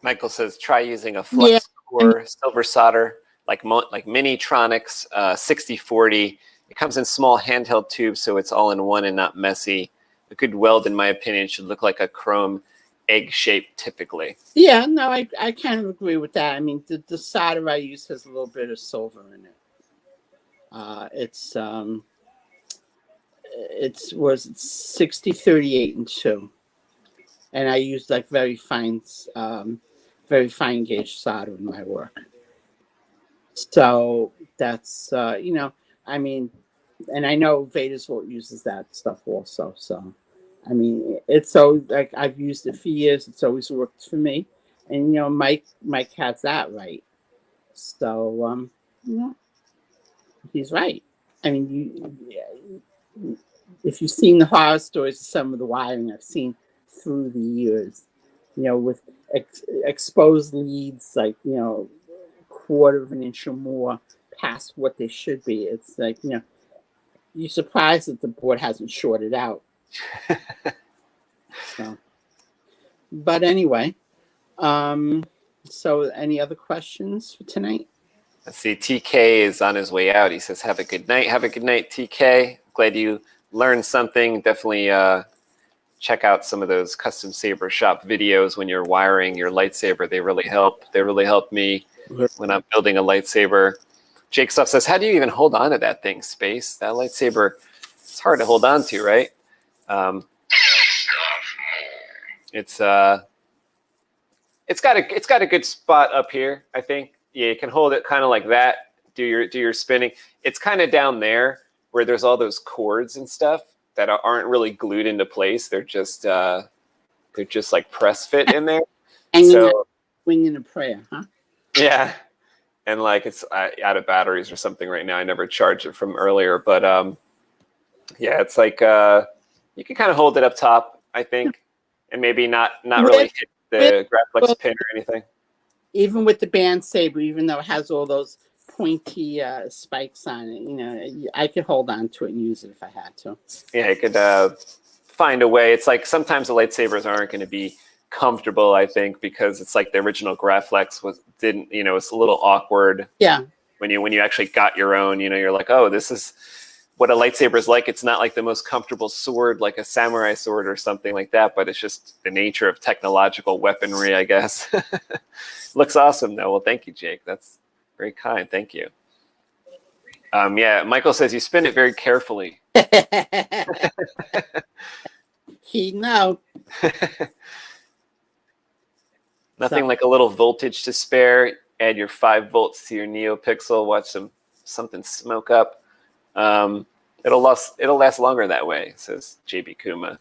Michael says try using a flux core silver solder like Minitronics 6040. It comes in small handheld tubes, so it's all in one and not messy. A good weld, in my opinion, should look like a chrome egg shape typically. Yeah, no, I kind of agree with that. I mean, the solder I use has a little bit of silver in it. It's 6038 and 2, and I use like very fine gauge solder in my work. So that's you know, I mean, and I know Vader's Vault uses that stuff also. So I mean, it's so like I've used it for years. It's always worked for me, and you know, Mike has that right. So you know, he's right. I mean, if you've seen the horror stories of some of the wiring I've seen through the years, you know, with exposed leads, like, you know, a quarter of an inch or more past what they should be, it's like, you know, you're surprised that the board hasn't shorted out. So, but anyway, so any other questions for tonight? Let's see, TK is on his way out. He says, have a good night. Have a good night, TK. Glad you learned something. Definitely check out some of those custom saber shop videos when you're wiring your lightsaber. They really help. They really help me when I'm building a lightsaber. Jake Stuff says, how do you even hold on to that thing, Space? That lightsaber, it's hard to hold on to, right? It's got a good spot up here, I think. Yeah, you can hold it kind of like that. Do your spinning. It's kind of down there where there's all those cords and stuff that aren't really glued into place. They're just like press fit in there. So winging a prayer, huh? Yeah, and like it's out of batteries or something right now. I never charged it from earlier, but yeah, it's like you can kind of hold it up top, I think, and maybe not really hit the Graflex pin or anything. Even with the band saber, even though it has all those pointy spikes on it, you know, I could hold on to it and use it if I had to. Yeah, you could find a way. It's like sometimes the lightsabers aren't going to be comfortable, I think, because it's like the original Graflex didn't, you know, it's a little awkward. Yeah. When you actually got your own, you know, you're like, oh, this is what a lightsaber is like. It's not like the most comfortable sword, like a samurai sword or something like that, but it's just the nature of technological weaponry, I guess. Looks awesome, though. Well, thank you, Jake. That's very kind. Thank you. Yeah, Michael says you spin it very carefully. He know. Nothing like a little voltage to spare. Add your 5 volts to your neopixel. Watch something smoke up. It'll last longer that way, says JB Kuma.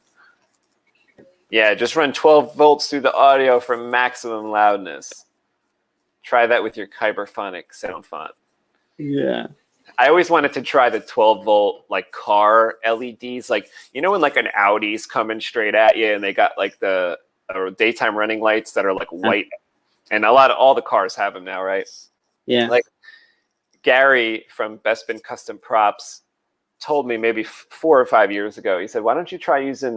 Yeah, just run 12 volts through the audio for maximum loudness. Try that with your Kyberphonic sound font. Yeah. I always wanted to try the 12 volt like car LEDs, like when like an Audi's coming straight at you and they got like the daytime running lights that are like white, and all the cars have them now, right? Yeah. Like Gary from Bespin Custom Props told me maybe 4 or 5 years ago. He said, "Why don't you try using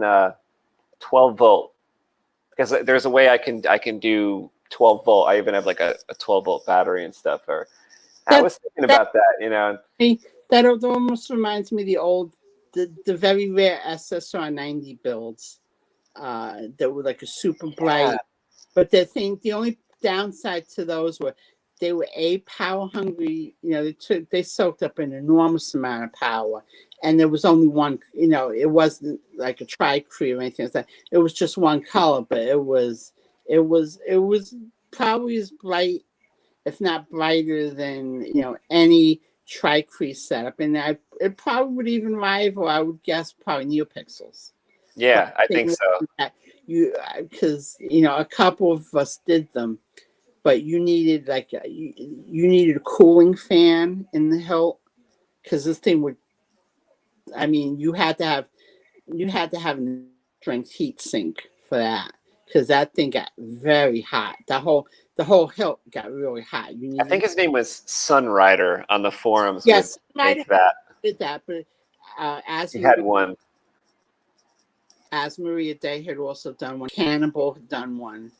12 volt? Because there's a way I can do 12 volt. I even have like a 12 volt battery and stuff." Or I was thinking about that, That almost reminds me of the very rare SSR 90 builds that were like a super bright. But the only downside to those were they were power hungry. They soaked up an enormous amount of power, and there was only one. It wasn't like a tri-cree or anything like that. It was just one color, but it was probably as bright, if not brighter than any tri-cree setup, and it probably would even rival, I would guess, probably neopixels. Yeah, I think so. Because a couple of us did them, but you needed you needed a cooling fan in the hilt, because this thing would. I mean, you had to have a strength heat sink for that, because that thing got very hot. The whole hilt got really hot. I think his name was Sunrider on the forums. Yes, make that. Did that, but as he had one. As Maria Day had also done one. Cannibal had done one,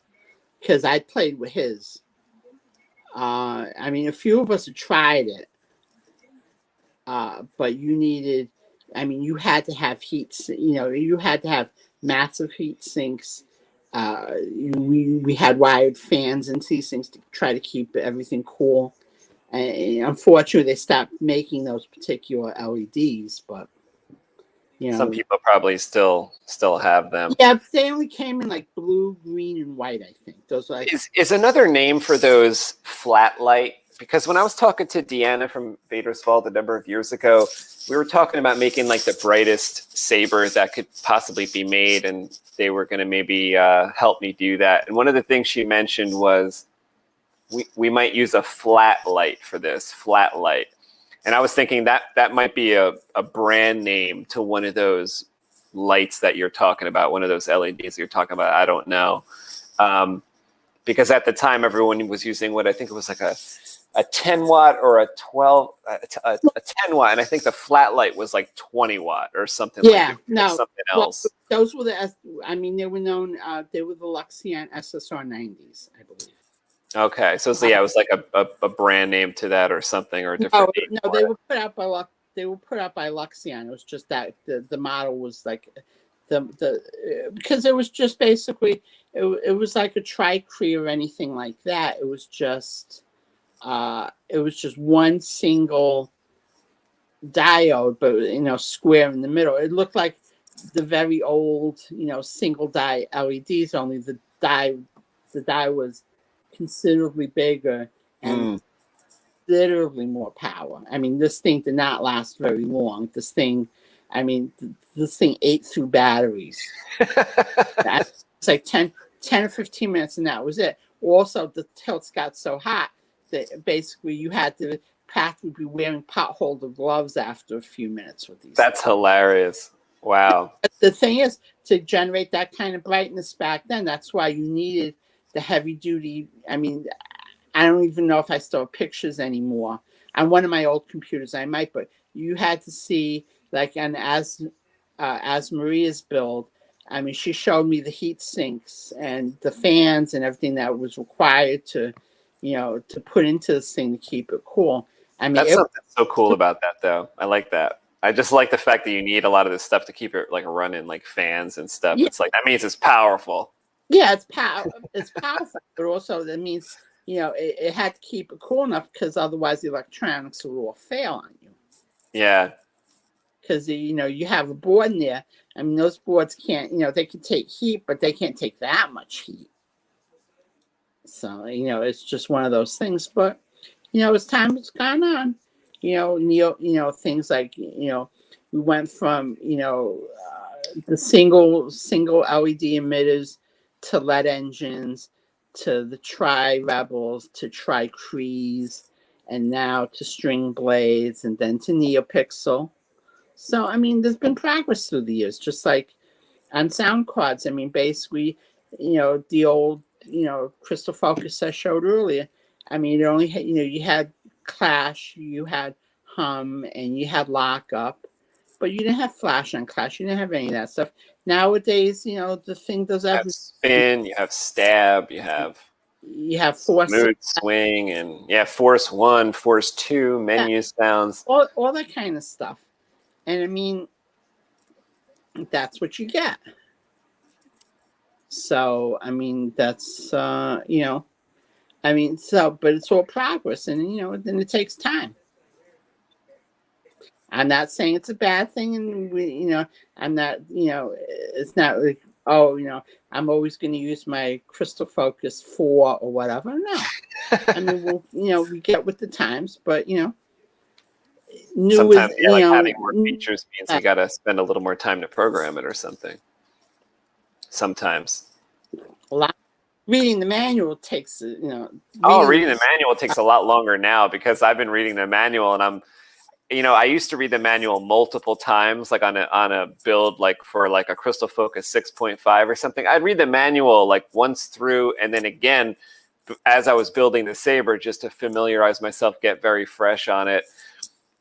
because I played with his. I mean, a few of us had tried it, but you needed. I mean, you had to have heat. You had to have massive heat sinks. We had wired fans into these things to try to keep everything cool. And unfortunately, they stopped making those particular LEDs, but some people probably still have them. Yeah, but they only came in like blue, green, and white. I think those are is another name for those flat light. Because when I was talking to Deanna from Vader's Vault a number of years ago, we were talking about making like the brightest saber that could possibly be made, and they were going to maybe help me do that. And one of the things she mentioned was we might use a flat light for this, flat light. And I was thinking that might be a brand name to one of those lights that you're talking about, one of those LEDs you're talking about. I don't know. Because at the time, everyone was using what I think it was like a 10 watt or a 12, a 10 watt. And I think the flat light was like 20 watt or something. Something else. Well, those were they were known, they were the Luxian SSR 90s, I believe. Okay, so it was like a brand name to that or something, or a different name. No, they were put out by Luxian. It was just that the model was like because it was just basically it was like a tri-cree or anything like that. It was just one single diode, but square in the middle. It looked like the very old single die LEDs, only the die was considerably bigger and considerably more power. I mean, this thing did not last very long. This thing ate through batteries. It's like 10 or 15 minutes, and that was it. Also, the tilts got so hot that basically you had to practically be wearing pot-holder gloves after a few minutes with these. That's hilarious. Wow. But the thing is, to generate that kind of brightness back then, that's why you needed the heavy duty. I mean, I don't even know if I still have pictures anymore. On one of my old computers, I might, but you had to see, like, and as Maria's build, I mean, she showed me the heat sinks and the fans and everything that was required to put into this thing to keep it cool. I mean, that's something so cool about that, though. I like that. I just like the fact that you need a lot of this stuff to keep it like running, like fans and stuff. Yeah. It's like that means it's powerful. Yeah, it's powerful, but also that means it had to keep it cool enough, because otherwise the electronics will all fail on you. Yeah. Because you have a board in there. I mean, those boards can't. They can take heat, but they can't take that much heat. So it's just one of those things. But as time has gone on, things like we went from, the single LED emitters to LED engines to the tri-rebels to tri-crees and now to string blades and then to neopixel. So, I mean, there's been progress through the years, just like on sound cards. I mean, basically, the old, crystal focus I showed earlier. I mean, it only had, you had Clash, you had Hum, and you had Lockup, but you didn't have Flash on Clash. You didn't have any of that stuff. Nowadays, the thing does You have everything. spin, you have stab, you have Force, smooth swing, and Force 1, Force 2, menu sounds. all that kind of stuff. And I mean, that's what you get. So, I mean, that's, but it's all progress and, then it takes time. I'm not saying it's a bad thing. And, I'm not, it's not like, I'm always going to use my crystal focus 4 or whatever. No. I mean, we get with the times, but, new sometimes is, having more features means you got to spend a little more time to program it or something. Sometimes. Reading the manual takes, reading the manual takes a lot longer now because I've been reading the manual and I used to read the manual multiple times, like on a build, like for like a Crystal Focus 6.5 or something. I'd read the manual like once through and then again as I was building the Saber just to familiarize myself, get very fresh on it.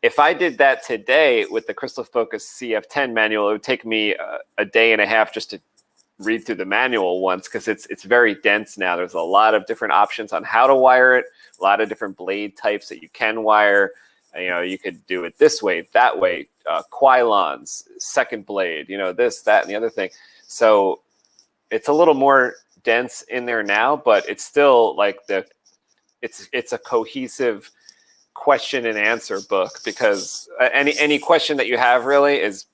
If I did that today with the Crystal Focus CF10 manual, it would take me a day and a half just to read through the manual once because it's very dense now. There's a lot of different options on how to wire it, a lot of different blade types that you can wire. You could do it this way, that way, Quylons, second blade, this, that, and the other thing. So it's a little more dense in there now, but it's still like it's a cohesive question and answer book because any question that you have really it's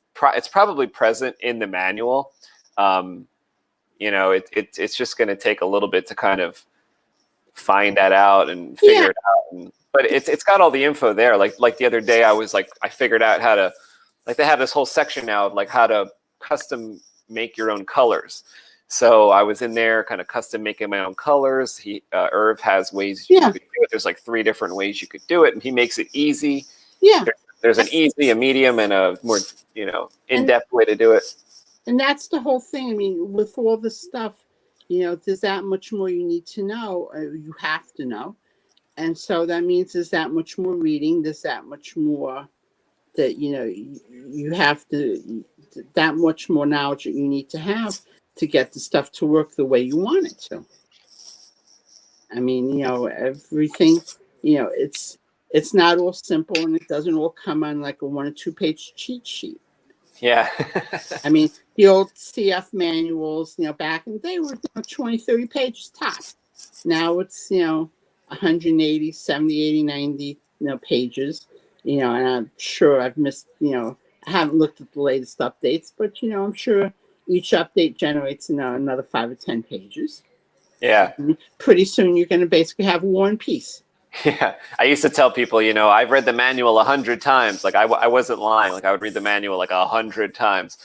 probably present in the manual. It's just going to take a little bit to kind of find that out and figure it out. But it's got all the info there. Like the other day, I figured out how to, they have this whole section now of like how to custom make your own colors. So I was in there kind of custom making my own colors. Irv has ways you could do it. There's like 3 different ways you could do it, and he makes it easy. Yeah. There's an easy, a medium, and a more, in-depth way to do it. And that's the whole thing. I mean, with all this stuff, there's that much more you need to know, or you have to know. And so that means there's that much more reading, there's that much more that, you have to, that much more knowledge that you need to have to get the stuff to work the way you want it to. I mean, everything, it's not all simple and it doesn't all come on like a 1 or 2 page cheat sheet. Yeah. I mean, the old CF manuals, back in the day were 20, 30 pages top. Now it's, 180, 70, 80, 90, pages, and I'm sure I've missed, I haven't looked at the latest updates, but, I'm sure each update generates, another 5 or 10 pages. Yeah. And pretty soon you're going to basically have War and Peace. Yeah. I used to tell people, I've read the manual 100 times. Like I wasn't lying. Like I would read the manual like 100 times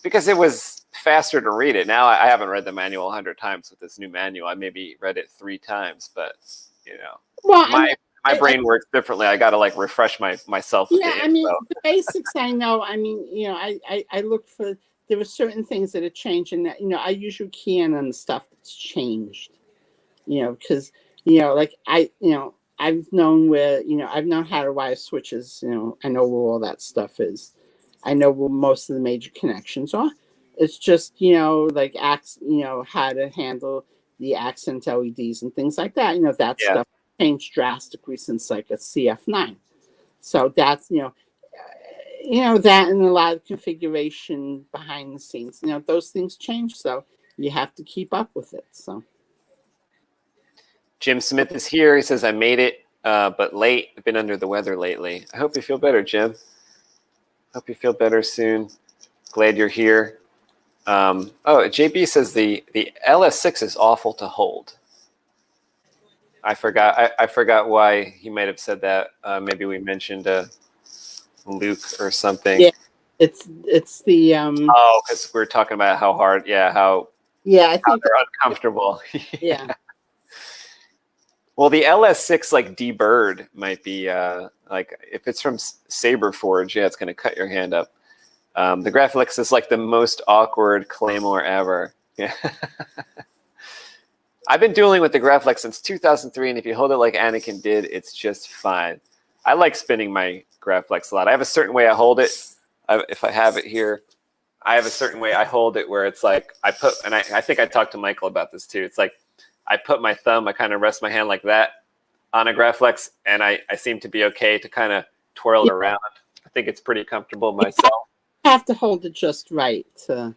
because it was faster to read it. Now I haven't read the manual 100 times with this new manual. I maybe read it 3 times, but well, my brain works differently. I got to like refresh myself. Yeah. I mean, the basics I know. I mean, I look for, there were certain things that have changed and that, I usually key in on the stuff that's changed, because, like I've known where, I've known how to wire switches, I know where all that stuff is. I know where most of the major connections are. It's just, like, how to handle the accent LEDs and things like that. That stuff changed drastically since like a CF9. So that's, that and a lot of configuration behind the scenes, those things change. So you have to keep up with it. So. Jim Smith is here. He says, I made it, but late. I've been under the weather lately. I hope you feel better, Jim. Hope you feel better soon. Glad you're here. JB says the LS6 is awful to hold. I forgot why he might have said that. Maybe we mentioned Luke or something. Yeah, It's the Oh, because we're talking about how hard, how I think they're uncomfortable. yeah. Well, the LS6 like D-Bird might be like if it's from Saber Forge, it's going to cut your hand up. The Graflex is like the most awkward claymore ever. Yeah. I've been dueling with the Graflex since 2003, and if you hold it like Anakin did, it's just fine. I like spinning my Graflex a lot. I have a certain way I hold it. If I have it here, I have a certain way I hold it where it's like I put, and I think I talked to Michael about this too. It's like I put my thumb, I kind of rest my hand like that on a Graflex, and I seem to be okay to kind of twirl it around. I think it's pretty comfortable myself. You have to hold it just right to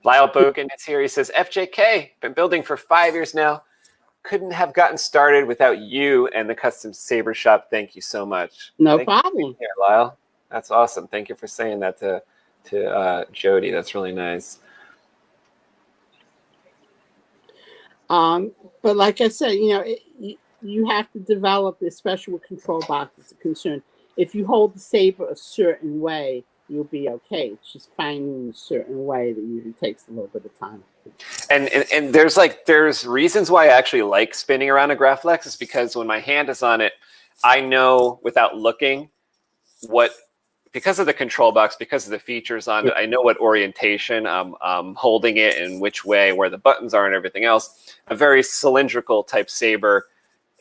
Lyle Bogan is here. He says, FJK, been building for 5 years now. Couldn't have gotten started without you and the custom saber shop. Thank you so much. No Thank problem. you, Lyle. That's awesome. Thank you for saying that to Jody. That's really nice. But like I said, you have to develop, especially with control boxes are concerned. If you hold the saber a certain way, you'll be okay. It's just finding a certain way that usually takes a little bit of time. And there's reasons why I actually like spinning around a Graflex is because when my hand is on it, I know without looking because of the control box, because of the features on it, I know what orientation I'm holding it and which way, where the buttons are and everything else. A very cylindrical type saber,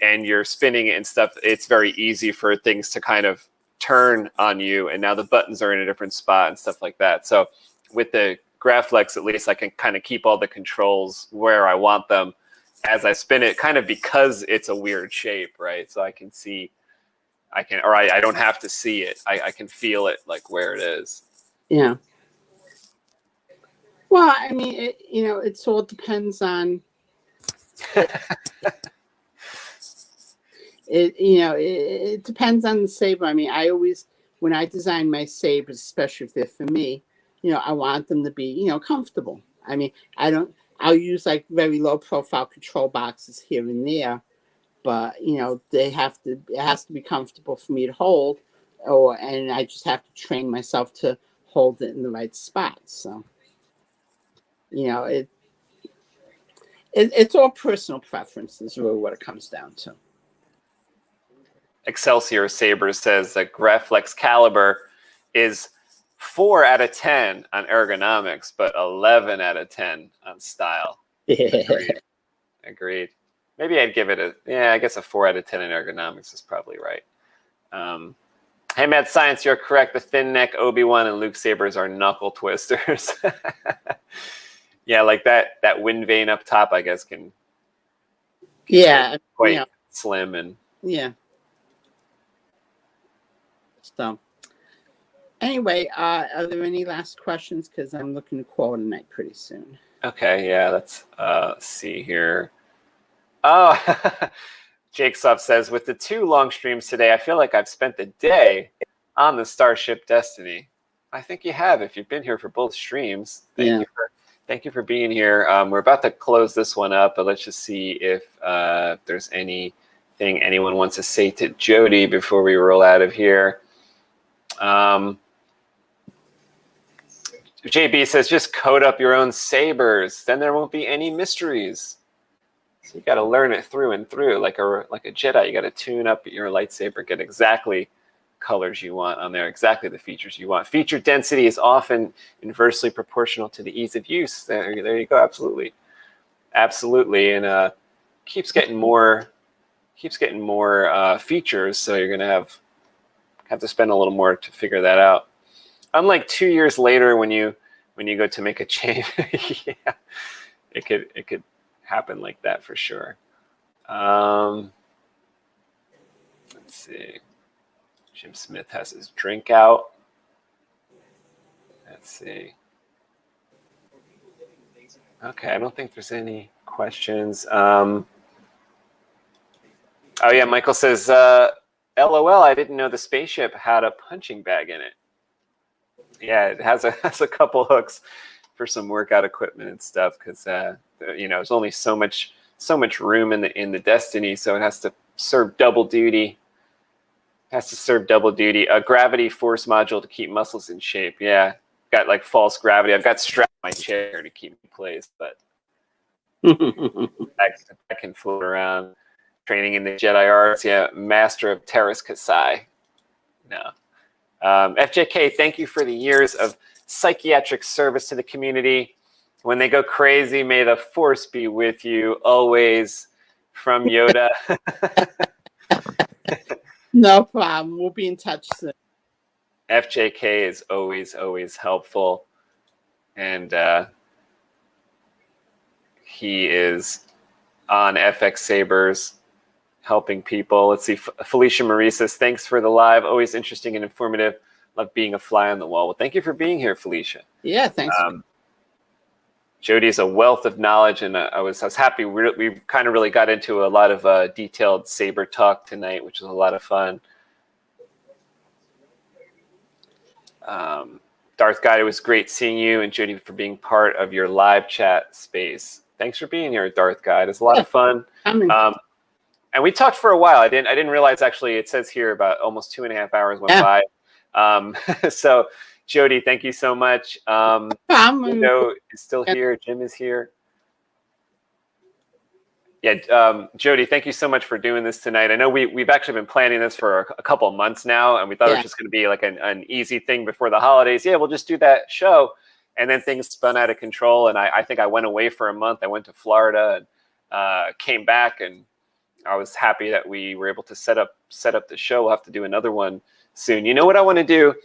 and you're spinning it and stuff, it's very easy for things to kind of turn on you, and now the buttons are in a different spot and stuff like that. So with the Graflex, at least I can kind of keep all the controls where I want them as I spin it, kind of because it's a weird shape, right? So I can see, I don't have to see it. I can feel it like where it is. Yeah. Well, I mean, it all depends on it depends on the saber. I mean, I always, when I design my sabers, especially if they're for me, I want them to be, comfortable. I mean, I'll use like very low profile control boxes here and there, but it has to be comfortable for me to hold, and I just have to train myself to hold it in the right spot. So, it's all personal preferences, really, what it comes down to. Excelsior Saber says that Graflex caliber is 4 out of 10 on ergonomics, but 11 out of 10 on style. Agreed. Maybe I'd give it I guess a 4 out of 10 in ergonomics is probably right. Hey, Mad Science, you're correct. The thin neck Obi-Wan and Luke sabers are knuckle twisters. Yeah, like that wind vane up top, I guess, can quite slim and So, anyway, are there any last questions? Because I'm looking to call it a night pretty soon. Okay, yeah, let's see here. Oh, Jake Soft says, with the 2 long streams today, I feel like I've spent the day on the Starship Destiny. I think you have if you've been here for both streams. Thank you for being here. We're about to close this one up, but let's just see if there's anything anyone wants to say to Jody before we roll out of here. JB says, just code up your own sabers, then there won't be any mysteries. So you got to learn it through and through, like a Jedi. You got to tune up your lightsaber, get exactly colors you want on there, exactly the features you want. Feature density is often inversely proportional to the ease of use. There you go. Absolutely, and keeps getting more features. So you're gonna have to spend a little more to figure that out. Unlike 2 years later, when you go to make a change, yeah, it could happen like that for sure. Let's see. Jim Smith has his drink out. Let's see. Okay, I don't think there's any questions. Oh yeah, Michael says, LOL, I didn't know the spaceship had a punching bag in it. Yeah, it has a couple hooks for some workout equipment and stuff, because there's only so much room in the Destiny, so it has to serve double duty. Has to serve double duty. A gravity force module to keep muscles in shape. Yeah, got like false gravity. I've got strapped to my chair to keep me in place, but I can float around. Training in the Jedi arts. Yeah, master of Terras Kasai. No. FJK, thank you for the years of psychiatric service to the community. When they go crazy, may the force be with you always. From Yoda. No problem. We'll be in touch soon. FJK is always, always helpful. And he is on FX-Sabers helping people. Let's see. Felicia Marie says, thanks for the live. Always interesting and informative. Love being a fly on the wall. Well, thank you for being here, Felicia. Yeah, thanks. Jody is a wealth of knowledge, and I was happy. We kind of really got into a lot of detailed saber talk tonight, which was a lot of fun. Darth Guide, it was great seeing you, and Jody for being part of your live chat space. Thanks for being here, Darth Guide. It's a lot of fun. And we talked for a while. I didn't realize, actually, it says here about almost 2.5 hours went by. So. Jody, thank you so much. Joe is still here. Jim is here. Yeah, Jody, thank you so much for doing this tonight. I know we've actually been planning this for a couple of months now, and we thought it was just going to be like an easy thing before the holidays. Yeah, we'll just do that show. And then things spun out of control, and I think I went away for a month. I went to Florida and came back, and I was happy that we were able to set up the show. We'll have to do another one soon. You know what I want to do?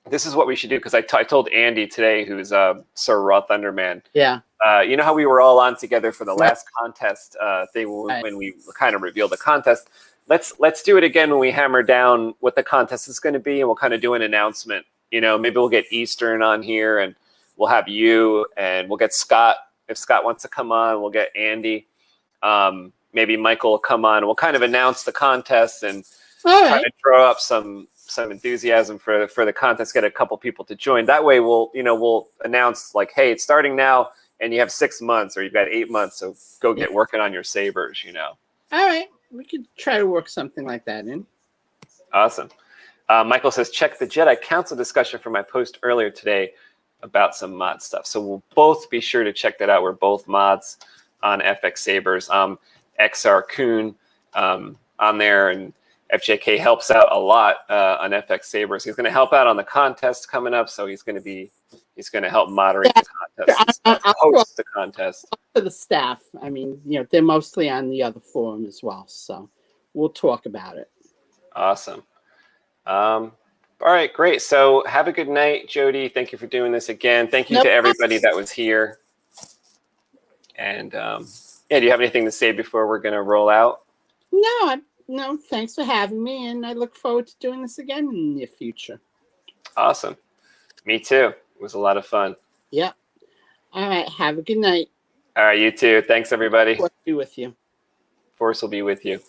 This is what we should do, because I told Andy today, who's Sir Raw Thunderman. Yeah. You know how we were all on together for the last contest thing when we kind of revealed the contest? Let's do it again when we hammer down what the contest is going to be, and we'll kind of do an announcement. You know, maybe we'll get Eastern on here, and we'll have you, and we'll get Scott. If Scott wants to come on, we'll get Andy. Maybe Michael will come on. We'll kind of announce the contest and kind of throw up some enthusiasm for the contest, get a couple people to join. That way we'll announce like, hey, it's starting now, and you have 6 months, or you've got 8 months, so go get working on your sabers, All right. We could try to work something like that in. Awesome. Michael says, check the Jedi Council discussion from my post earlier today about some mod stuff. So we'll both be sure to check that out. We're both mods on FX-Sabers. XR Kuhn on there, and FJK helps out a lot on FX-Sabers. He's going to help out on the contest coming up, so he's going to help moderate the contest, host the contest. For the staff, I mean, they're mostly on the other forum as well, so we'll talk about it. Awesome. All right, great. So have a good night, Jody. Thank you for doing this again. Thank you to everybody that was here. And do you have anything to say before we're going to roll out? No, thanks for having me, and I look forward to doing this again in the near future. Awesome. Me too. It was a lot of fun. Yeah. All right. Have a good night. All right, you too. Thanks, everybody. Force be with you. Force will be with you.